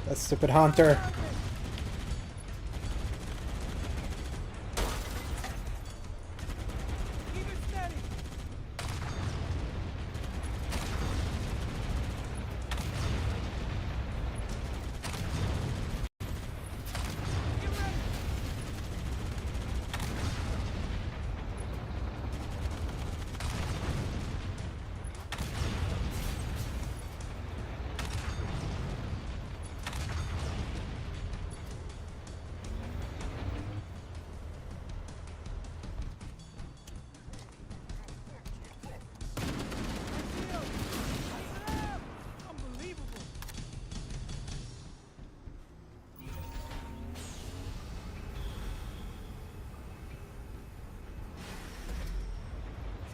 That stupid hunter. Keep it steady! Get ready!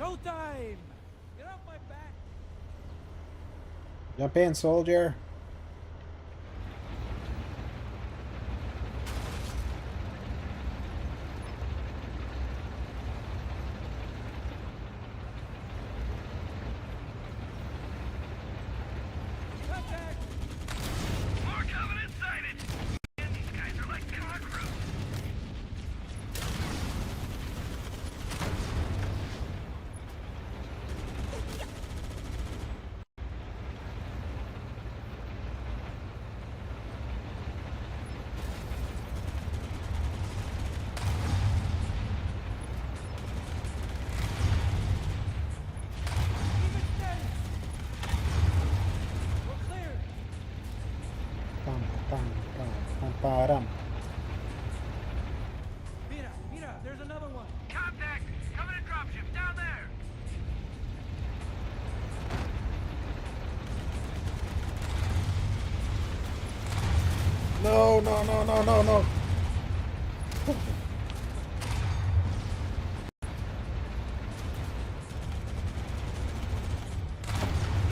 Showtime! Get off my back! Jump in, soldier. Contact! More Covenant sighted! Man, these guys are like cockroaches. Keep it steady! We're clear! Pam, pam, pam, pam, param. Mira, there's another one! Contact! Covenant dropship down there! No, no, no, no, no, no. Give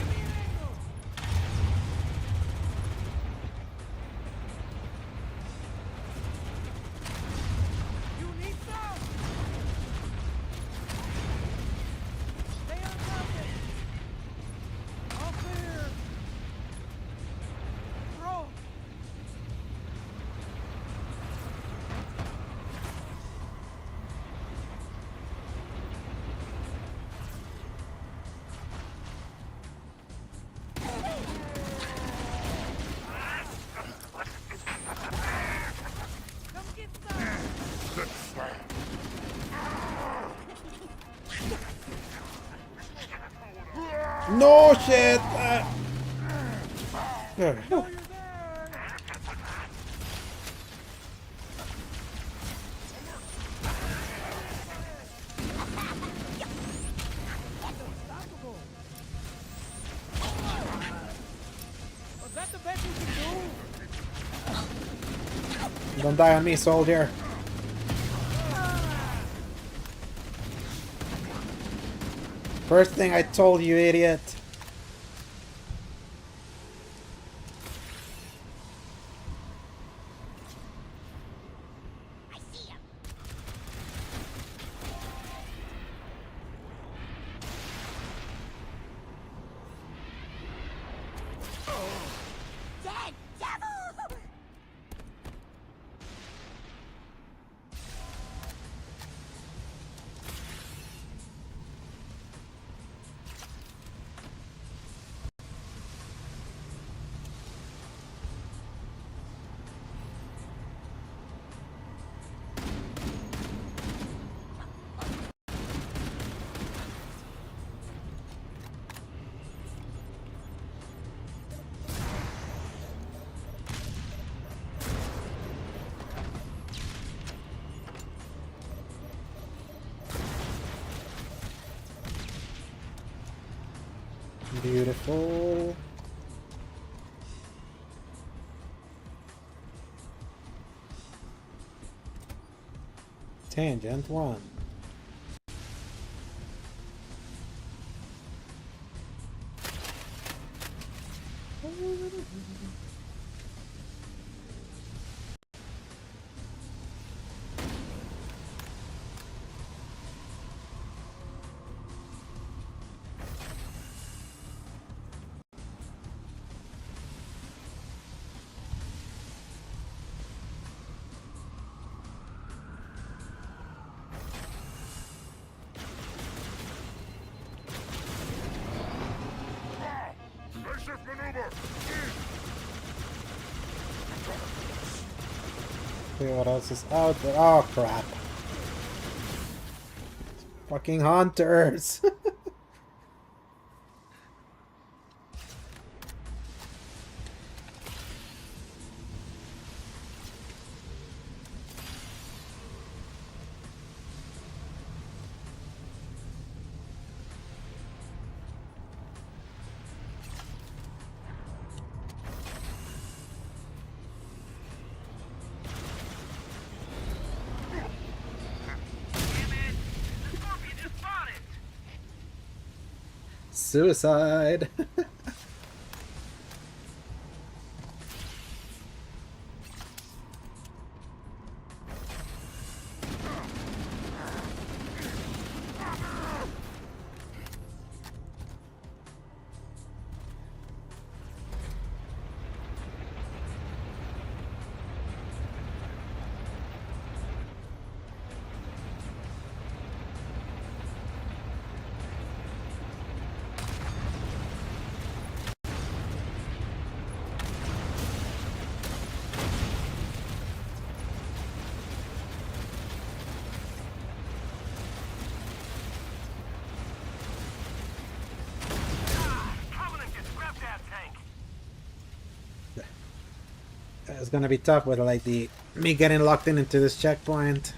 me an angle! You need some! Stay on top of it! All clear! Throw! Come get some! No shit. You're there! Unstoppable! Was that the best you could do? Don't die on me, soldier. First thing I told you, idiot. Dead devil! Beautiful. Tangent 1. Makeshift maneuver! Okay, what else is out there? Oh crap. Fucking hunters. Damn it! The Scorpion just spotted! Suicide. Covenant gets grabbed that tank. It's gonna be tough with like me getting locked into this checkpoint.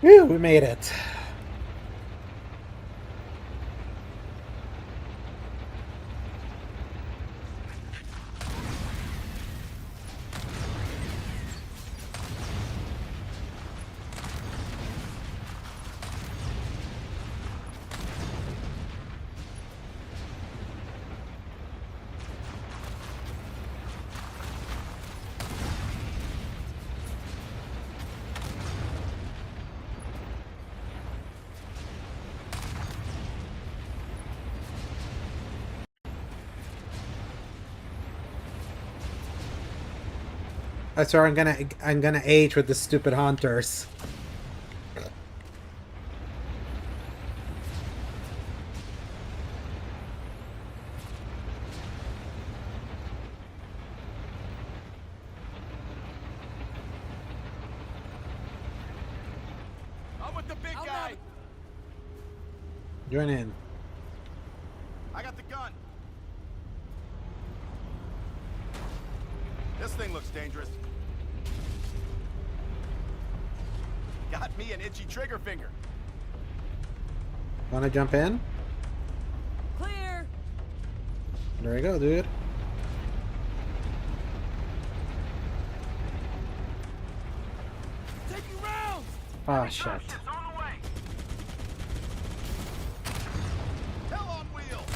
Whew, we made it. That's where I'm gonna age with the stupid hunters. I'm with the big guy. Join in. I got the gun. This thing looks dangerous. Got me an itchy trigger finger. Wanna jump in? Clear. There you go, dude. Taking rounds. Ah, shit. Ships on the way. Hell on wheels.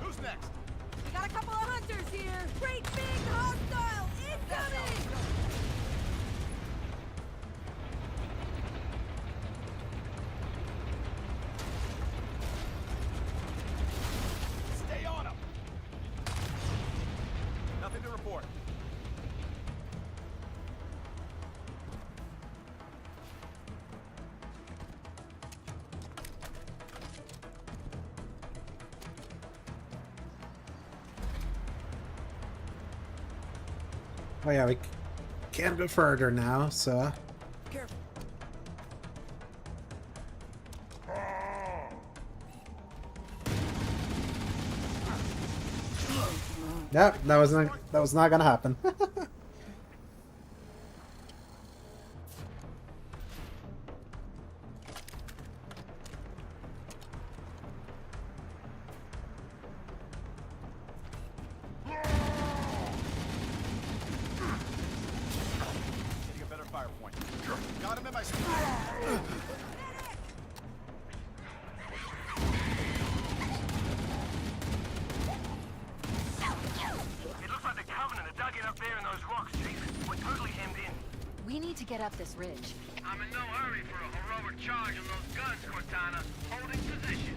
Who's next? We got a couple of hunters here! Great big hostile incoming! Stay on them. Nothing to report. Oh yeah, we can't go further now, so... Careful. Yep, that was not gonna happen. Getting a better fire point. Got him in my sight. It looks like the Covenant are dug in up there in those rocks, Chief. We're totally hemmed in. We need to get up this ridge. I'm in no hurry for a heroic charge on those guns, Cortana. Holding position.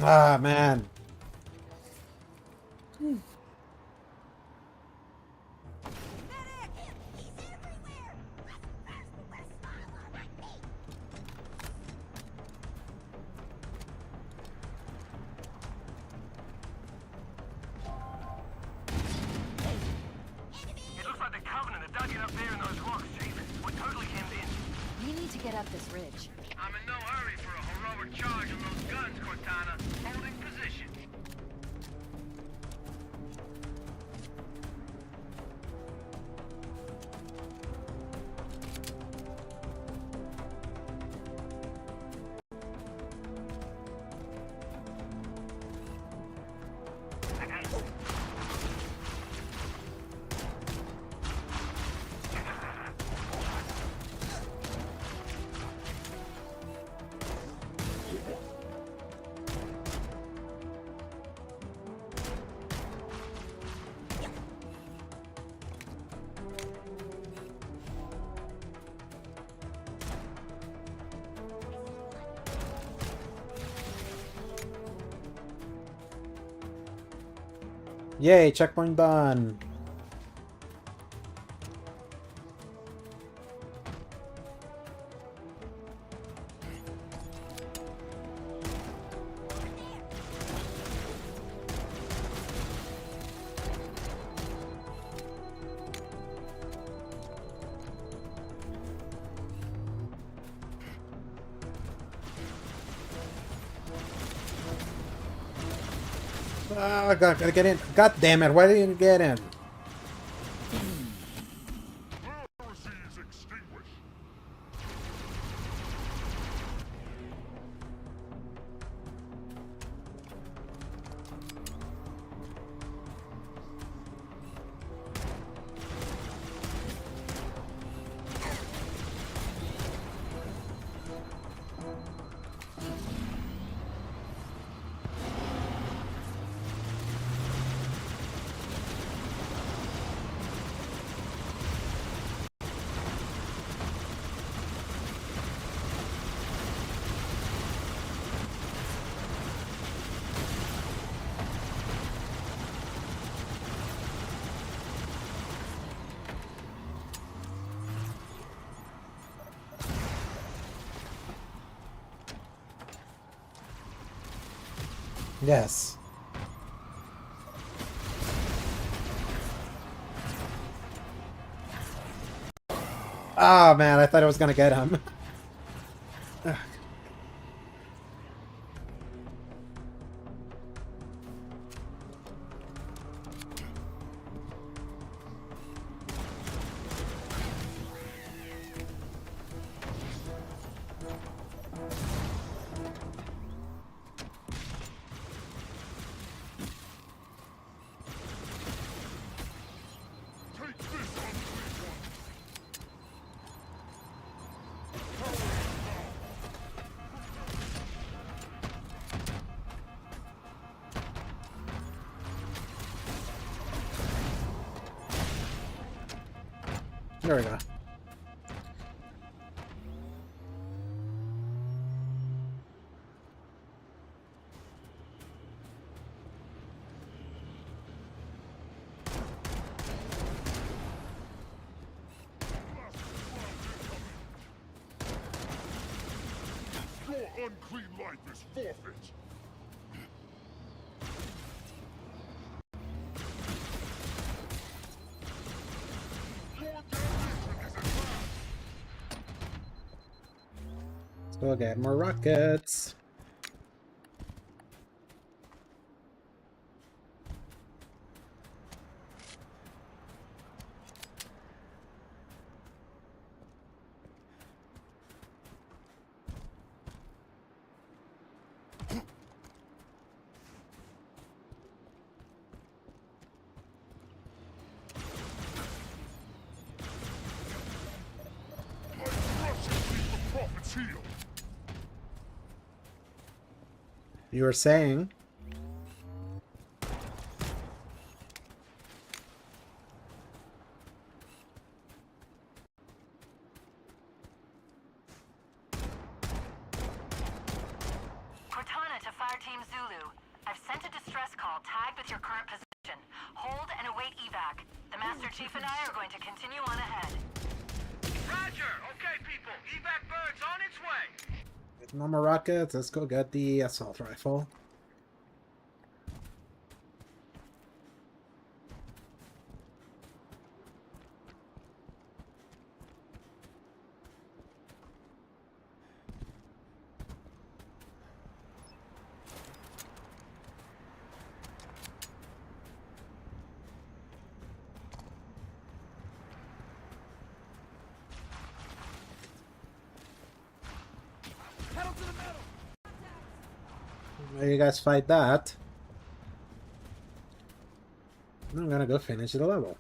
Ah, man. It looks like the Covenant are dug in up there in those rocks, Chief. We're totally hemmed in. We need to get up this ridge. I'm in no hurry for a heroic charge on those guns, Cortana. Holding position. Yay, checkpoint done. Oh, God, gotta get in. God damn it, why didn't you get in? Heresy is extinguished. Yes. Oh man, I thought I was gonna get him. There we go. Your unclean life is forfeit. Your damnation is at hand. Still get more rockets. Like Russians leave the prophet's heel. You were saying? Cortana to Fire Team Zulu. I've sent a distress call tagged with your current position. Hold and await evac. The Master Chief and I are going to continue on ahead. Roger! Okay, people. Evac bird's on its way. No more rockets. Let's go get the assault rifle. Pedal to the metal! While you guys fight that, I'm gonna go finish the level.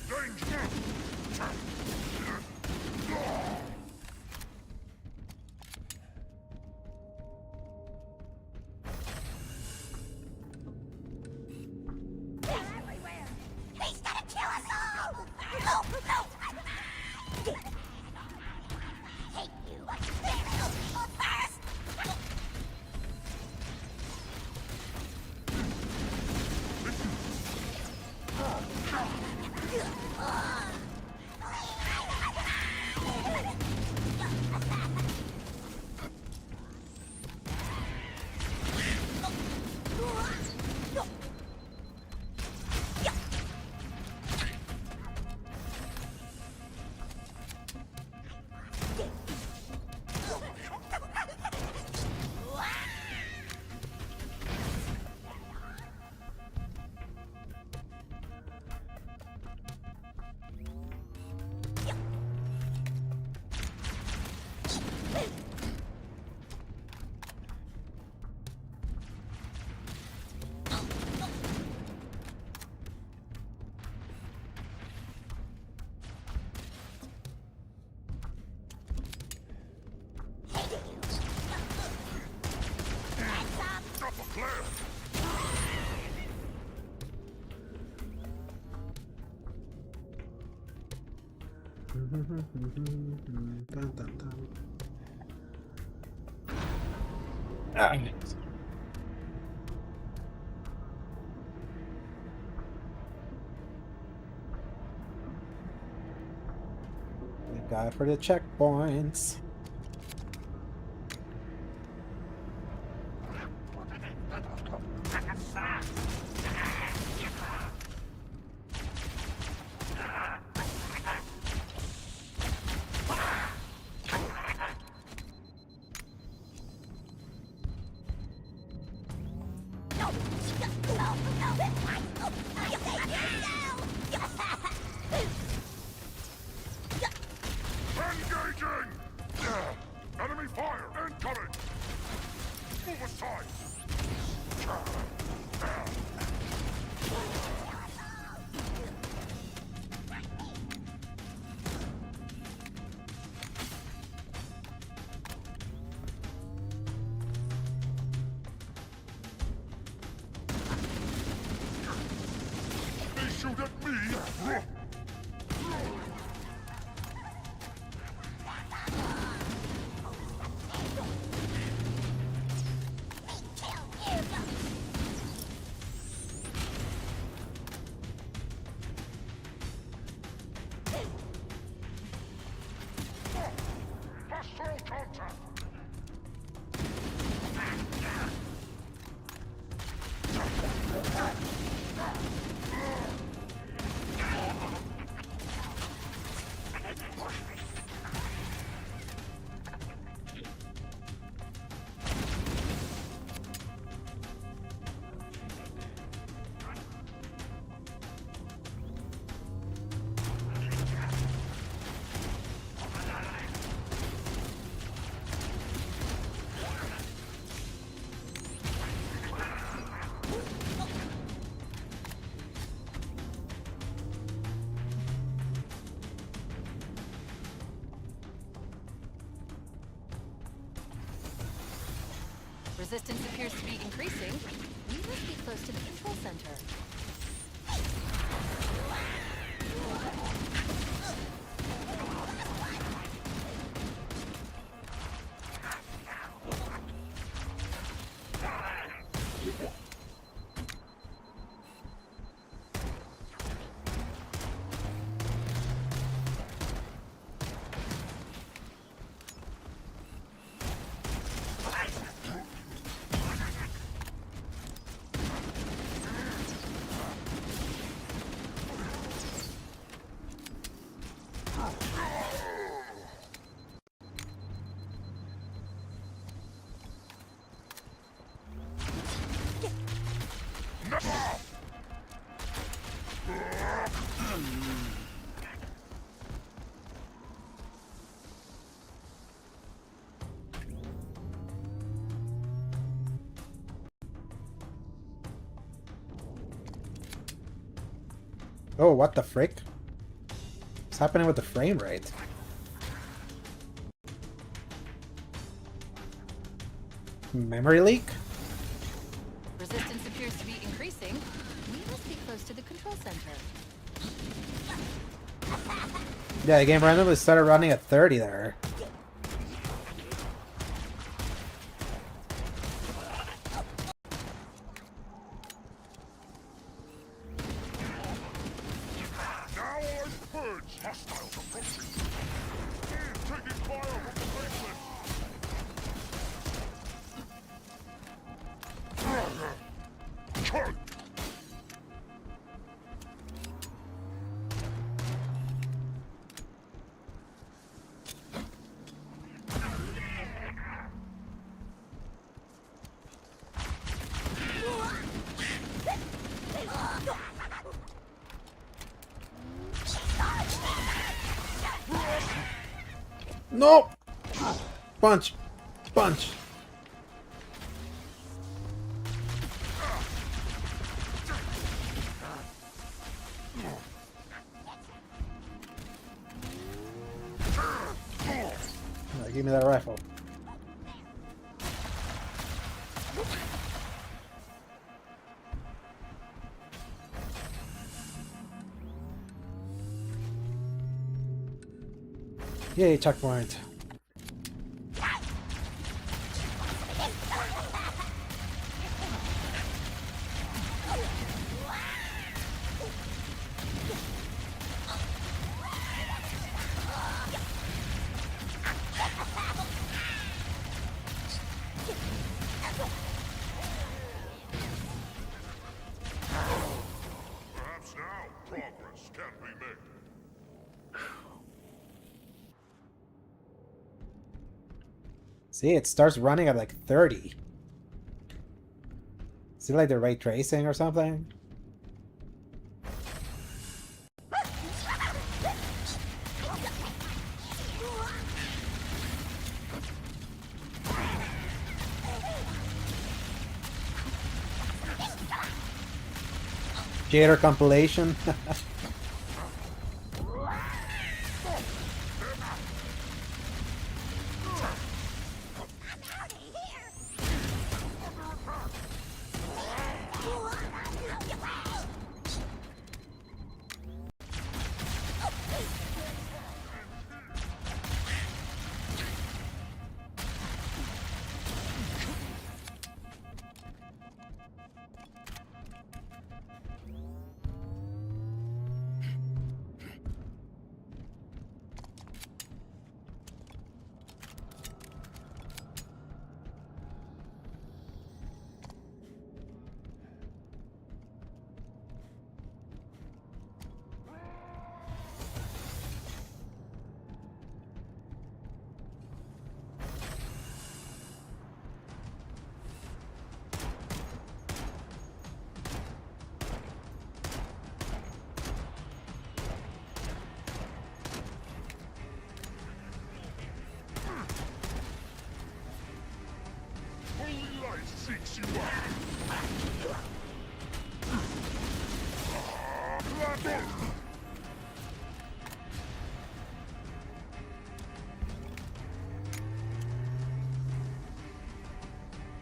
Danger! Everywhere! He's gonna kill us all! No, no! Hate you! First! Dun, dun, dun. Ah. Thank God for the checkpoints. Engaging! Hostile contact! Resistance appears to be increasing. We must be close to the control center. Oh, what the frick? What's happening with the frame rate? Memory leak? Resistance appears to be increasing. We must be close to the control center. Yeah, the game randomly started running at 30 there. Now I purge hostiles approaching. Taking fire from the basement. Charge! No! Punch! Punch! Give me that rifle. Yay, checkpoint. Perhaps now progress can be made. See, it starts running at like 30. Is it like the ray tracing or something? Gator compilation.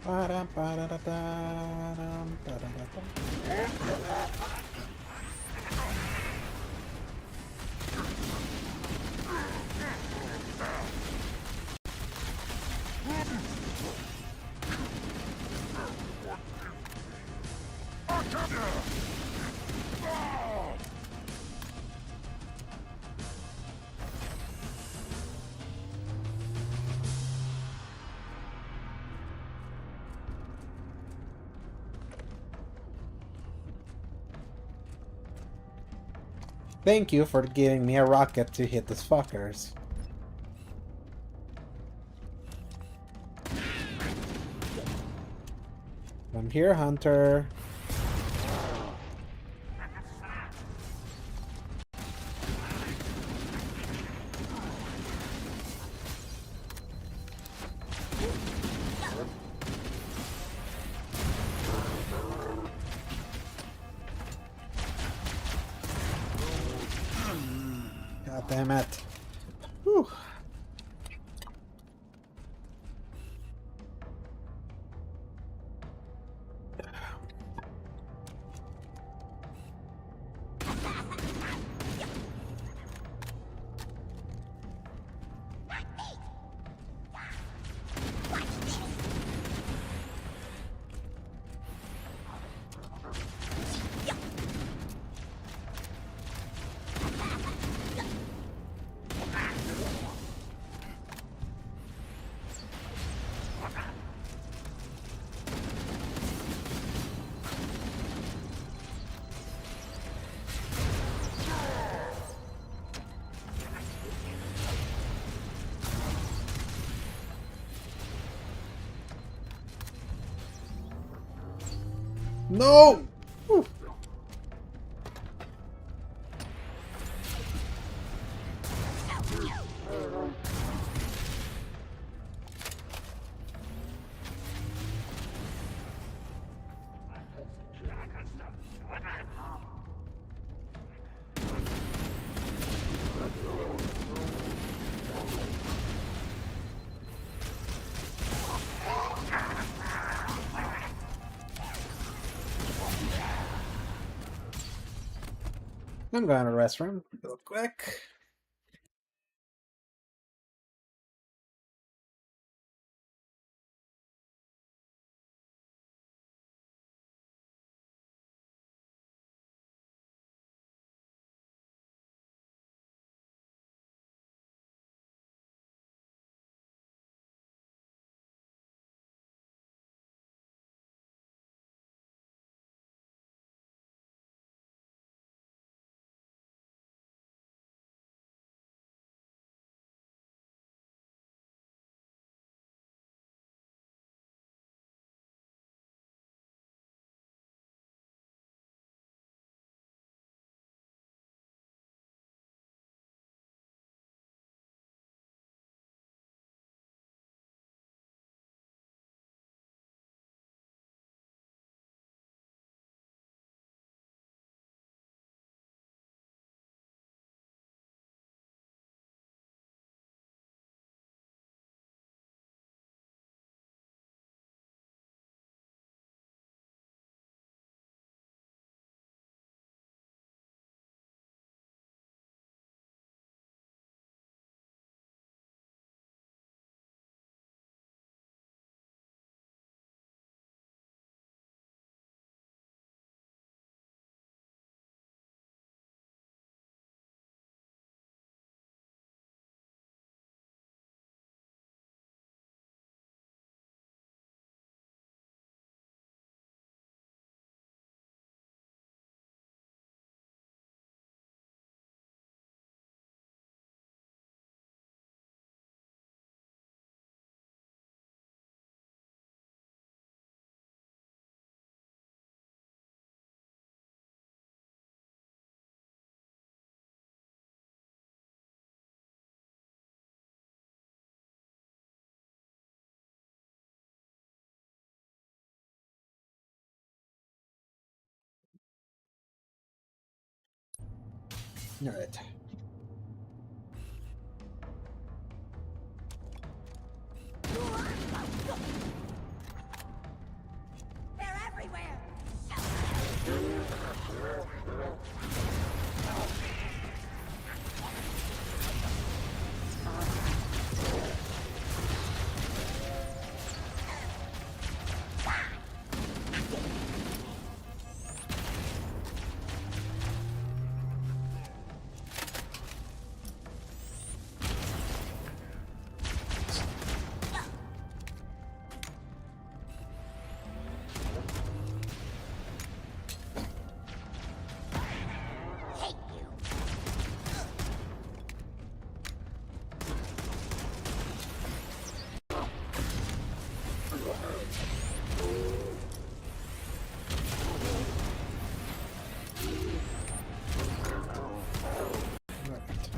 Ba-dum, ba-da-da-da-dum, ba-da-da-dum. Thank you for giving me a rocket to hit these fuckers. I'm here, Hunter. God damn it. Whew. No! Whew. I'm going to the restroom real quick. All right.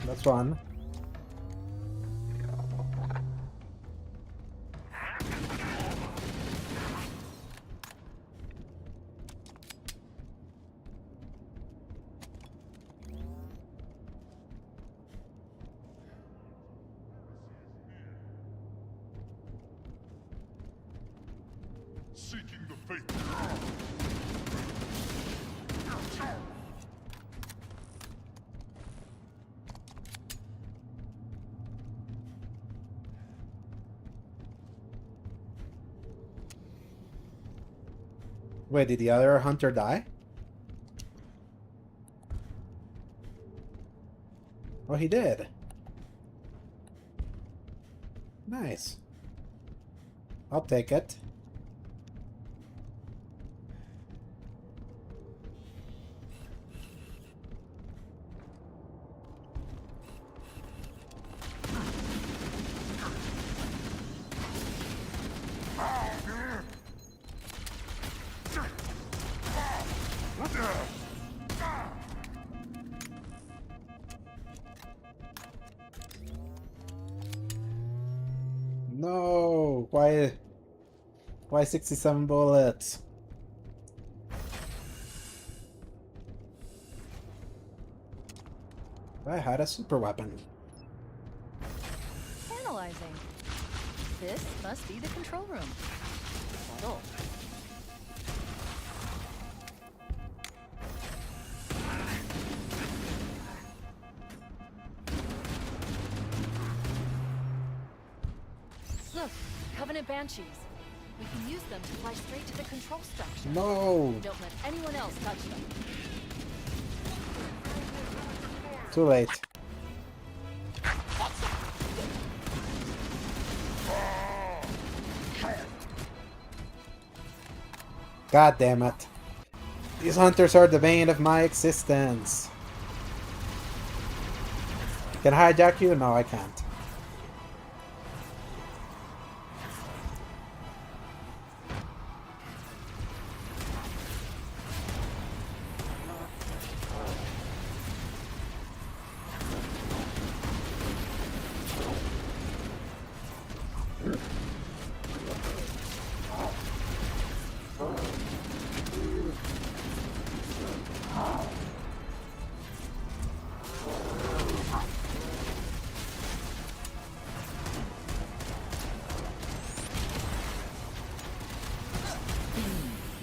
That's fun. Seeking the faith. Wait, did the other hunter die? Oh, he did. Nice. I'll take it. No, why 67 bullets? I had a super weapon. Analyzing. This must be the control room. Subtle. Look, Covenant Banshees. We can use them to fly straight to the control structure. No! Don't let anyone else touch them. Too late. God damn it. These hunters are the bane of my existence. Can I hijack you? No, I can't.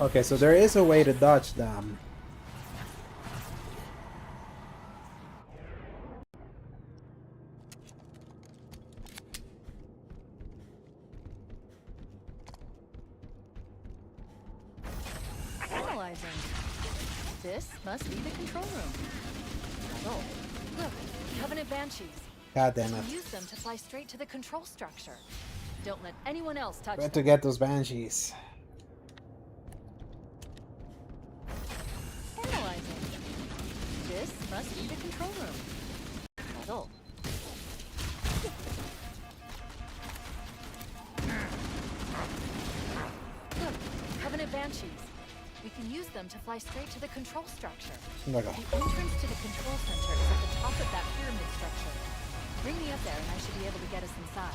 Okay, so there is a way to dodge them. Analyzing. This must be the control room. Oh, look, Covenant Banshees. God damn We it. can use them to fly straight to the control structure. Don't let anyone else touch Got them. to get those banshees. Analyzing. This must be the control room. Subtle. Look, Covenant Banshees. We can use them to fly straight to the control structure. Oh my God. The entrance to the control center is at the top of that pyramid structure. Bring me up there and I should be able to get us inside.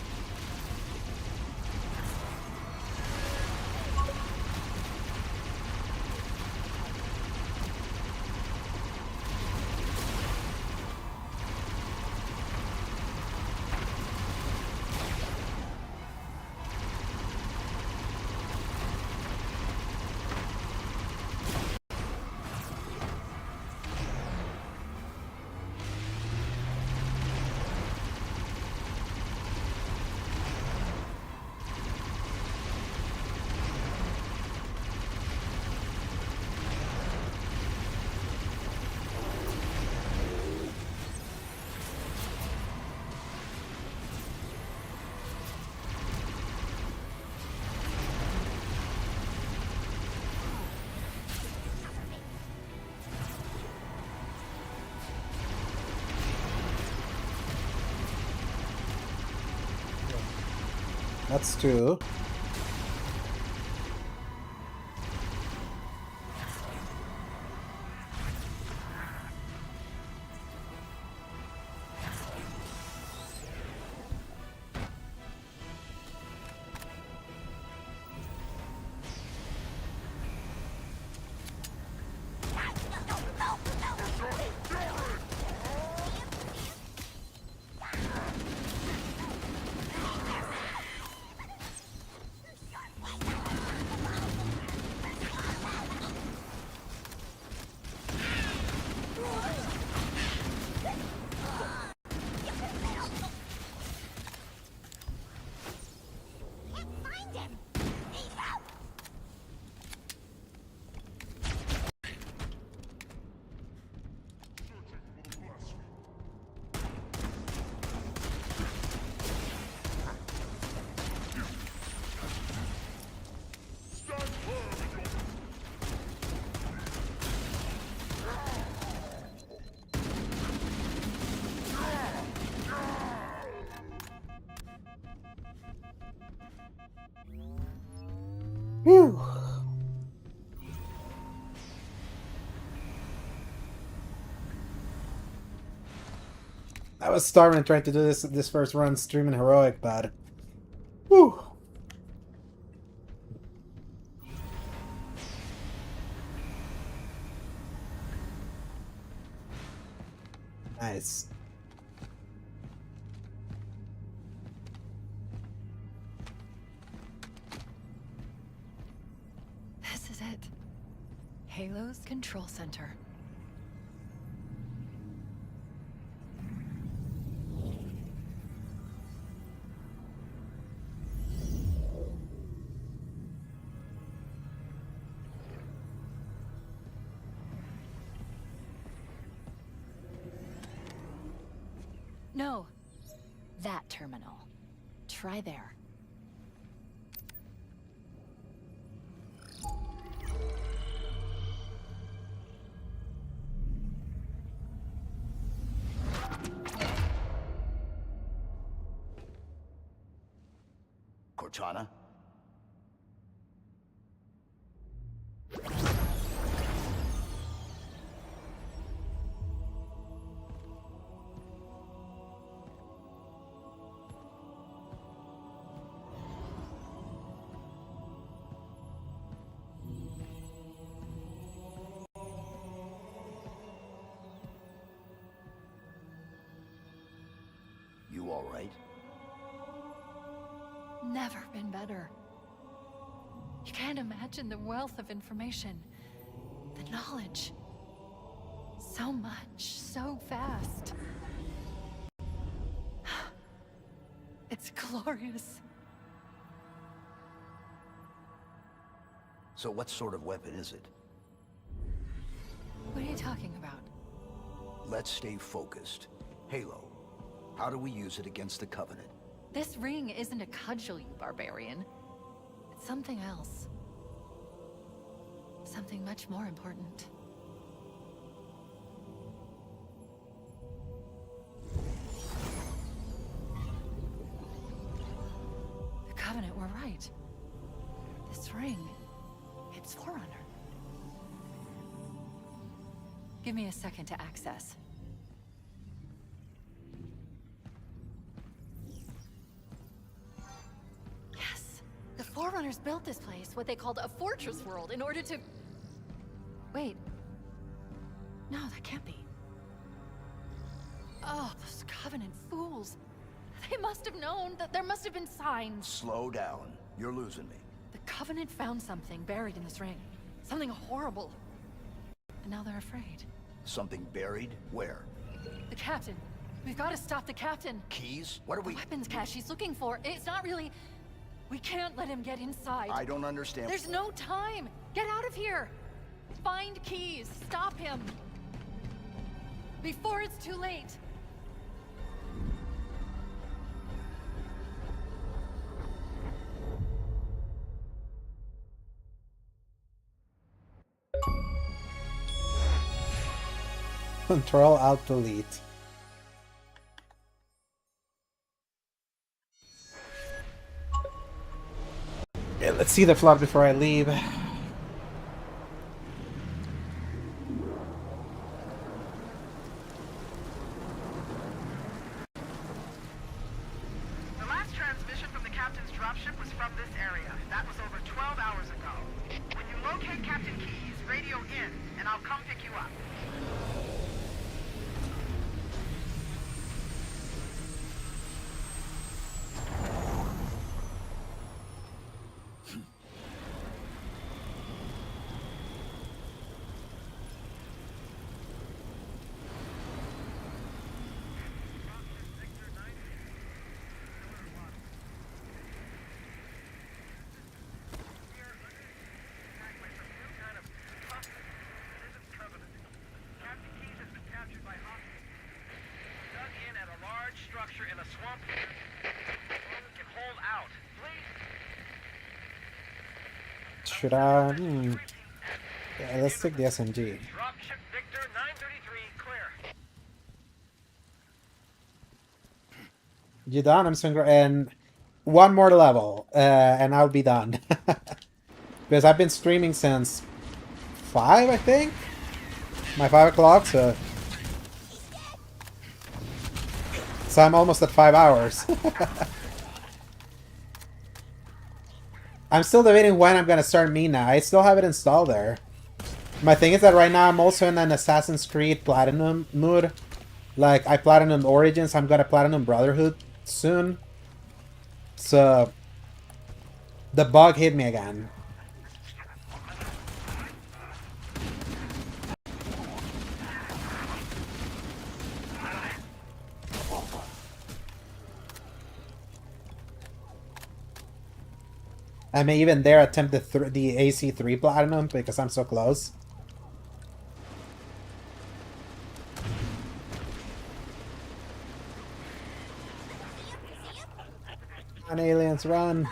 That's two. Whew. I was starving trying to do this first run streaming heroic, but whew. Nice. This is it. Halo's control center. No. That terminal. Try there. Cortana? You all right? Never been better. You can't imagine the wealth of information. The knowledge. So much, so fast. It's glorious. So what sort of weapon is it? What are you talking about? Let's stay focused. Halo. How do we use it against the Covenant? This ring isn't a cudgel, you barbarian. It's something else. Something much more important. The Covenant were right. This ring, it's Forerunner. Give me a second to access. The Forerunners built this place, what they called a fortress world, in order to... Wait. No, that can't be. Oh, those Covenant fools. They must have known that there must have been signs. Slow down. You're losing me. The Covenant found something buried in this ring. Something horrible. And now they're afraid. Something buried? Where? The captain. We've got to stop the captain. Keys? What are we... The weapons cache he's looking for. It's not really... We can't let him get inside. I don't understand. There's no time! Get out of here! Find keys! Stop him! Before it's too late! Control Alt Delete. Okay, let's see the flood before I leave. The last transmission from the captain's dropship was from this area. That was over 12 hours ago. When you locate Captain Keyes, radio in, and I'll come pick you up. Structure in a swamp here. Can hold out. Please. Should I? Yeah, let's take the SMG. Dropship Victor 933 clear. You done? I'm swinging. And one more level, and I'll be done. Because I've been streaming since 5, I think. My 5 o'clock, so I'm almost at 5 hours. I'm still debating when I'm gonna start Mina. I still have it installed there. My thing is that right now I'm also in an Assassin's Creed Platinum mood. Like, I Platinum Origins, I'm gonna Platinum Brotherhood soon. So, the bug hit me again. I may even dare attempt the AC3 Platinum because I'm so close. Run, aliens, run!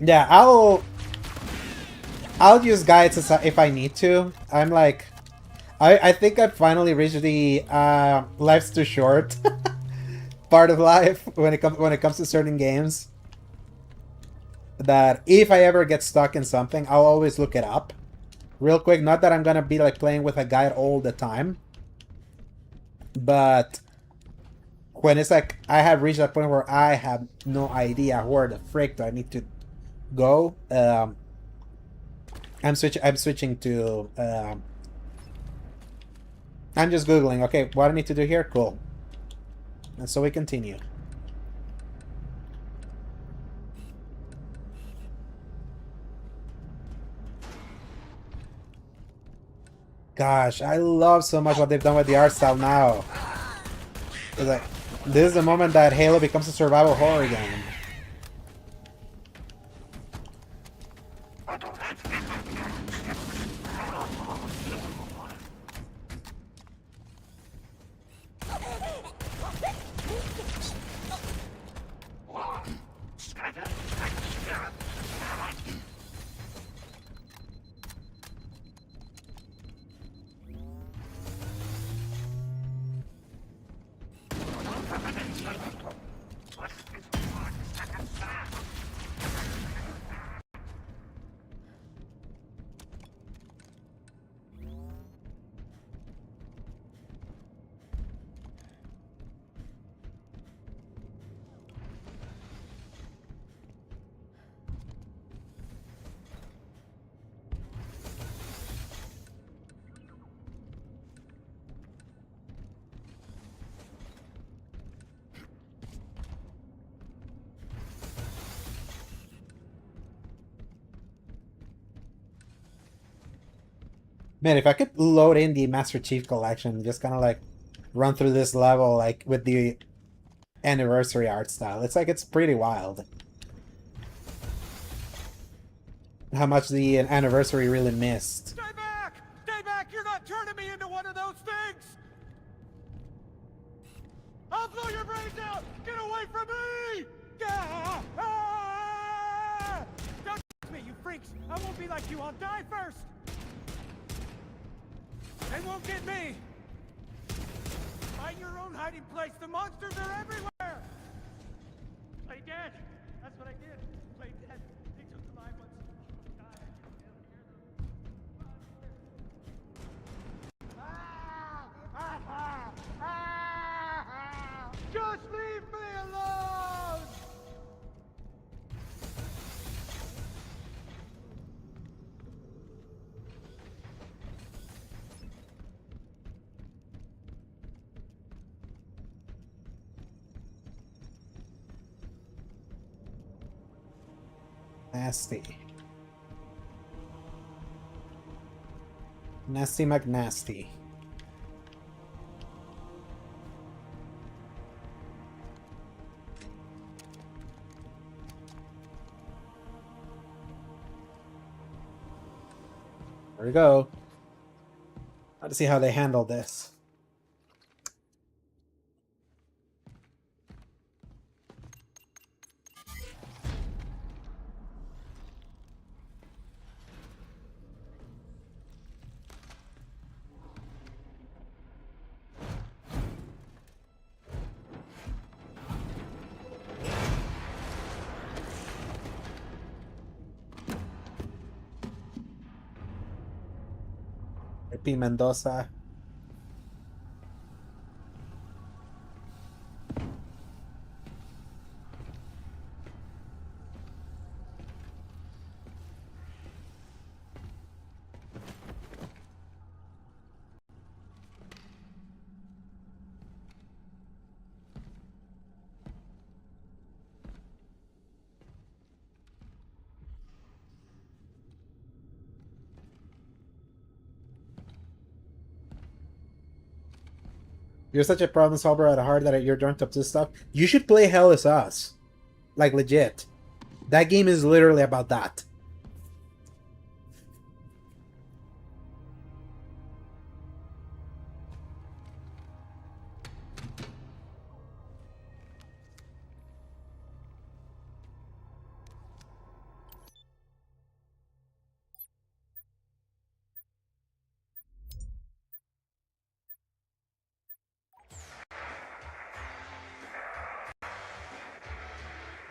Yeah, I'll use guides if I need to. I'm like, I think I finally reached the life's too short part of life when it comes to certain games. That if I ever get stuck in something, I'll always look it up real quick. Not that I'm gonna be like playing with a guide all the time, but when it's like I have reached that point where I have no idea where the frick do I need to go, I'm switching to I'm just googling, okay, what I need to do here, cool, and so we continue. Gosh, I love so much what they've done with the art style now. It's like, this is the moment that Halo becomes a survival horror game. Man, if I could load in the Master Chief Collection, just kind of like run through this level like with the anniversary art style, it's like it's pretty wild how much the anniversary really missed. Stay back! Stay back! You're not turning me into one of those things! I'll blow your brains out! Get away from me! Ah! freaks! I won't be like you, I'll die first! They won't get me! Find your own hiding place, the monsters are everywhere! Play dead! That's what I did. Play dead. They took the live ones. God, I can hear them. Just leave me alone! Nasty. Nasty McNasty. There we go. Let's see how they handle this. P. Mendoza. You're such a problem solver at heart that you're drunk up to this stuff. You should play Hell Is Us. Like, legit. That game is literally about that.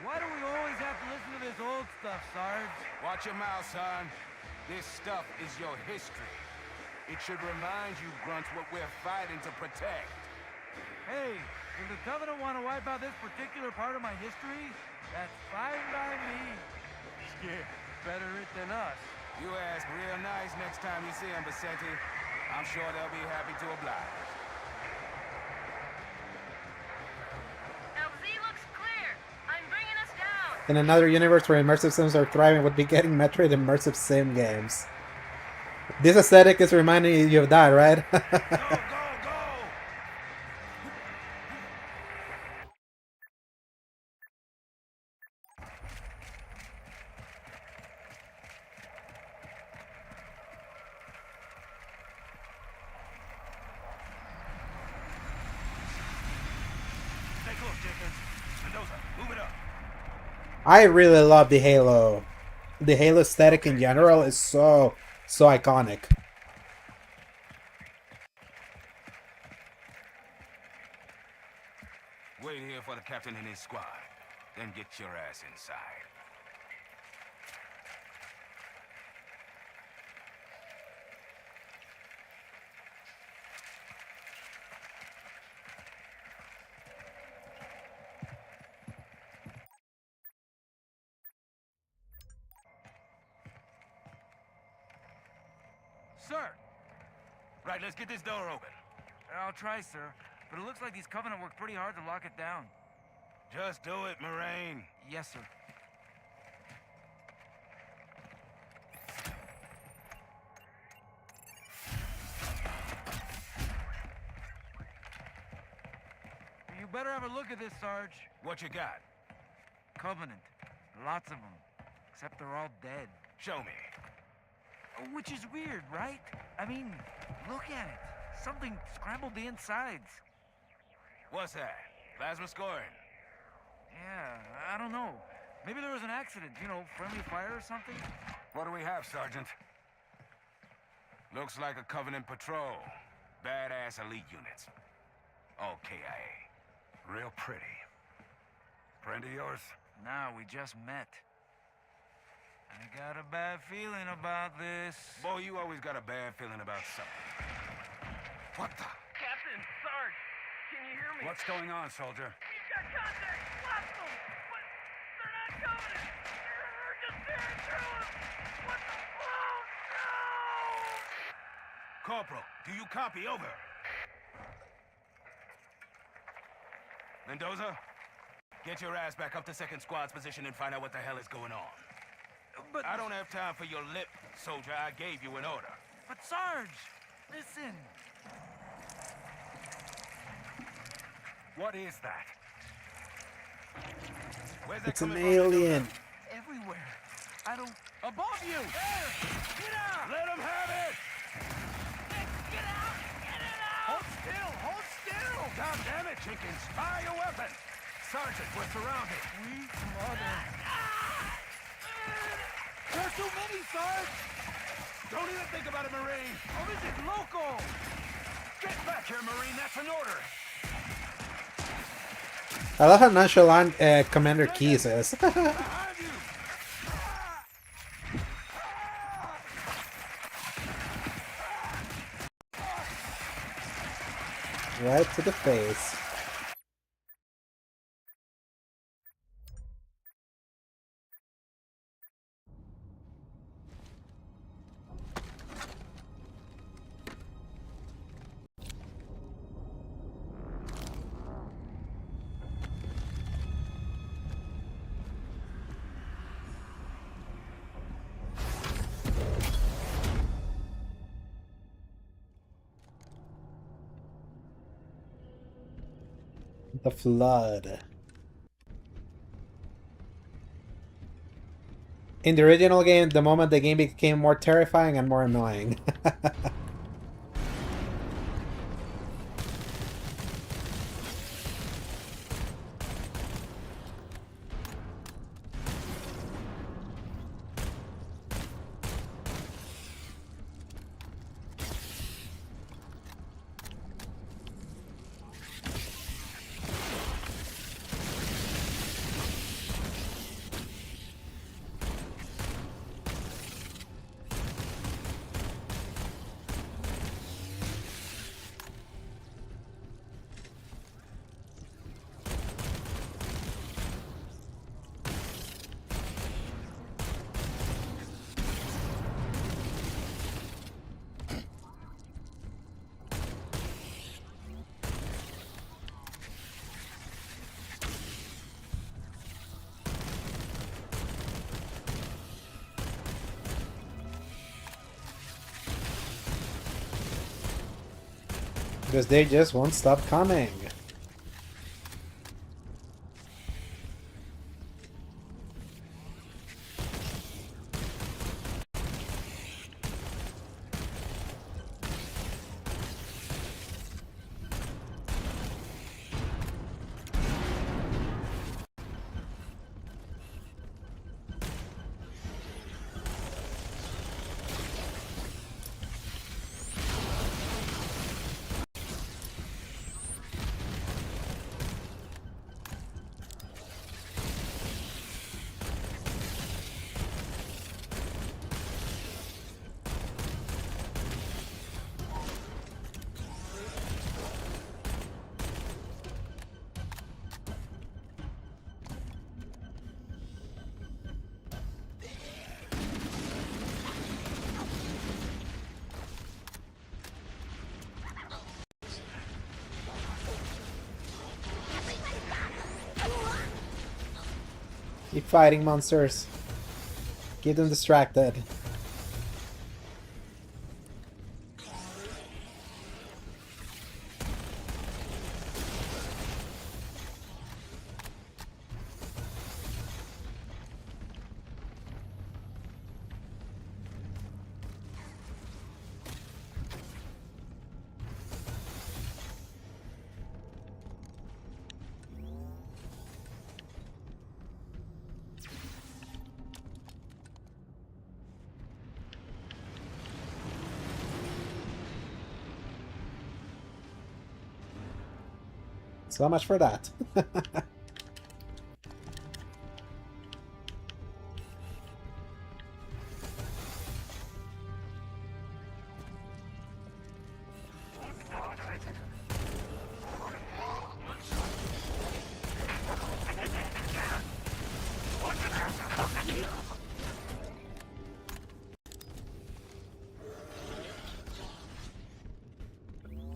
Why do we always have to listen to this old stuff, Sarge? Watch your mouth, son. This stuff is your history. It should remind you, grunts, what we're fighting to protect. Hey, if the Covenant want to wipe out this particular part of my history, that's fine by me. Yeah, better it than us. You ask real nice next time you see them, Vicente. I'm sure they'll be happy to oblige. LZ looks clear. I'm bringing us down. In another universe where immersive sims are thriving would be getting Metroid immersive sim games. This aesthetic is reminding you of that, right? Go, go, go! Stay close, Jenkins. Mendoza, move it up. I really love the Halo. The Halo aesthetic in general is so iconic. Wait here for the captain and his squad. Then get your ass inside. Sir! Right, let's get this door open. I'll try, sir. But it looks like these Covenant worked pretty hard to lock it down. Just do it, Moraine. Yes, sir. You better have a look at this, Sarge. What you got? Covenant. Lots of them. Except they're all dead. Show me. Which is weird, right? I mean, look at it. Something scrambled the insides. What's that? Plasma scoring? Yeah, I don't know. Maybe there was an accident, you know, friendly fire or something? What do we have, Sergeant? Looks like a Covenant patrol. Badass elite units. All KIA. Real pretty. Friend of yours? Nah, we just met. I got a bad feeling about this. Boy, you always got a bad feeling about something. What the? Captain, Sarge, can you hear me? What's going on, soldier? We've got contact. Lost them. But they're not coming. They're just tearing through us. What the? Oh, no! Corporal, do you copy? Over. Mendoza, get your ass back up to second squad's position and find out what the hell is going on. But I don't have time for your lip, soldier. I gave you an order. But Sarge, listen. What is that? Where's that It's an coming from, alien. Mendoza? Everywhere. I don't. Above you! There! Get out! Let him have it! Get out! Get it out! Hold still! Hold still! God damn it, Jenkins! Fire your weapon! Sergeant, we're surrounded. Sweet mother. There's too many, Sarge! Don't even think about it, Marine! Oh, this is local! Get back here, Marine! That's an order! I love how nonchalant Commander Keyes is. Behind you! Right to the face. The Flood. In the original game, the moment the game became more terrifying and more annoying. Because they just won't stop coming. Keep fighting, monsters. Keep them distracted. So much for that.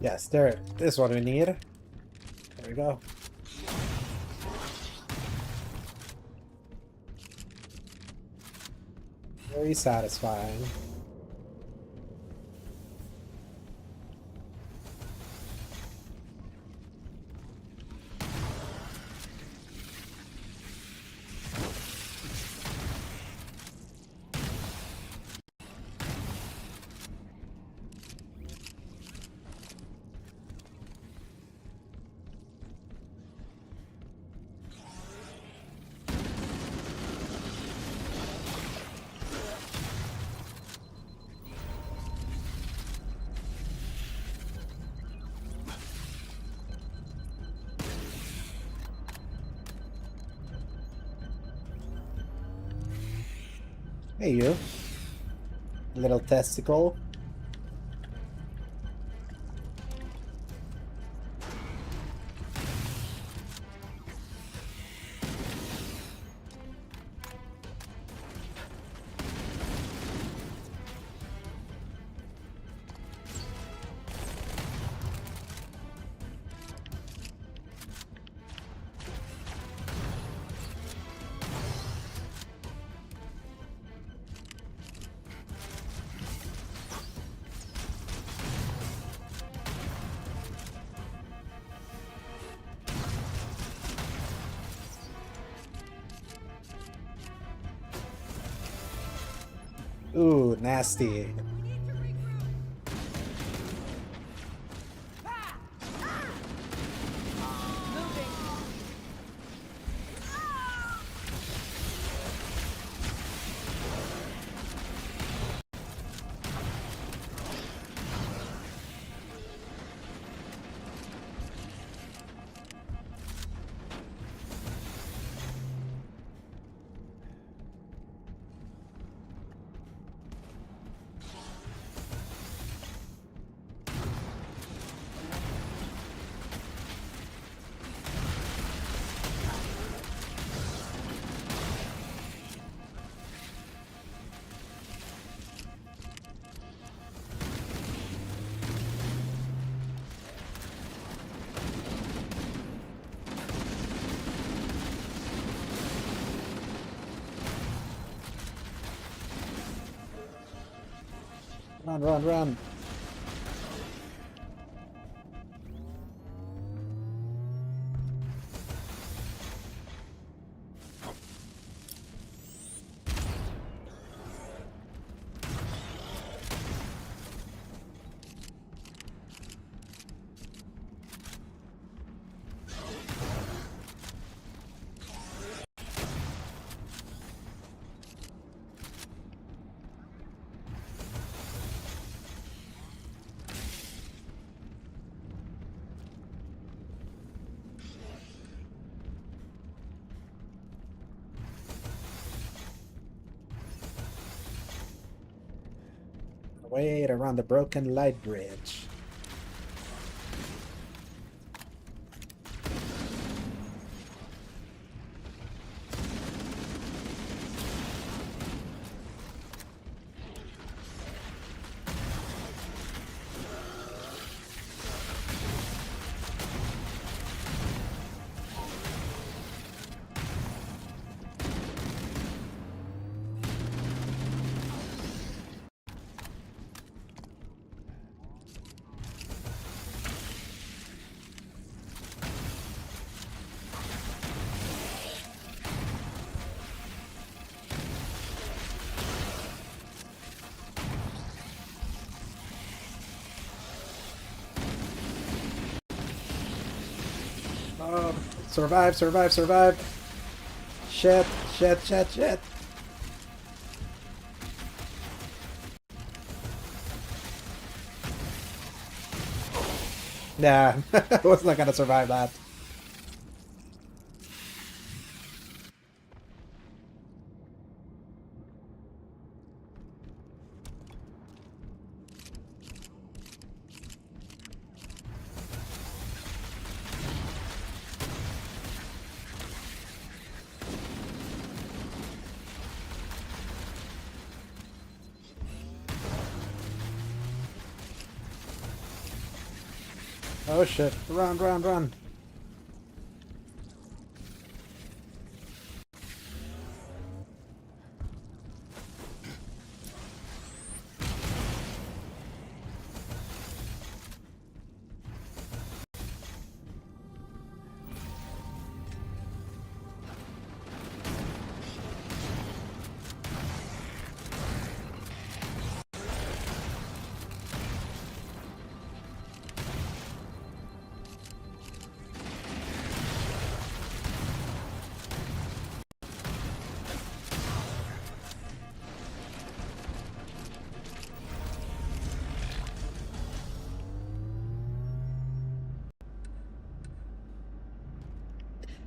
Yes, there. This is what we need. There we go. Very satisfying. Hey, you. Little testicle. Ooh, nasty. Run, run, run. Wait, around the broken light bridge. Oh, survive, survive, survive. Shit, shit, shit, shit. Nah, I was not gonna survive that. Oh shit. Run, run, run.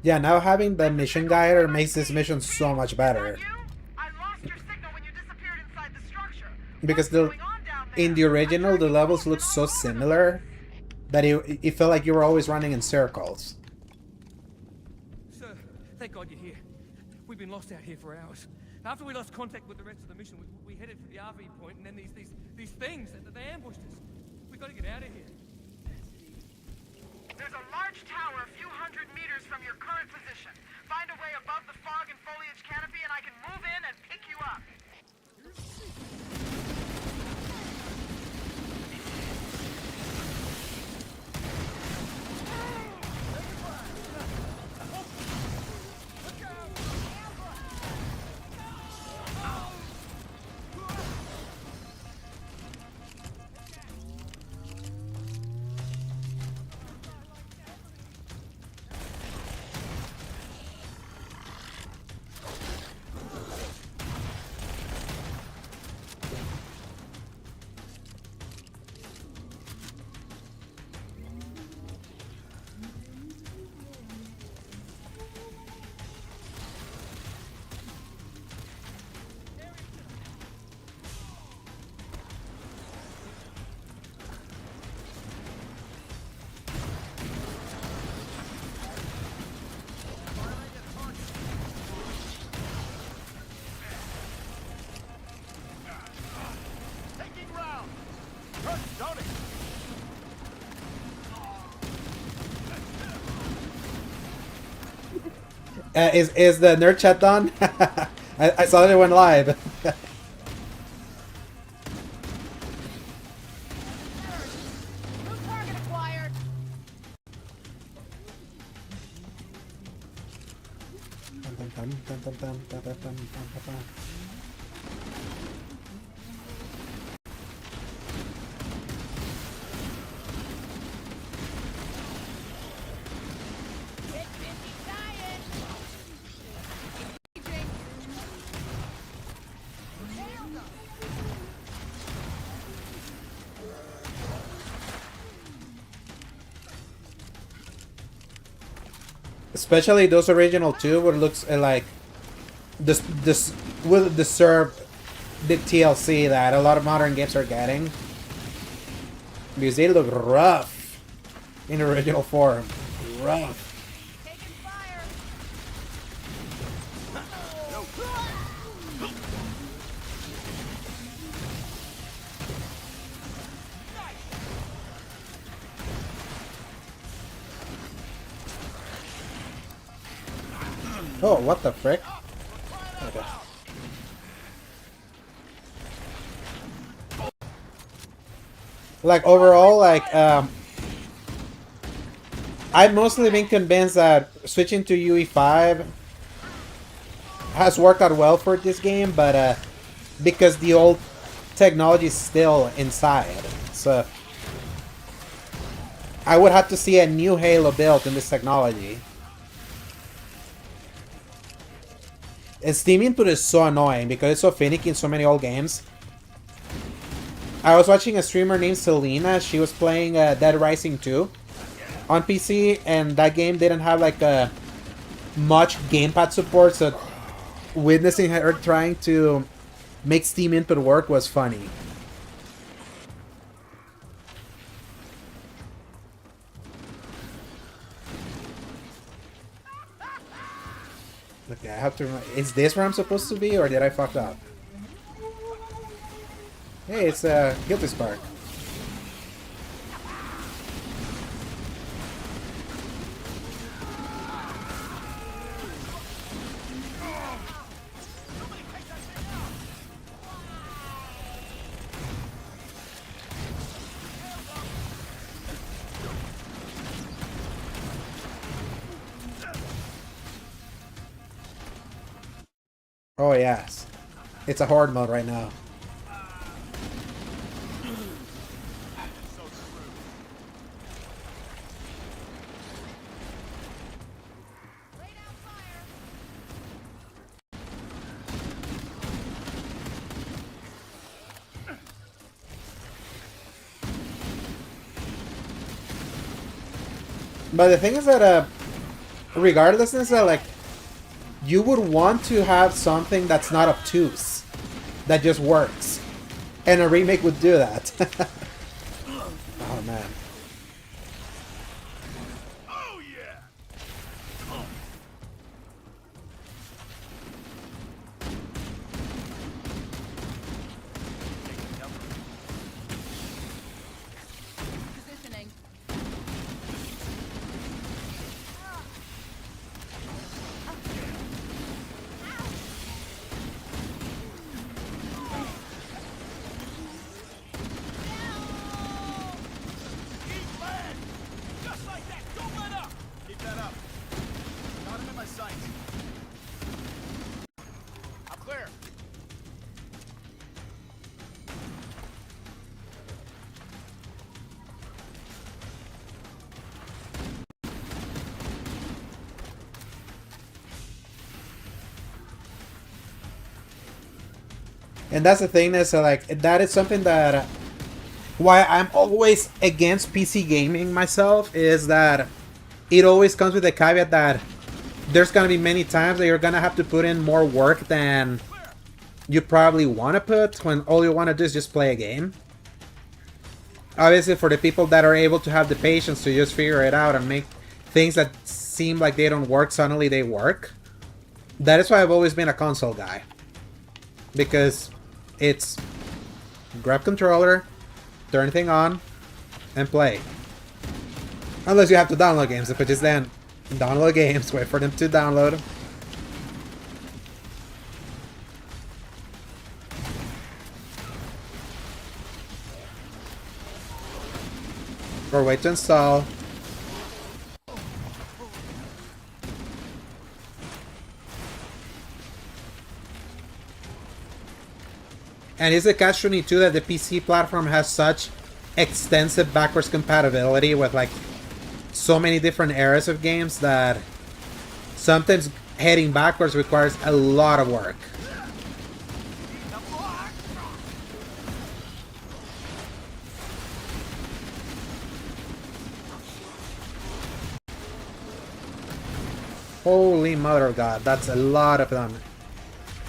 Yeah, now having the mission guide makes this mission so much better. I lost your signal when you disappeared inside the structure. Because in the original, the levels looked so similar that it felt like you were always running in circles. Sir, thank God you're here. We've been lost out here for hours. After we lost contact with the rest of the mission, we headed for the RV point, and then these things, they ambushed us. We got to get out of here. There's a large tower a few hundred meters from your current position. Find a way above the fog and foliage canopy, and I can move in and pick you up. Is the nerd chat done? I saw that it went live. Target acquired. Especially those original two, where it looks like this will deserve the TLC that a lot of modern games are getting, because they look rough in original form. Rough. Oh, what the frick? Okay. Like, overall, like, I've mostly been convinced that switching to UE5 has worked out well for this game, but, because the old technology is still inside, so I would have to see a new Halo built in this technology. And Steam input is so annoying because it's so finicky in so many old games. I was watching a streamer named Selena. She was playing Dead Rising 2 on PC, and that game didn't have like much gamepad support, so witnessing her trying to make Steam input work was funny. Okay, I have to remember. Is this where I'm supposed to be, or did I fuck up? Hey, it's Guilty Spark. Oh yes. It's a hard mode right now. But the thing is that, regardless, is that like, you would want to have something that's not obtuse, that just works, and a remake would do that. Oh man. Oh yeah! Positioning. Keep land! Just like that! Don't let up! Keep that up. Got him in my sights. I'm clear. And that's the thing is, like, that is something that, why I'm always against PC gaming myself, is that it always comes with the caveat that there's gonna be many times that you're gonna have to put in more work than you probably want to put when all you want to do is just play a game. Obviously, for the people that are able to have the patience to just figure it out and make things that seem like they don't work, suddenly they work. That is why I've always been a console guy. Because it's grab controller, turn thing on, and play. Unless you have to download games, which is then download games, wait for them to download. Or wait to install. And it's a catch-22 that the PC platform has such extensive backwards compatibility with like so many different eras of games that sometimes heading backwards requires a lot of work. Holy mother of God, that's a lot of them.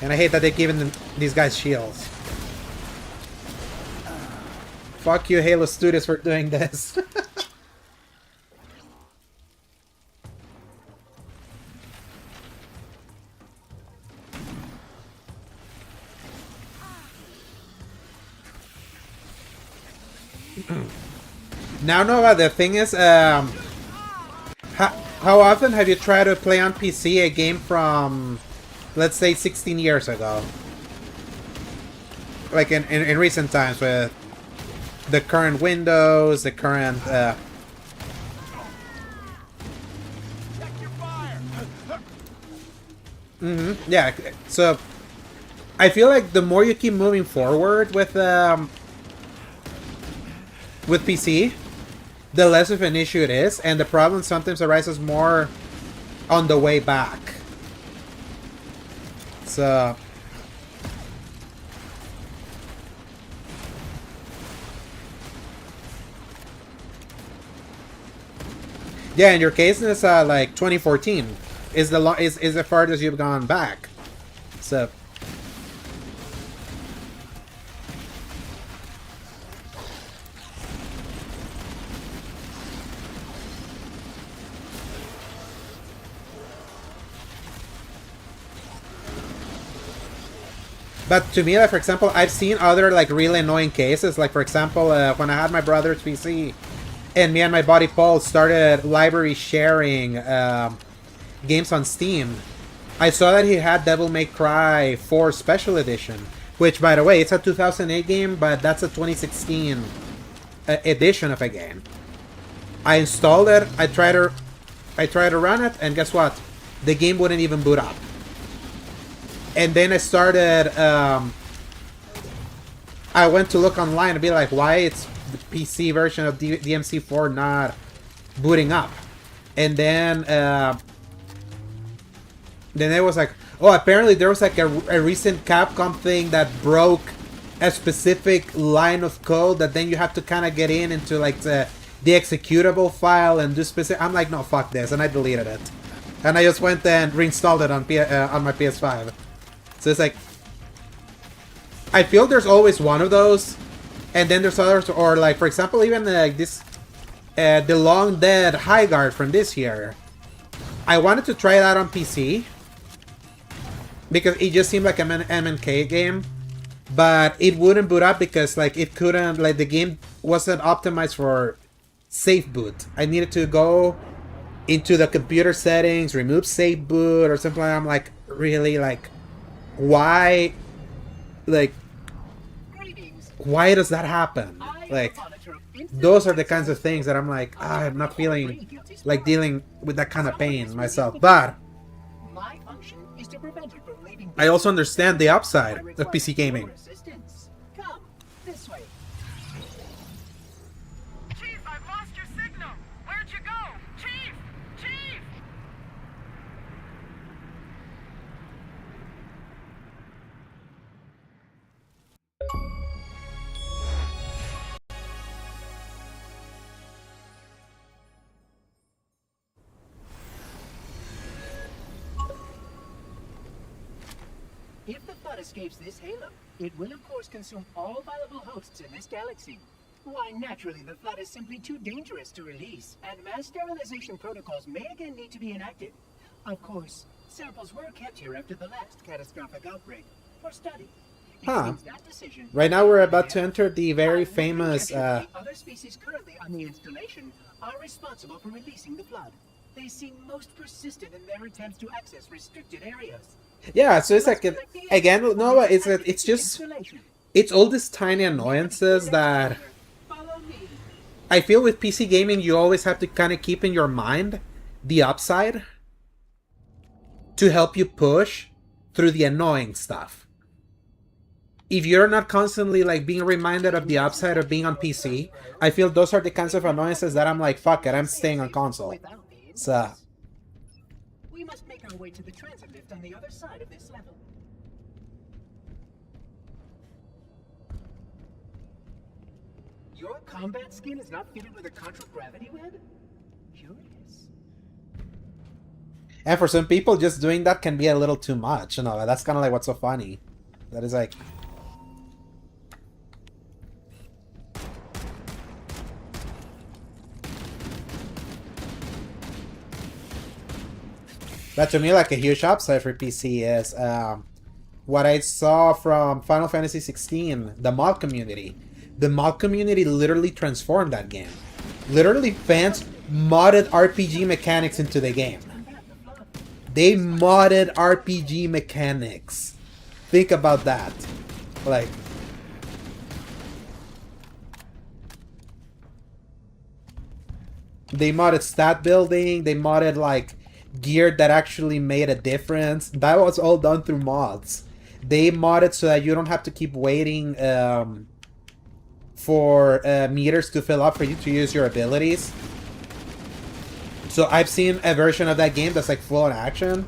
And I hate that they're giving them, these guys shields. Fuck you, Halo Studios, for doing this. Now, Nova, the thing is, how often have you tried to play on PC a game from, let's say, 16 years ago? Like in recent times with the current Windows, the current... yeah, so I feel like the more you keep moving forward with PC, the less of an issue it is, and the problem sometimes arises more on the way back. So... yeah, in your case, it's like 2014 is the farthest you've gone back. So... but to me, like, for example, I've seen other like really annoying cases. Like, for example, when I had my brother's PC, and me and my buddy Paul started library sharing games on Steam, I saw that he had Devil May Cry 4 Special Edition, which, by the way, it's a 2008 game, but that's a 2016 edition of a game. I installed it. I tried to run it, and guess what? The game wouldn't even boot up. And then I started, I went to look online and be like, why it's the PC version of DMC4 not booting up? And then it was like, oh, apparently there was like a recent Capcom thing that broke a specific line of code that then you have to kind of get into like the executable file and do specific. I'm like, no, fuck this, and I deleted it, and I just went and reinstalled it on my PS5. So it's like, I feel there's always one of those, and then there's others, or like for example, even this, the Long Dead High Guard from this year. I wanted to try that on PC because it just seemed like an MNK game, but it wouldn't boot up because like it couldn't, like the game wasn't optimized for safe boot. I needed to go into the computer settings, remove safe boot or something like that. I'm like, really, like, why, like, why does that happen? Like, those are the kinds of things that I'm like, I'm not feeling like dealing with that kind of pain myself. But I also understand the upside of PC gaming. Come, this way. Chief, I've lost your signal. Where'd you go? Chief! Chief! If the Flood escapes this halo, it will of course consume all viable hosts in this galaxy. Why, naturally, the Flood is simply too dangerous to release, and mass sterilization protocols may again need to be enacted. Of course, samples were kept here after the last catastrophic outbreak, for study. Huh. Right now we're about to enter the very famous, Other species currently on the installation are responsible for releasing the Flood. They seem most persistent in their attempts to access restricted areas. yeah, so it's like, again, no, it's just, it's all these tiny annoyances that I feel with PC gaming you always have to kind of keep in your mind the upside to help you push through the annoying stuff. If you're not constantly like being reminded of the upside of being on PC, I feel those are the kinds of annoyances that I'm like, fuck it, I'm staying on console. So We must make our way to the transit lift on the other side of this level. Your combat skin is not fitted with a contragravity web? Curious. And for some people, just doing that can be a little too much. You know, that's kind of like what's so funny. That is like... But to me, like a huge upside for PC is what I saw from Final Fantasy XVI, the mod community. The mod community literally transformed that game. Literally, fans modded RPG mechanics into the game. They modded RPG mechanics. Think about that. Like... They modded stat building, they modded like gear that actually made a difference. That was all done through mods. They modded so that you don't have to keep waiting for meters to fill up for you to use your abilities. So I've seen a version of that game that's like full on action.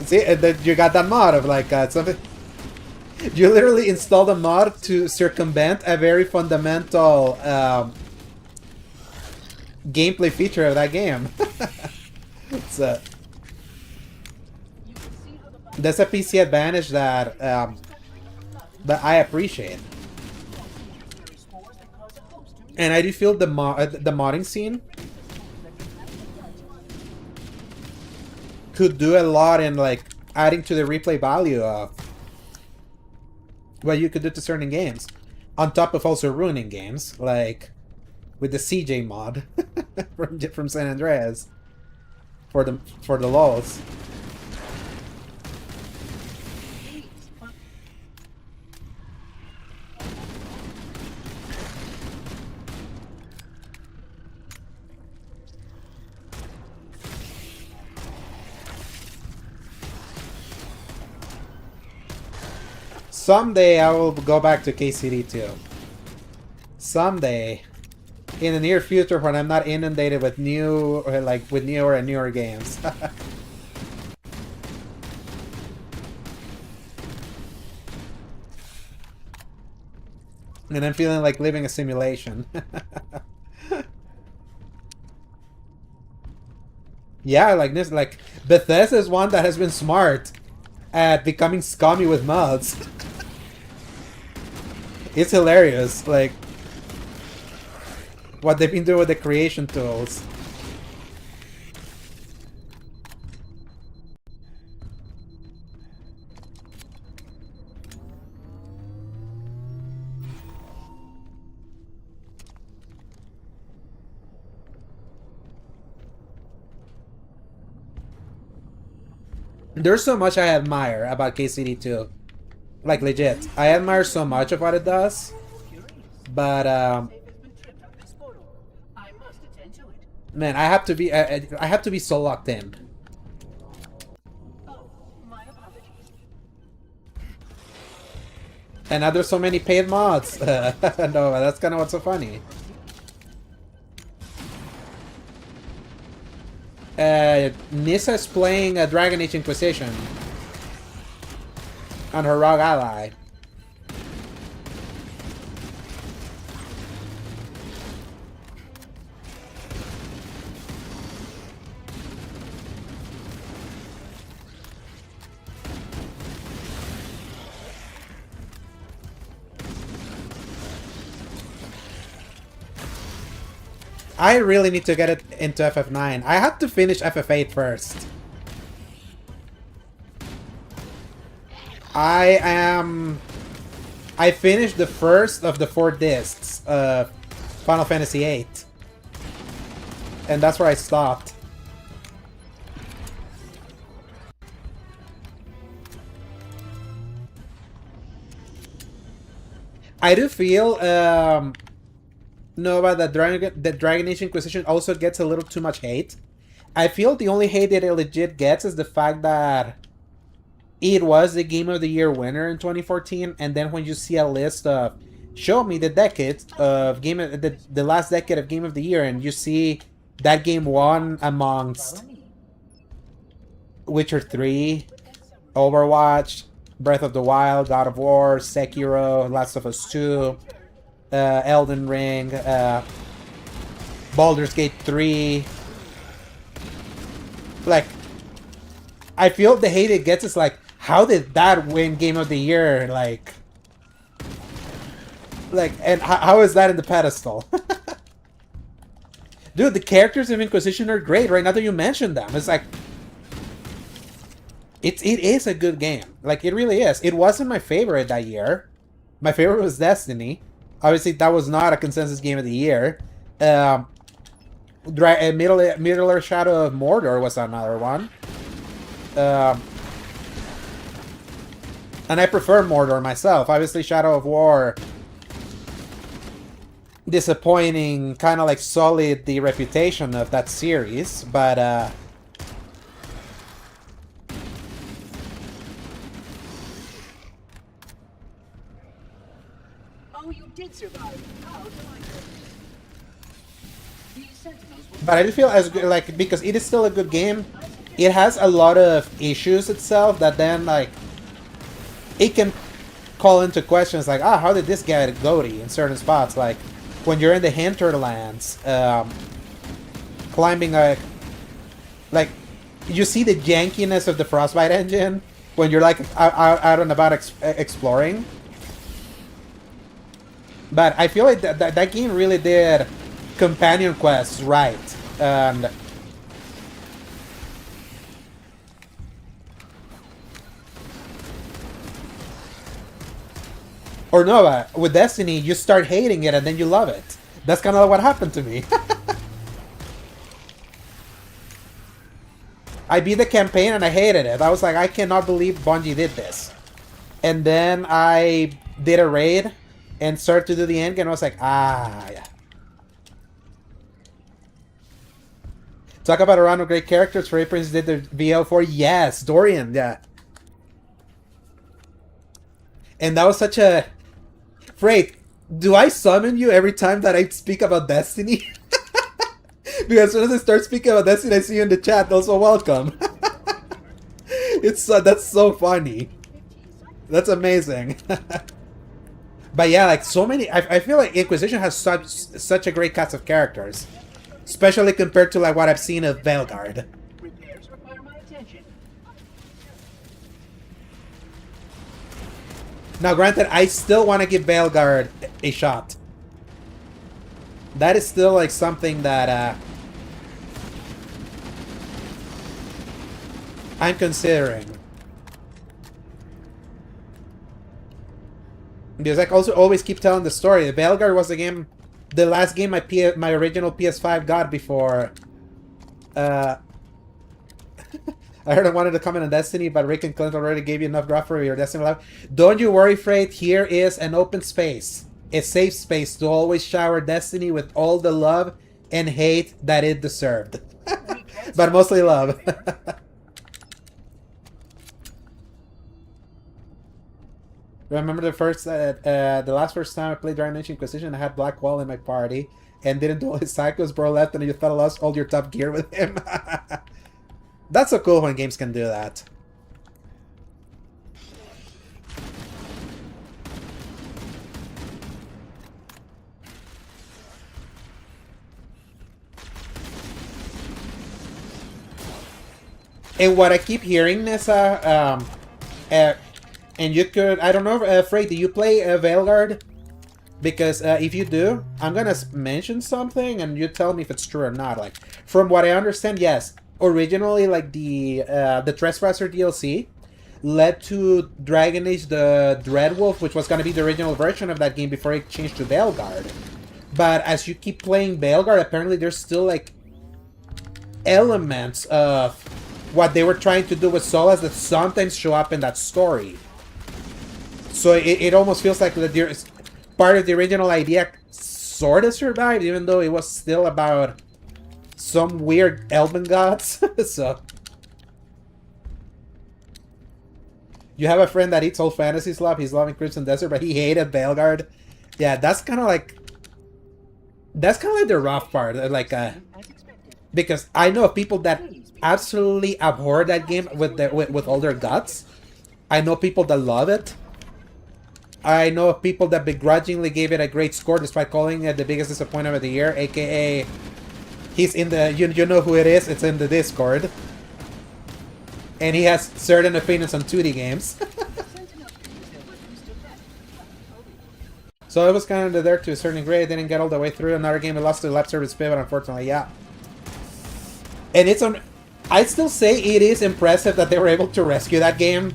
See, and then you got that mod of like something. You literally installed a mod to circumvent a very fundamental gameplay feature of that game. So that's a PC advantage that I appreciate. And I do feel the modding scene could do a lot in like adding to the replay value of what you could do to certain games, on top of also ruining games, like with the CJ mod from San Andreas for the lulz. Someday I will go back to KCD 2. Someday. In the near future when I'm not inundated with new, like, with newer and newer games. And I'm feeling like living a simulation. Yeah, like this, like, Bethesda is one that has been smart at becoming scummy with mods. It's hilarious, like, what they've been doing with the creation tools. There's so much I admire about KCD2. Like, legit. I admire so much of what it does. But, man, I have to be I have to be so locked in. And now there's so many paid mods. No, that's kind of what's so funny. Nissa's playing a Dragon Age Inquisition on her Rogue Ally. I really need to get it into FF9. I have to finish FF8 first. I finished the first of the 4 discs of Final Fantasy VIII. And that's where I stopped. I do feel Nova, that Dragon Age Inquisition also gets a little too much hate. I feel the only hate that it legit gets is the fact that it was the Game of the Year winner in 2014, and then when you see a list of show me the decade of the last decade of Game of the Year, and you see that game won amongst Witcher 3, Overwatch, Breath of the Wild, God of War, Sekiro, Last of Us 2, Elden Ring, Baldur's Gate 3. Like, I feel the hate it gets is like, how did that win Game of the Year? Like, and how is that in the pedestal? Dude, the characters of Inquisition are great, right? Now that you mentioned them, it's like, it is a good game. Like, it really is. It wasn't my favorite that year. My favorite was Destiny. Obviously, that was not a consensus Game of the Year. Middle-earth Shadow of Mordor was another one. And I prefer Mordor myself. Obviously, Shadow of War, disappointing, kind of like sullied the reputation of that series, but Oh, you did survive. How delightful. These sentinels will... But I do feel as good, like, because it is still a good game, it has a lot of issues itself that then, like, it can call into questions like, how did this get goatee in certain spots? Like, when you're in the hinterlands, climbing like, you see the jankiness of the Frostbite engine when you're, like, out and about exploring. But I feel like that game really did companion quests right. And or no, with Destiny, you start hating it and then you love it. That's kind of what happened to me. I beat the campaign and I hated it. I was like, I cannot believe Bungie did this. And then I did a raid and started to do the end game, and I was like, yeah. Talk about a round of great characters. Fairy Prince did the VO4. Yes, Dorian, yeah. And that was such a... Freight, do I summon you every time that I speak about Destiny? Because as soon as I start speaking about Destiny, I see you in the chat. Also, welcome. It's that's so funny. That's amazing. But yeah, like so many... I feel like Inquisition has such a great cast of characters. Especially compared to like what I've seen of Veilguard. Repairs require my attention. Now, granted, I still want to give Veilguard a shot. That is still like something that I'm considering. Because I also always keep telling the story. Veilguard was the last game my original PS5 got before. I heard I wanted to comment on Destiny, but Rick and Clint already gave you enough gruff for your Destiny life. Don't you worry, Freight. Here is an open space. A safe space to always shower Destiny with all the love and hate that it deserved. But mostly love. Remember the last first time I played Dragon Age Inquisition, I had Blackwall in my party and didn't do all his cycles, bro left and you thought I lost all your top gear with him. That's so cool when games can do that. And what I keep hearing, Nessa, and you could, I don't know, Freight, do you play Veilguard? Because if you do, I'm gonna mention something and you tell me if it's true or not. Like, from what I understand, yes. Originally, like the Trespasser DLC led to Dragon Age the Dreadwolf, which was gonna be the original version of that game before it changed to Veilguard. But as you keep playing Veilguard, apparently there's still like elements of what they were trying to do with Solas that sometimes show up in that story. So it almost feels like part of the original idea sort of survived, even though it was still about some weird elven gods. So you have a friend that eats old fantasy slop. He's loving Crimson Desert, but he hated Veilguard. Yeah, that's kind of like the rough part. Like, because I know of people that absolutely abhor that game with all their guts. I know people that love it. I know of people that begrudgingly gave it a great score despite calling it the biggest disappointment of the year, aka he's in the you know who it is, it's in the Discord. And he has certain opinions on 2D games. So it was kind of there to a certain degree. I didn't get all the way through. Another game we lost to the lab service pivot, unfortunately, yeah. And it's on... I'd still say it is impressive that they were able to rescue that game.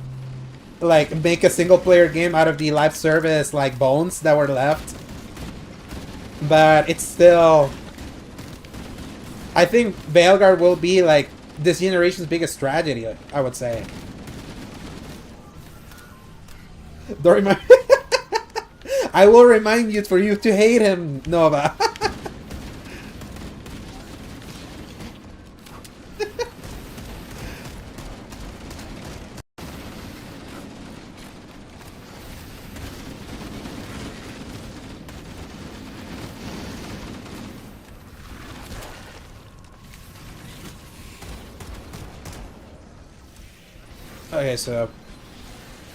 Like, make a single-player game out of the live service, like, bones that were left. But it's still... I think Veilguard will be, like, this generation's biggest tragedy, I would say. Don't remind... I will remind you for you to hate him, Nova. Okay, so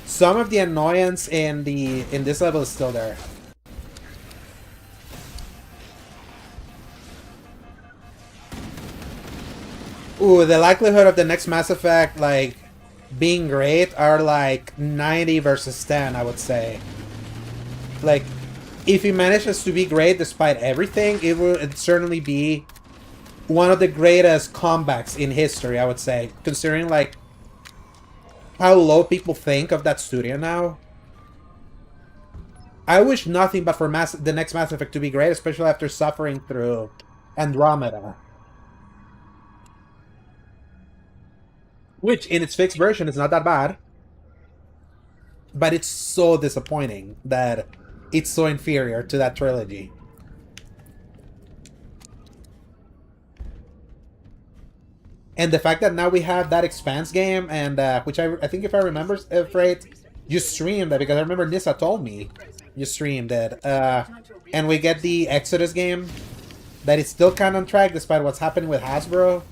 some of the annoyance in this level is still there. Ooh, the likelihood of the next Mass Effect like being great are like 90 versus 10, I would say. Like, if it manages to be great despite everything, it'd certainly be one of the greatest comebacks in history, I would say, considering like how low people think of that studio now. I wish nothing but for the next Mass Effect to be great, especially after suffering through Andromeda. Which, in its fixed version, is not that bad. But it's so disappointing that it's so inferior to that trilogy. And the fact that now we have that Expanse game, and which I think if I remember, Freight, You streamed that because I remember Nissa told me you streamed it. And we get the Exodus game that is still kind of on track despite what's happening with Hasbro.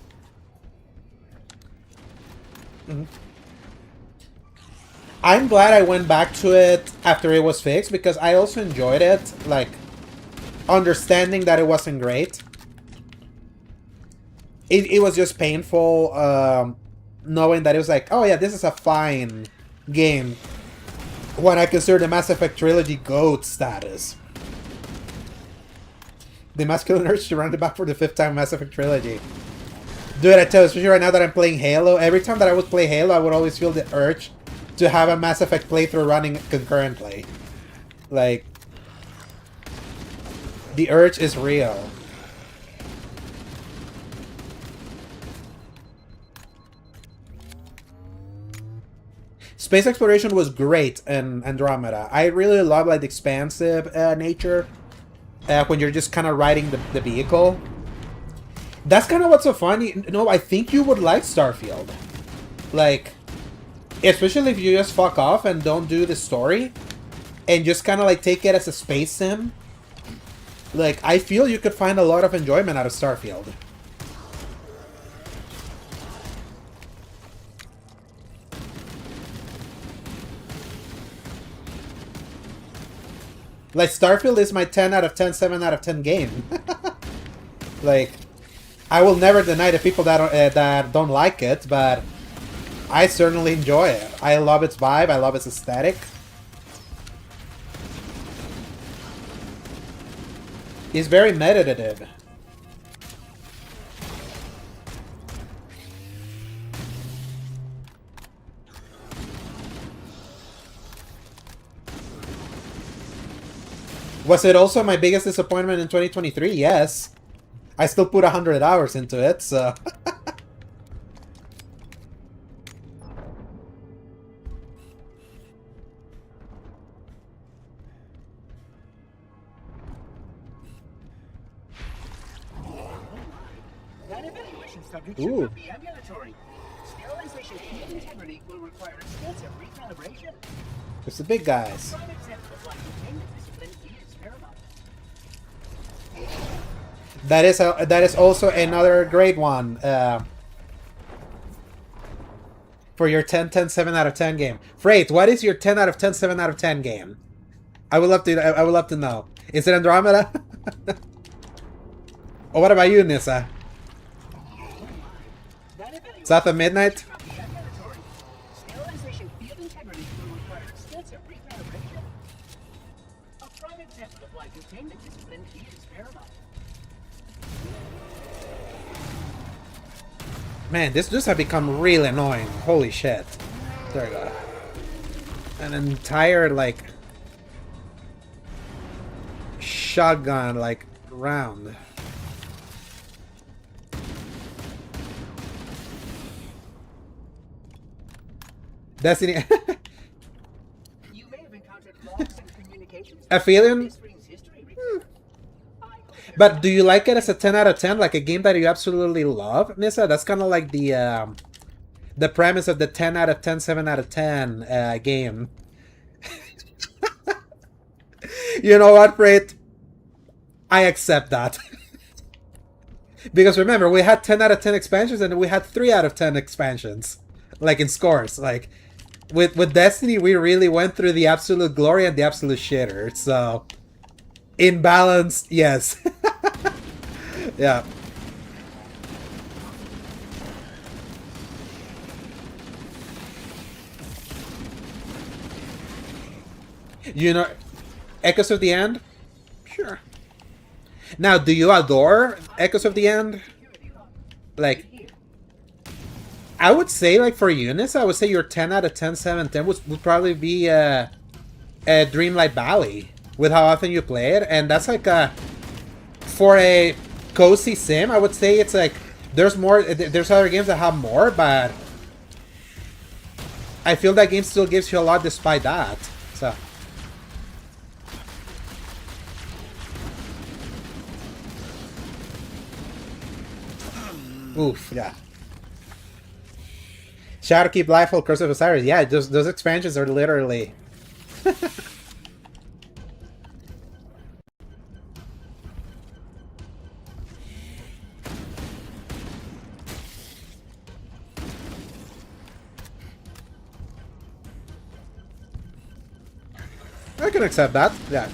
I'm glad I went back to it after it was fixed because I also enjoyed it, like, understanding that it wasn't great. It was just painful knowing that it was like, oh yeah, this is a fine game when I consider the Mass Effect Trilogy GOAT status. The masculine urge to run it back for the 5th time Mass Effect Trilogy. Dude, I tell you, especially right now that I'm playing Halo, every time that I would play Halo, I would always feel the urge to have a Mass Effect playthrough running concurrently. Like, the urge is real. Space exploration was great in Andromeda. I really love like the expansive nature when you're just kind of riding the vehicle. That's kind of what's so funny. No, I think you would like Starfield. Like, especially if you just fuck off and don't do the story and just kind of like take it as a space sim. Like, I feel you could find a lot of enjoyment out of Starfield. Like, Starfield is my 10 out of 10, 7 out of 10 game. Like, I will never deny the people that don't like it, but I certainly enjoy it. I love its vibe, I love its aesthetic. It's very meditative. Was it also my biggest disappointment in 2023? Yes. I still put 100 hours into it, so... That evaluation subject Ooh. should not be ambulatory. Sterilization and integrity will require extensive recalibration. It's the big guys. Prime example of life containment discipline is paramount. That is also another great one for your 10, 10, 7 out of 10 game. Freight, what is your 10 out of 10, 7 out of 10 game? I would love to know. Is it Andromeda? Or what about you, Nissa? South of Midnight? Sterilization field integrity will require extensive recalibration. A prime example of life containment discipline is paramount. Man, this just have become really annoying. Holy shit. There we go. An entire, like, shotgun, like, round. Destiny. You may have encountered logs and communications. Aphelion? But do you like it as a 10 out of 10? Like a game that you absolutely love, Nissa? That's kind of like the premise of the 10 out of 10, 7 out of 10 game. You know what, Freight? I accept that. Because remember, we had 10 out of 10 expansions and we had 3 out of 10 expansions. Like in scores. Like, with Destiny, we really went through the absolute glory and the absolute shitter. So, in balance, yes. Yeah. You know, Echoes of the End? Sure. Now, do you adore Echoes of the End? Like, I would say, like, for Eunice, I would say your 10 out of 10, 7, 10 would probably be Dreamlight Valley, with how often you play it. And that's like for a cozy sim, I would say it's like, there's other games that have more, but I feel that game still gives you a lot despite that. So. Oof, yeah. Shadowkeep, Blindfold, Curse of Osiris. Yeah, those expansions are literally... I can accept that, yeah.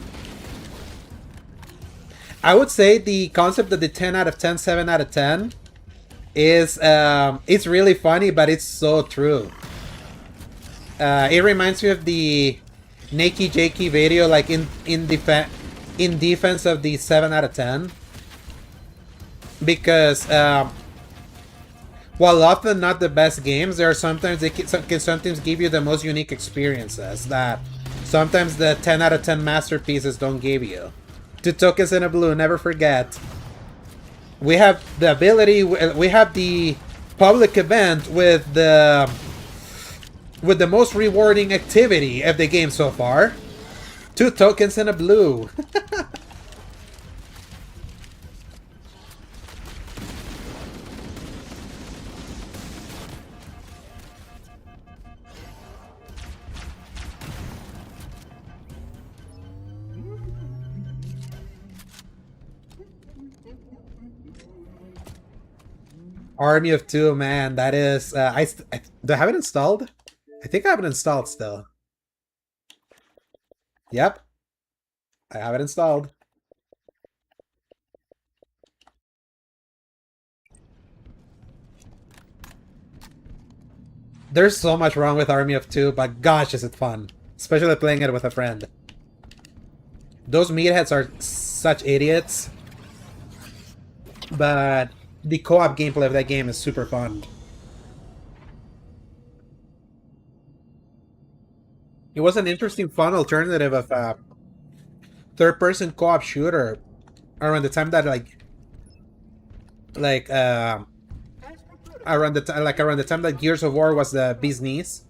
I would say the concept of the 10 out of 10, 7 out of 10 is, it's really funny, but it's so true. It reminds me of the Nakey Jakey video, like in defense of the 7 out of 10. Because, while often not the best games, there are sometimes they can sometimes give you the most unique experiences that sometimes the 10 out of 10 masterpieces don't give you. 2 tokens in a blue, never forget. We have the ability, we have the public event with the most rewarding activity of the game so far. 2 tokens in a blue. Army of Two, man, that is... do I have it installed? I think I have it installed still. Yep. I have it installed. There's so much wrong with Army of Two, but gosh, is it fun. Especially playing it with a friend. Those meatheads are such idiots. But... the co-op gameplay of that game is super fun. It was an interesting, fun alternative of a third-person co-op shooter around the time that around the time that Gears of War was the bee's knees.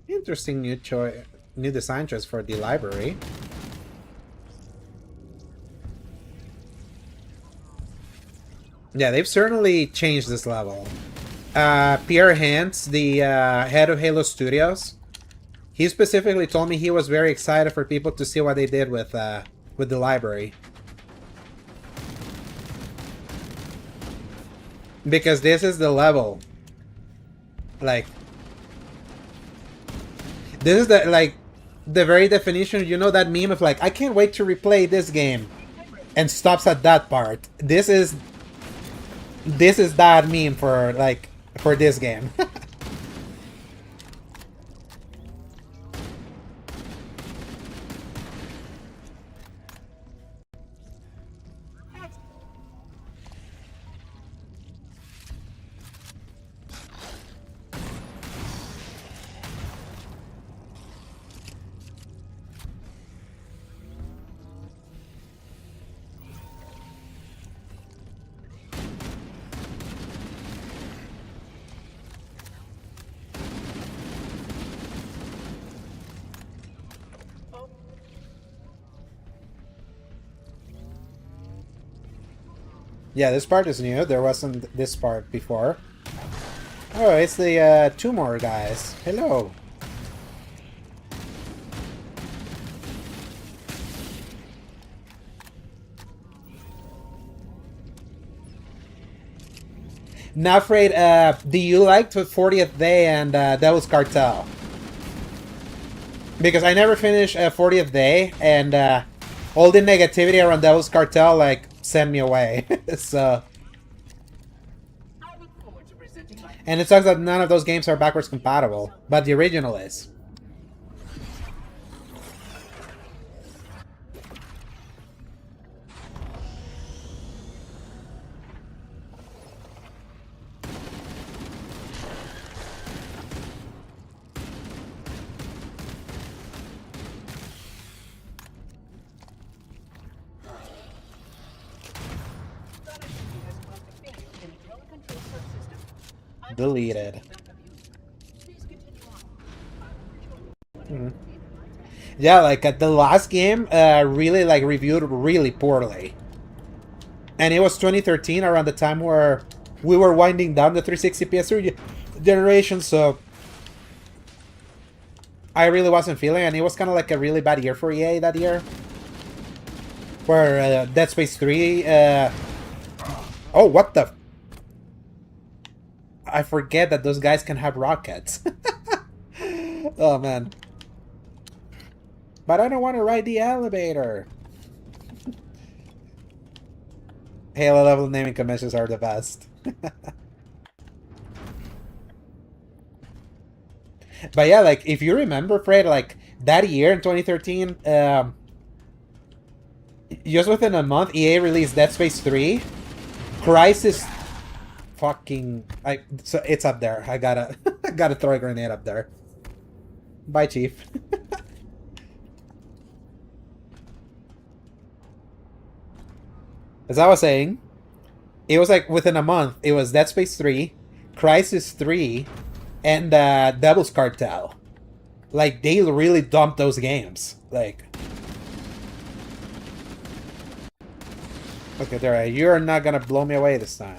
Interesting new design choice for the library. Yeah, they've certainly changed this level. Pierre Hantz, the head of Halo Studios, he specifically told me he was very excited for people to see what they did with the library. Because this is the level. Like, this is the very definition, you know, that meme of like, I can't wait to replay this game, and stops at that part. This is that meme for this game. Yeah, this part is new. There wasn't this part before. Oh, it's the 2 more guys. Hello. Now, Afraid, do you like the 40th Day and Devil's Cartel? Because I never finished 40th Day, and all the negativity around Devil's Cartel, like, sent me away. So... and it sucks that none of those games are backwards compatible, but the original is. Deleted. Yeah, like the last game really like reviewed really poorly. And it was 2013, around the time where we were winding down the 360 PS3 generation, so I really wasn't feeling it, and it was kind of like a really bad year for EA that year. Where Dead Space 3... Oh, what the... I forget that those guys can have rockets. Oh, man. But I don't want to ride the elevator. Halo level naming conventions are the best. But yeah, like, if you remember, Fred, like, that year in 2013, just within a month, EA released Dead Space 3. Crysis... Fucking... So it's up there. I gotta... I gotta throw a grenade up there. Bye, Chief. As I was saying, it was like within a month, it was Dead Space 3, Crysis 3, and Devil's Cartel. Like, they really dumped those games. Like... Okay, there. You're not gonna blow me away this time.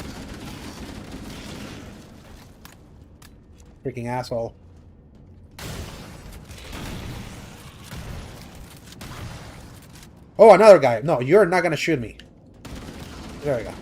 Freaking asshole. Oh, another guy. No, you're not gonna shoot me. There we go.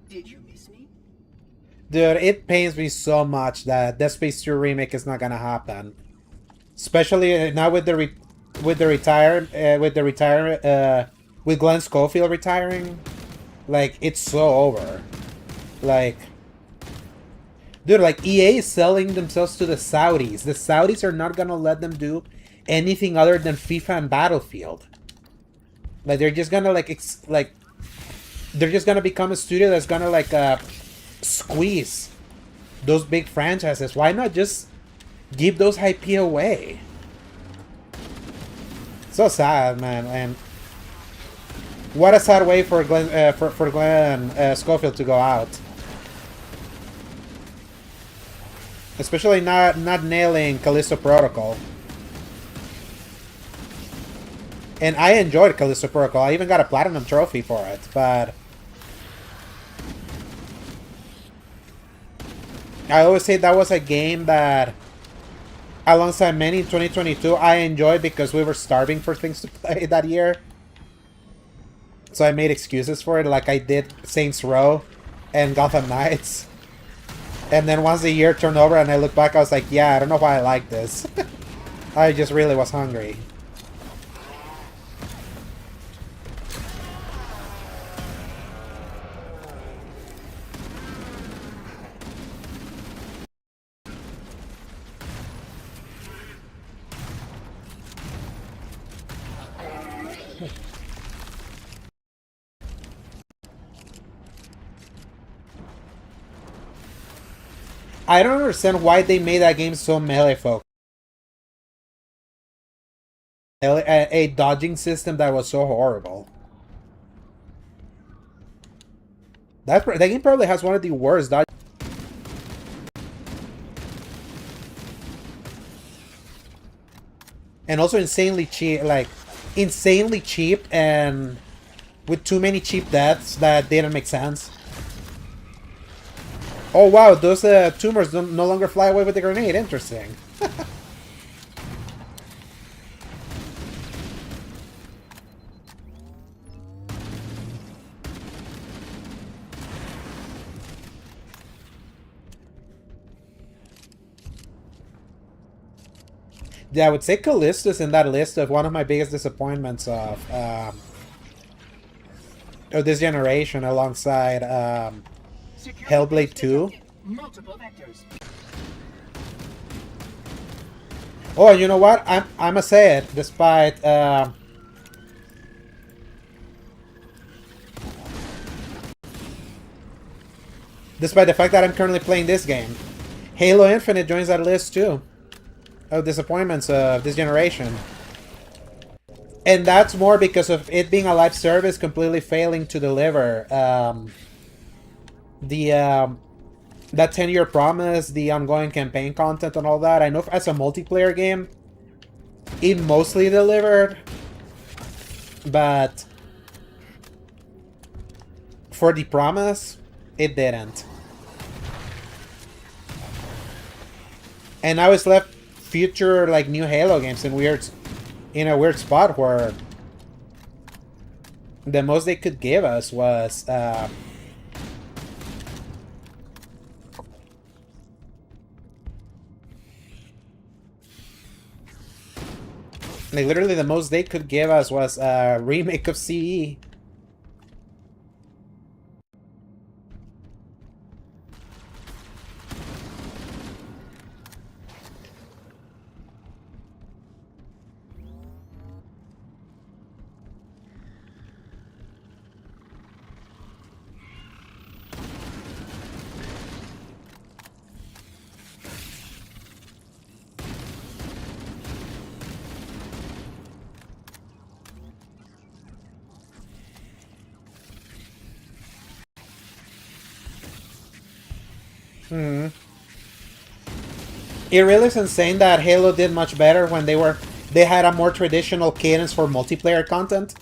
Did you miss me? Dude, it pains me so much that Dead Space 2 remake is not gonna happen. Especially now with the with Glenn Schofield retiring. Like, it's so over. Like, dude, like, EA is selling themselves to the Saudis. The Saudis are not gonna let them do anything other than FIFA and Battlefield. Like, they're just gonna they're just gonna become a studio that's gonna squeeze those big franchises. Why not just give those IP away? So sad, man. And what a sad way for Glenn Schofield to go out. Especially not nailing Callisto Protocol. And I enjoyed Callisto Protocol. I even got a platinum trophy for it, but I always say that was a game that, alongside many in 2022, I enjoyed because we were starving for things to play that year. So I made excuses for it, like I did Saints Row and Gotham Knights. And then once the year turned over and I look back, I was like, yeah, I don't know why I like this. I just really was hungry. I don't understand why they made that game so melee focused. A dodging system that was so horrible. That game probably has one of the worst dodge. And also insanely cheap, insanely cheap, and with too many cheap deaths that didn't make sense. Oh wow, those tumors no longer fly away with the grenade. Interesting. Yeah, I would say Callisto's in that list of one of my biggest disappointments of this generation, alongside Hellblade 2. Oh, and you know what? I must say it, despite Despite the fact that I'm currently playing this game. Halo Infinite joins that list too. Of disappointments of this generation. And that's more because of it being a live service completely failing to deliver that 10-year promise, the ongoing campaign content and all that. I know as a multiplayer game, it mostly delivered, but for the promise, it didn't. And now it's left future like new Halo games in a weird spot where the most they could give us was like literally the most they could give us was a remake of CE. It really is insane that Halo did much better when they had a more traditional cadence for multiplayer content.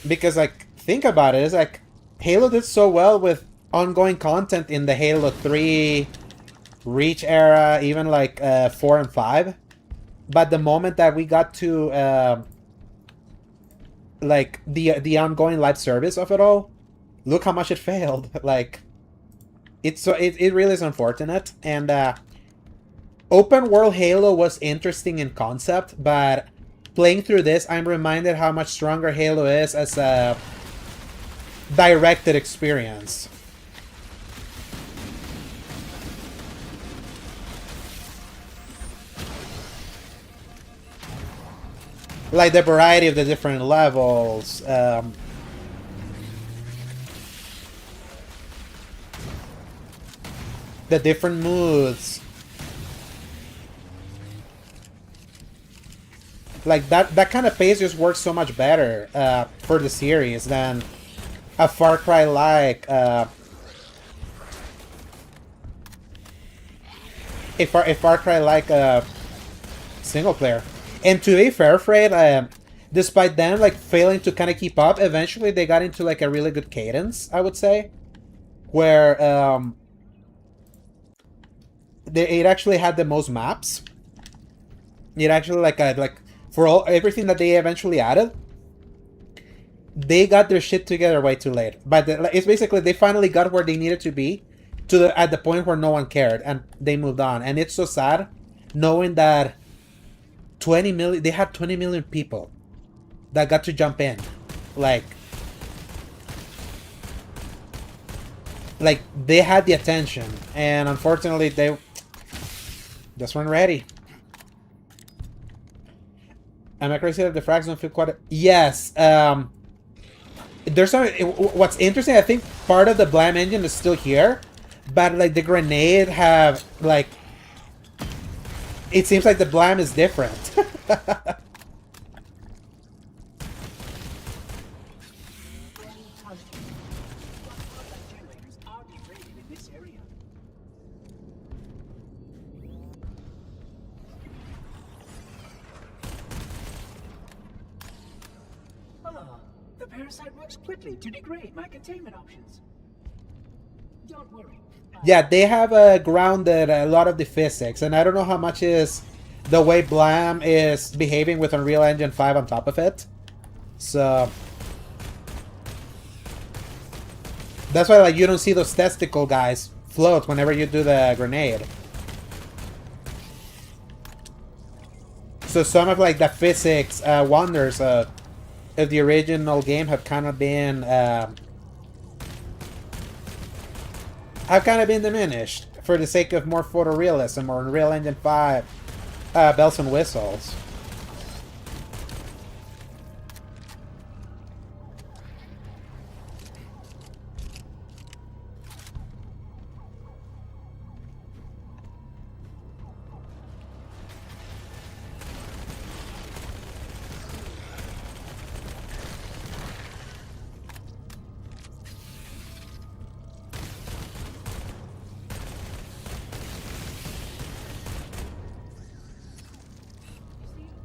Because like think about it, it's like Halo did so well with ongoing content in the Halo 3 Reach era, even like 4 and 5. But the moment that we got to like the ongoing live service of it all, look how much it failed. Like it really is unfortunate. And open world Halo was interesting in concept, but playing through this, I'm reminded how much stronger Halo is as a directed experience. Like the variety of the different levels, the different moods. Like that kind of pace just works so much better for the series than a Far Cry like a Far Cry like single player. And to be fair, Fred, despite them like failing to kind of keep up, eventually they got into like a really good cadence, I would say, where it actually had the most maps. It actually like for everything that they eventually added, they got their shit together way too late. But it's basically they finally got where they needed to be at the point where no one cared and they moved on. And it's so sad knowing that 20 million, they had 20 million people that got to jump in. Like they had the attention, and unfortunately they just weren't ready. Am I crazy that the frags don't feel quite... Yes. There's some... What's interesting, I think part of the Blam engine is still here, but like the grenade have like... It seems like the Blam is different. The parasite works quickly to degrade my containment options. Don't worry. Yeah, they have grounded a lot of the physics, and I don't know how much is the way Blam is behaving with Unreal Engine 5 on top of it. So that's why like you don't see those testicle guys float whenever you do the grenade. So some of like the physics wonders of the original game have kind of been diminished for the sake of more photorealism or Unreal Engine 5 bells and whistles.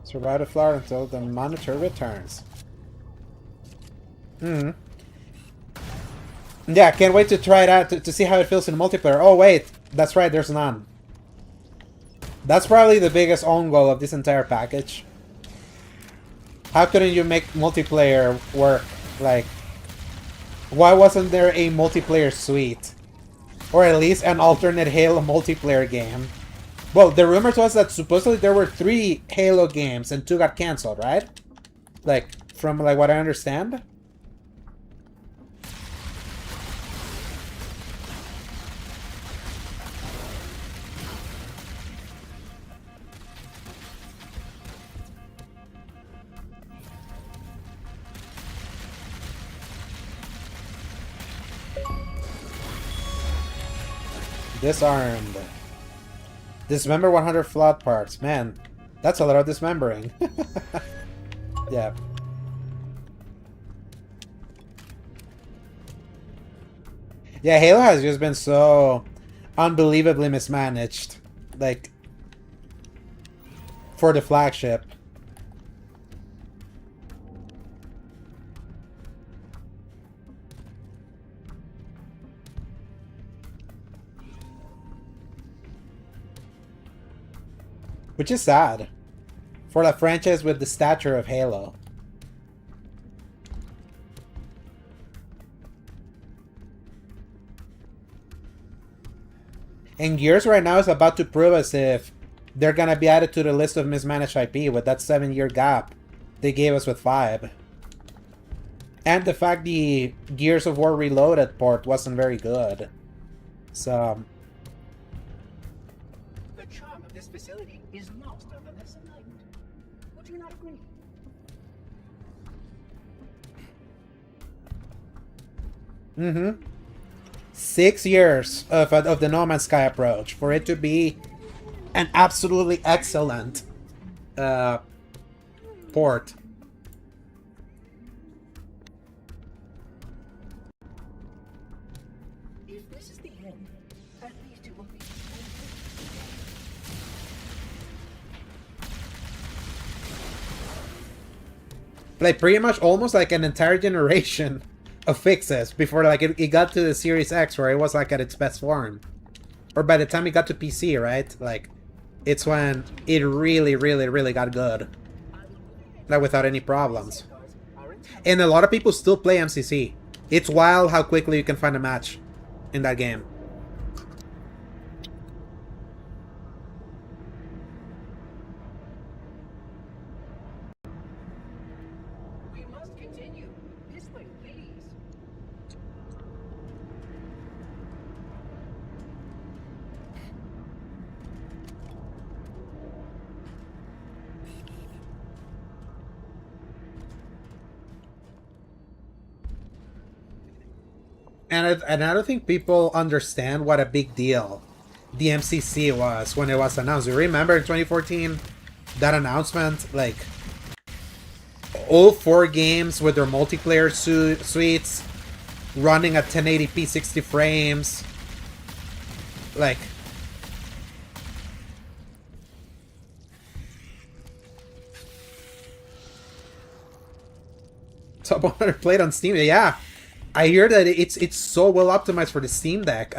Survive the floor until the monitor returns. Hmm. Yeah, can't wait to try it out to see how it feels in multiplayer. Oh wait, that's right, there's none. That's probably the biggest own goal of this entire package. How couldn't you make multiplayer work? Like, why wasn't there a multiplayer suite? Or at least an alternate Halo multiplayer game? Well, the rumors was that supposedly there were 3 Halo games and 2 got cancelled, right? Like, from like what I understand? Disarmed. Dismember 100 flawed parts. Man, that's a lot of dismembering. Yeah. Yeah, Halo has just been so unbelievably mismanaged. Like, for the flagship. Which is sad. For a franchise with the stature of Halo. And Gears right now is about to prove as if they're gonna be added to the list of mismanaged IP with that 7-year gap they gave us with 5. And the fact the Gears of War Reloaded port wasn't very good. So... The charm of this facility is lost on the less enlightened. Would you not agree? Mm-hmm. 6 years of the No Man's Sky approach for it to be an absolutely excellent port. If this is the end, at least it will be. Like pretty much almost like an entire generation of fixes before like it got to the Series X where it was like at its best form. Or by the time it got to PC, right? Like, it's when it really, really, really got good. Like without any problems. And a lot of people still play MCC. It's wild how quickly you can find a match in that game. We must continue. This way, please. And I don't think people understand what a big deal the MCC was when it was announced. You remember in 2014 that announcement? Like, all 4 games with their multiplayer suites running at 1080p 60 frames. Like, top 100 played on Steam. Yeah, I hear that it's so well optimized for the Steam Deck.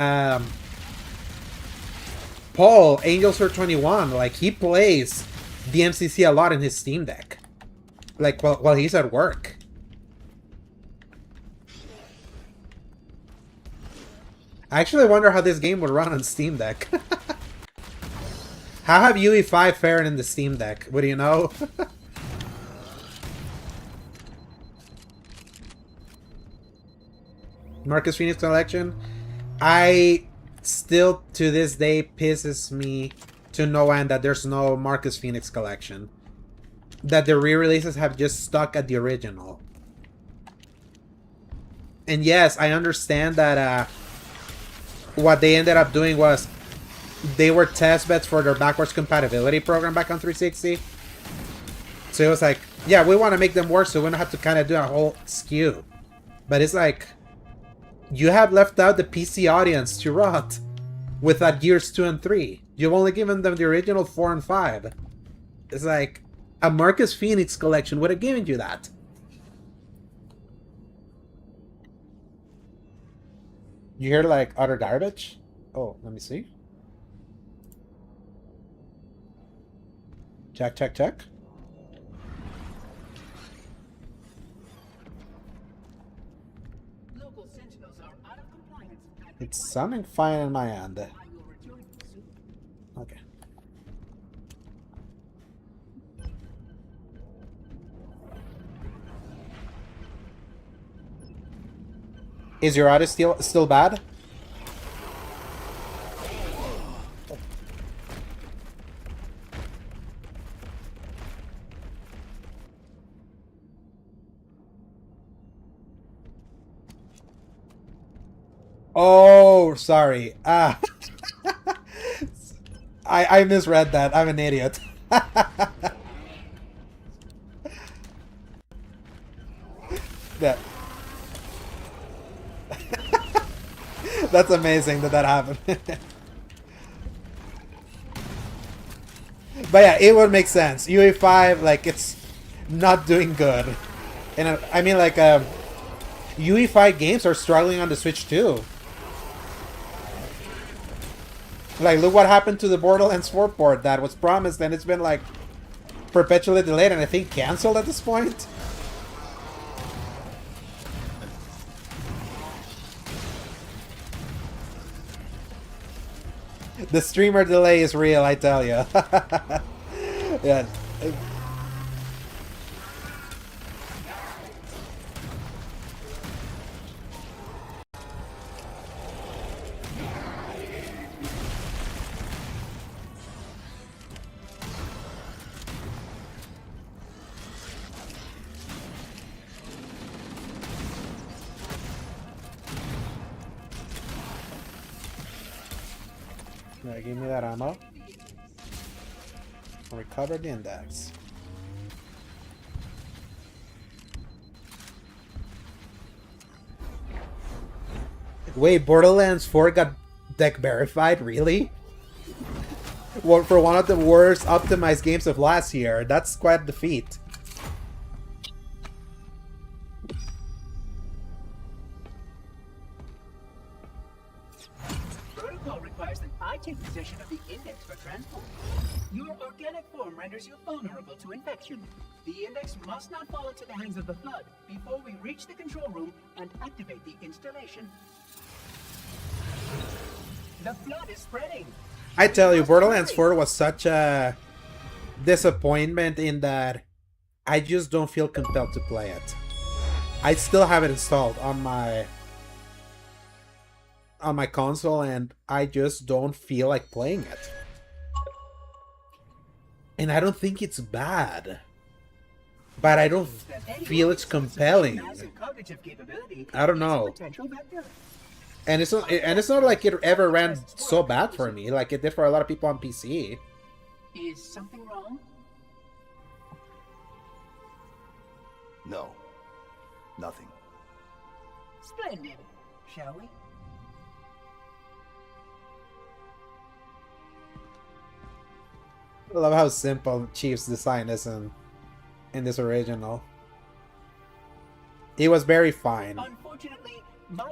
Paul, Angels 21, like he plays the MCC a lot in his Steam Deck. Like while he's at work. I actually wonder how this game would run on Steam Deck. How have UE5 fared in the Steam Deck? Would you know? Marcus Phoenix Collection. I still, to this day, pisses me to no end that there's no Marcus Phoenix Collection. That the re-releases have just stuck at the original. And yes, I understand that what they ended up doing was they were test beds for their backwards compatibility program back on 360. So it was like, yeah, we want to make them work so we don't have to kind of do a whole SKU. But it's like, you have left out the PC audience to rot with that Gears 2 and 3. You've only given them the original 4 and 5. It's like, A Marcus Phoenix collection would have given you that. You hear like utter garbage? Oh, let me see. Check, check, check. Local sentinels are out of compliance. It's sounding fine on my end. Okay. Is your audio still bad? Oh, sorry. I misread that. I'm an idiot. That. That's amazing that happened. But yeah, it would make sense. UE5, like, it's not doing good. And I mean, like, UE5 games are struggling on the Switch too. Like, look what happened to the Borderlands 4 port that was promised, and it's been, like, perpetually delayed and I think cancelled at this point. The streamer delay is real, I tell you. Yeah. Right, give me that ammo. Recover the index. Wait, Borderlands 4 got deck verified? Really? Well, for one of the worst optimized games of last year, that's quite a defeat. Protocol requires that I take possession of the index for transport. Your organic form renders you vulnerable to infection. The index must not fall into the hands of the Flood before we reach the control room and activate the installation. The Flood is spreading. I tell you, Borderlands 4 was such a disappointment in that I just don't feel compelled to play it. I still have it installed on my console and I just don't feel like playing it. And I don't think it's bad, but I don't feel it's compelling. I don't know. And it's not like it ever ran so bad for me, like it did for a lot of people on PC. Is something wrong? No. Nothing. Splendid. Shall we? I love how simple Chief's design is in this original. It was very fine. Unfortunately,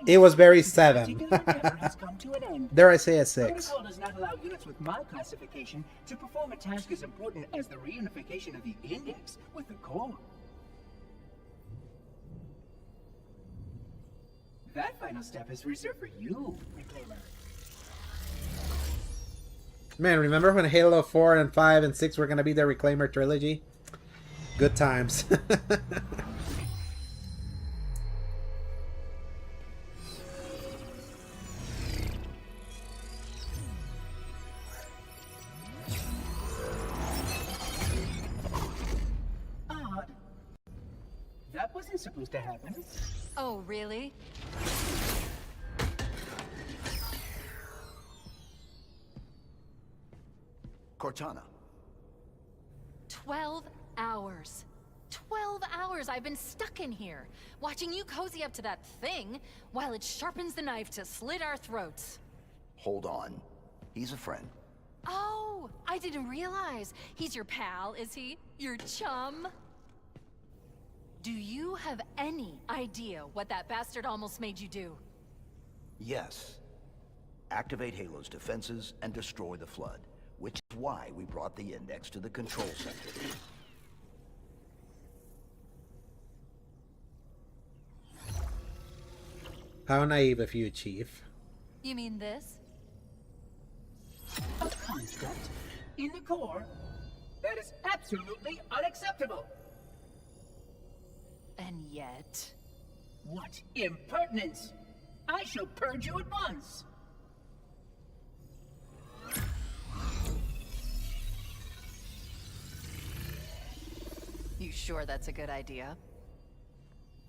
it was very 7. has come to an end. Dare I say a 6. Protocol does not allow units with my classification to perform a task as important as the reunification of the index with the core. That final step is reserved for you, Reclaimer. Man, remember when Halo 4 and 5 and 6 were gonna be the Reclaimer trilogy? Good times. Odd. That wasn't supposed to happen. Oh, really? Cortana. 12 hours. 12 hours I've been stuck in here, watching you cozy up to that thing, while it sharpens the knife to slit our throats. Hold on. He's a friend. Oh, I didn't realize. He's your pal, is he? Your chum? Do you have any idea what that bastard almost made you do? Yes. Activate Halo's defenses and destroy the Flood, which is why we brought the Index to the control center. How naive of you, Chief. You mean this? A construct in the core that is absolutely unacceptable. And yet... What impertinence! I shall purge you at once! You sure that's a good idea?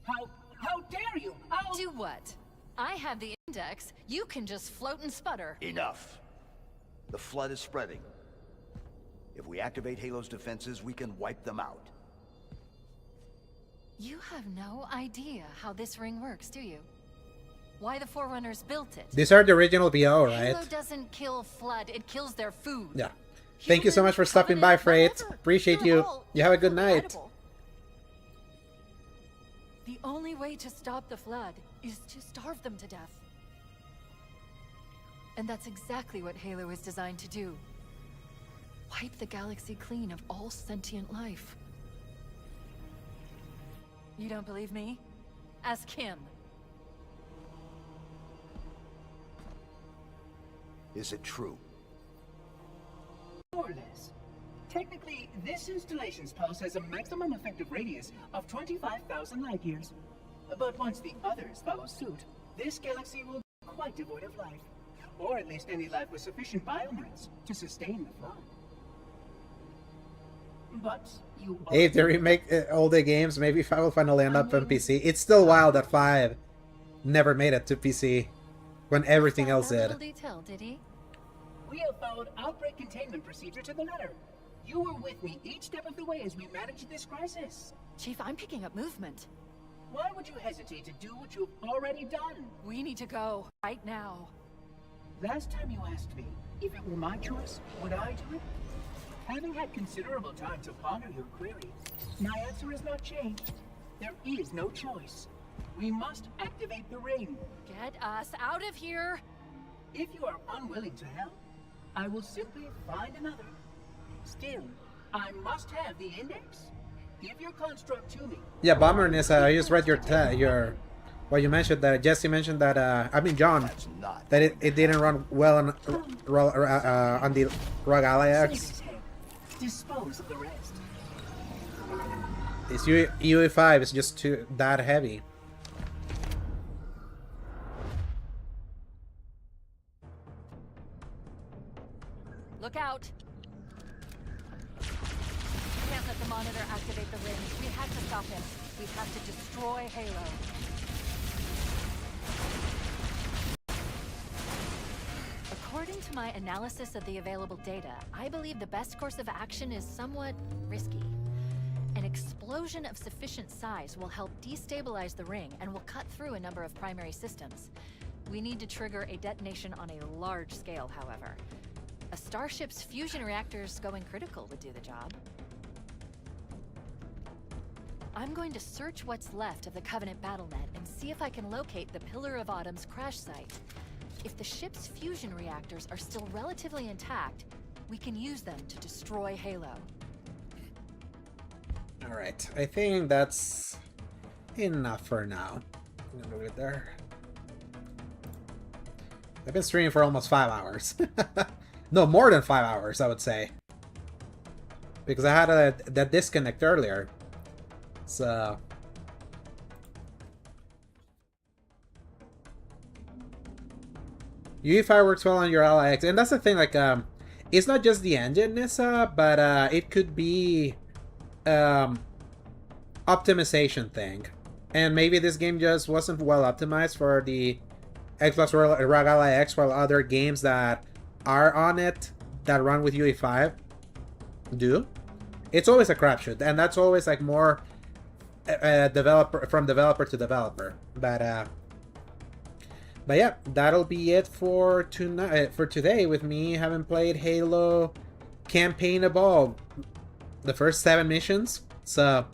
How dare you? I'll... Do what? I have the Index. You can just float and sputter. Enough. The Flood is spreading. If we activate Halo's defenses, we can wipe them out. You have no idea how this ring works, do you? Why the Forerunners built it? These are the original BO, right? Halo doesn't kill Flood, it kills their food. Yeah. Thank you so much for stopping by, Freight. Appreciate you. You have a good night. The only way to stop the Flood is to starve them to death. And that's exactly what Halo is designed to do. Wipe the galaxy clean of all sentient life. You don't believe me? Ask him. Is it true? More or less. Technically, this installation's pulse has a maximum effective radius of 25,000 light years. But once the others follow suit, this galaxy will be quite devoid of life. Or at least any life with sufficient biomass to sustain the Flood. But you... Hey, if they remake all the games, maybe 5 will finally end up on PC. It's still wild that 5 never made it to PC when everything else did. Little detail, did he? We have followed outbreak containment procedure to the letter. You were with me each step of the way as we managed this crisis. Chief, I'm picking up movement. Why would you hesitate to do what you've already done? We need to go, right now. Last time you asked me if it were my choice, would I do it? Having had considerable time to ponder your query, my answer has not changed. There is no choice. We must activate the ring. Get us out of here! If you are unwilling to help, I will simply find another. Still, I must have the Index. Give your construct to me. Yeah, Bomber, Nissa, I just read your well, you mentioned that Jesse mentioned that I mean John, that it didn't run well on the Rogue Ally X. Dispose of the rest. This UE5 is just too that heavy. Look out! We can't let the Monitor activate the ring. We have to stop him. We have to destroy Halo. According to my analysis of the available data, I believe the best course of action is somewhat risky. An explosion of sufficient size will help destabilize the ring and will cut through a number of primary systems. We need to trigger a detonation on a large scale, however. A starship's fusion reactors going critical would do the job. I'm going to search what's left of the Covenant BattleNet and see if I can locate the Pillar of Autumn's crash site. If the ship's fusion reactors are still relatively intact, we can use them to destroy Halo. Alright, I think that's enough for now. I'm gonna move it there. I've been streaming for almost 5 hours. No, more than 5 hours, I would say. Because I had that disconnect earlier. So... UE5 works well on your Ally X, and that's the thing, like, it's not just the engine, Nissa, but it could be optimization thing. And maybe this game just wasn't well optimized for the Xbox Rogue Ally X, while other games that are on it that run with UE5 do. It's always a crapshoot, and that's always like more developer to developer. But But yeah, that'll be it for tonight. For today, with me having played Halo campaign Evolve, the first 7 missions. So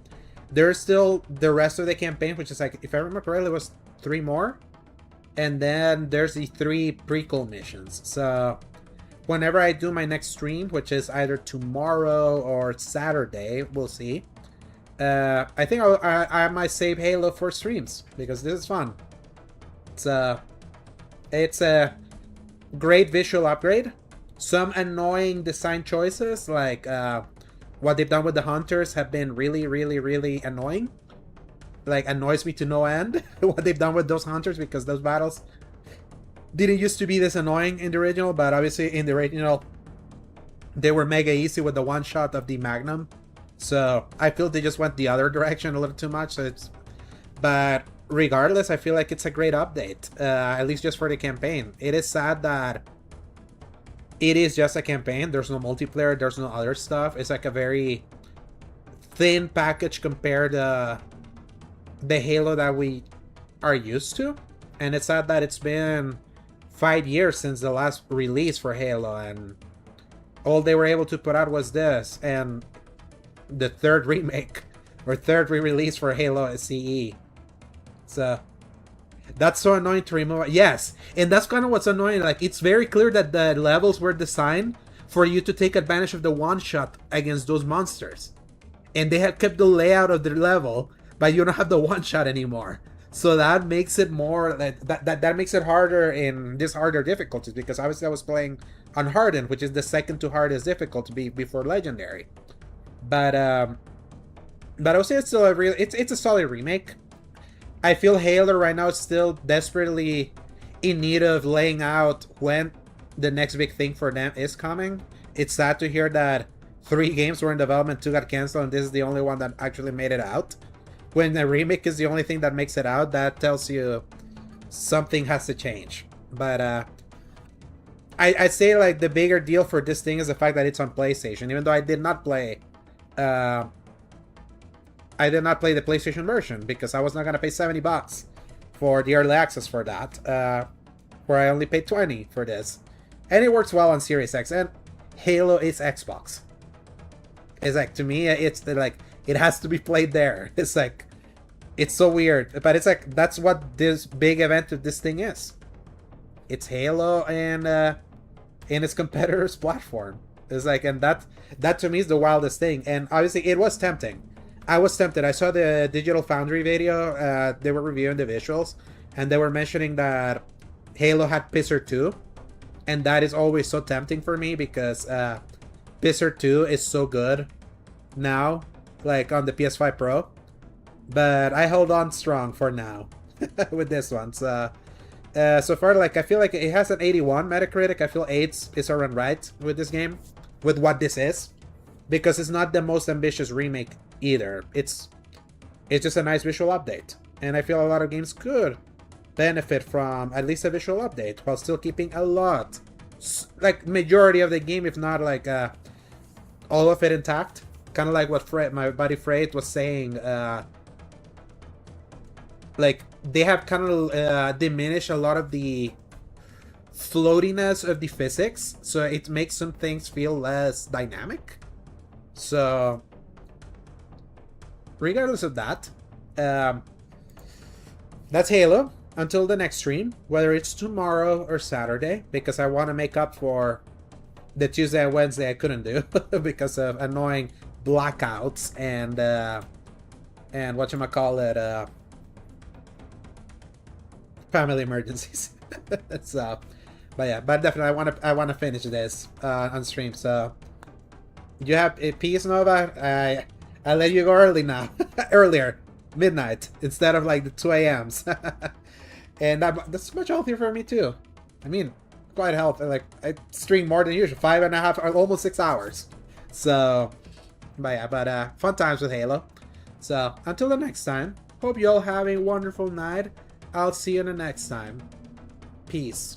there's still the rest of the campaign, which is like, if I remember correctly, it was 3 more, and then there's the 3 prequel missions. So whenever I do my next stream, which is either tomorrow or Saturday, we'll see. I think I might save Halo for streams because this is fun. It's a great visual upgrade. Some annoying design choices, like what they've done with the Hunters, have been really, really, really annoying. Like, annoys me to no end what they've done with those Hunters, because those battles didn't used to be this annoying in the original, but obviously in the original they were mega easy with the one shot of the Magnum. So I feel they just went the other direction a little too much. But regardless, I feel like it's a great update, at least just for the campaign. It is sad that it is just a campaign. There's no multiplayer, there's no other stuff. It's like a very thin package compared to the Halo that we are used to. And it's sad that it's been 5 years since the last release for Halo, and all they were able to put out was this and the 3rd remake or 3rd re-release for Halo CE. So that's so annoying to remove. Yes, and that's kind of what's annoying. Like, it's very clear that the levels were designed for you to take advantage of the one shot against those monsters, and they have kept the layout of the level, but you don't have the one shot anymore. So that makes it more that makes it harder in this harder difficulties, because obviously I was playing on Hardened, which is the second to hardest difficulty before Legendary. But I would say it's still it's a solid remake. I feel Halo right now is still desperately in need of laying out when the next big thing for them is coming. It's sad to hear that 3 games were in development, 2 got canceled, and this is the only one that actually made it out. When the remake is the only thing that makes it out, that tells you something has to change. But I'd say, like, the bigger deal for this thing is the fact that it's on PlayStation, even though I did not play the PlayStation version, because I was not gonna pay $70 for the early access for that, where I only paid $20 for this. And it works well on Series X, and Halo is Xbox. It's like, to me, it's like, it has to be played there. It's like, it's so weird, but it's like, that's what this big event of this thing is. It's Halo and in its competitor's platform. It's like, and that to me is the wildest thing. And obviously it was tempting. I was tempted. I saw the Digital Foundry video. They were reviewing the visuals, and they were mentioning that Halo had Pisser 2, and that is always so tempting for me, because Pisser 2 is so good now, like on the PS5 Pro. But I held on strong for now with this one. So far, like, I feel like it has an 81 Metacritic. I feel 8 is around right with this game, with what this is, because it's not the most ambitious remake either. It's just a nice visual update, and I feel a lot of games could benefit from at least a visual update while still keeping a lot, like, majority of the game, if not like all of it intact. Kind of like what my buddy Freight was saying. Like, they have kind of diminished a lot of the floatiness of the physics, so it makes some things feel less dynamic. So regardless of that, that's Halo. Until the next stream, whether it's tomorrow or Saturday, because I want to make up for the Tuesday and Wednesday I couldn't do because of annoying blackouts and whatchamacallit, family emergencies. So, but yeah, but definitely I want to finish this on stream. So you have a peace, Nova. I let you go early now. Earlier, midnight, instead of like the 2 a.m.s. And that's much healthier for me too. I mean, quite healthy. Like, I stream more than usual, 5.5 or almost 6 hours. So, but yeah, fun times with Halo. So until the next time, hope you all have a wonderful night. I'll see you in the next time. Peace.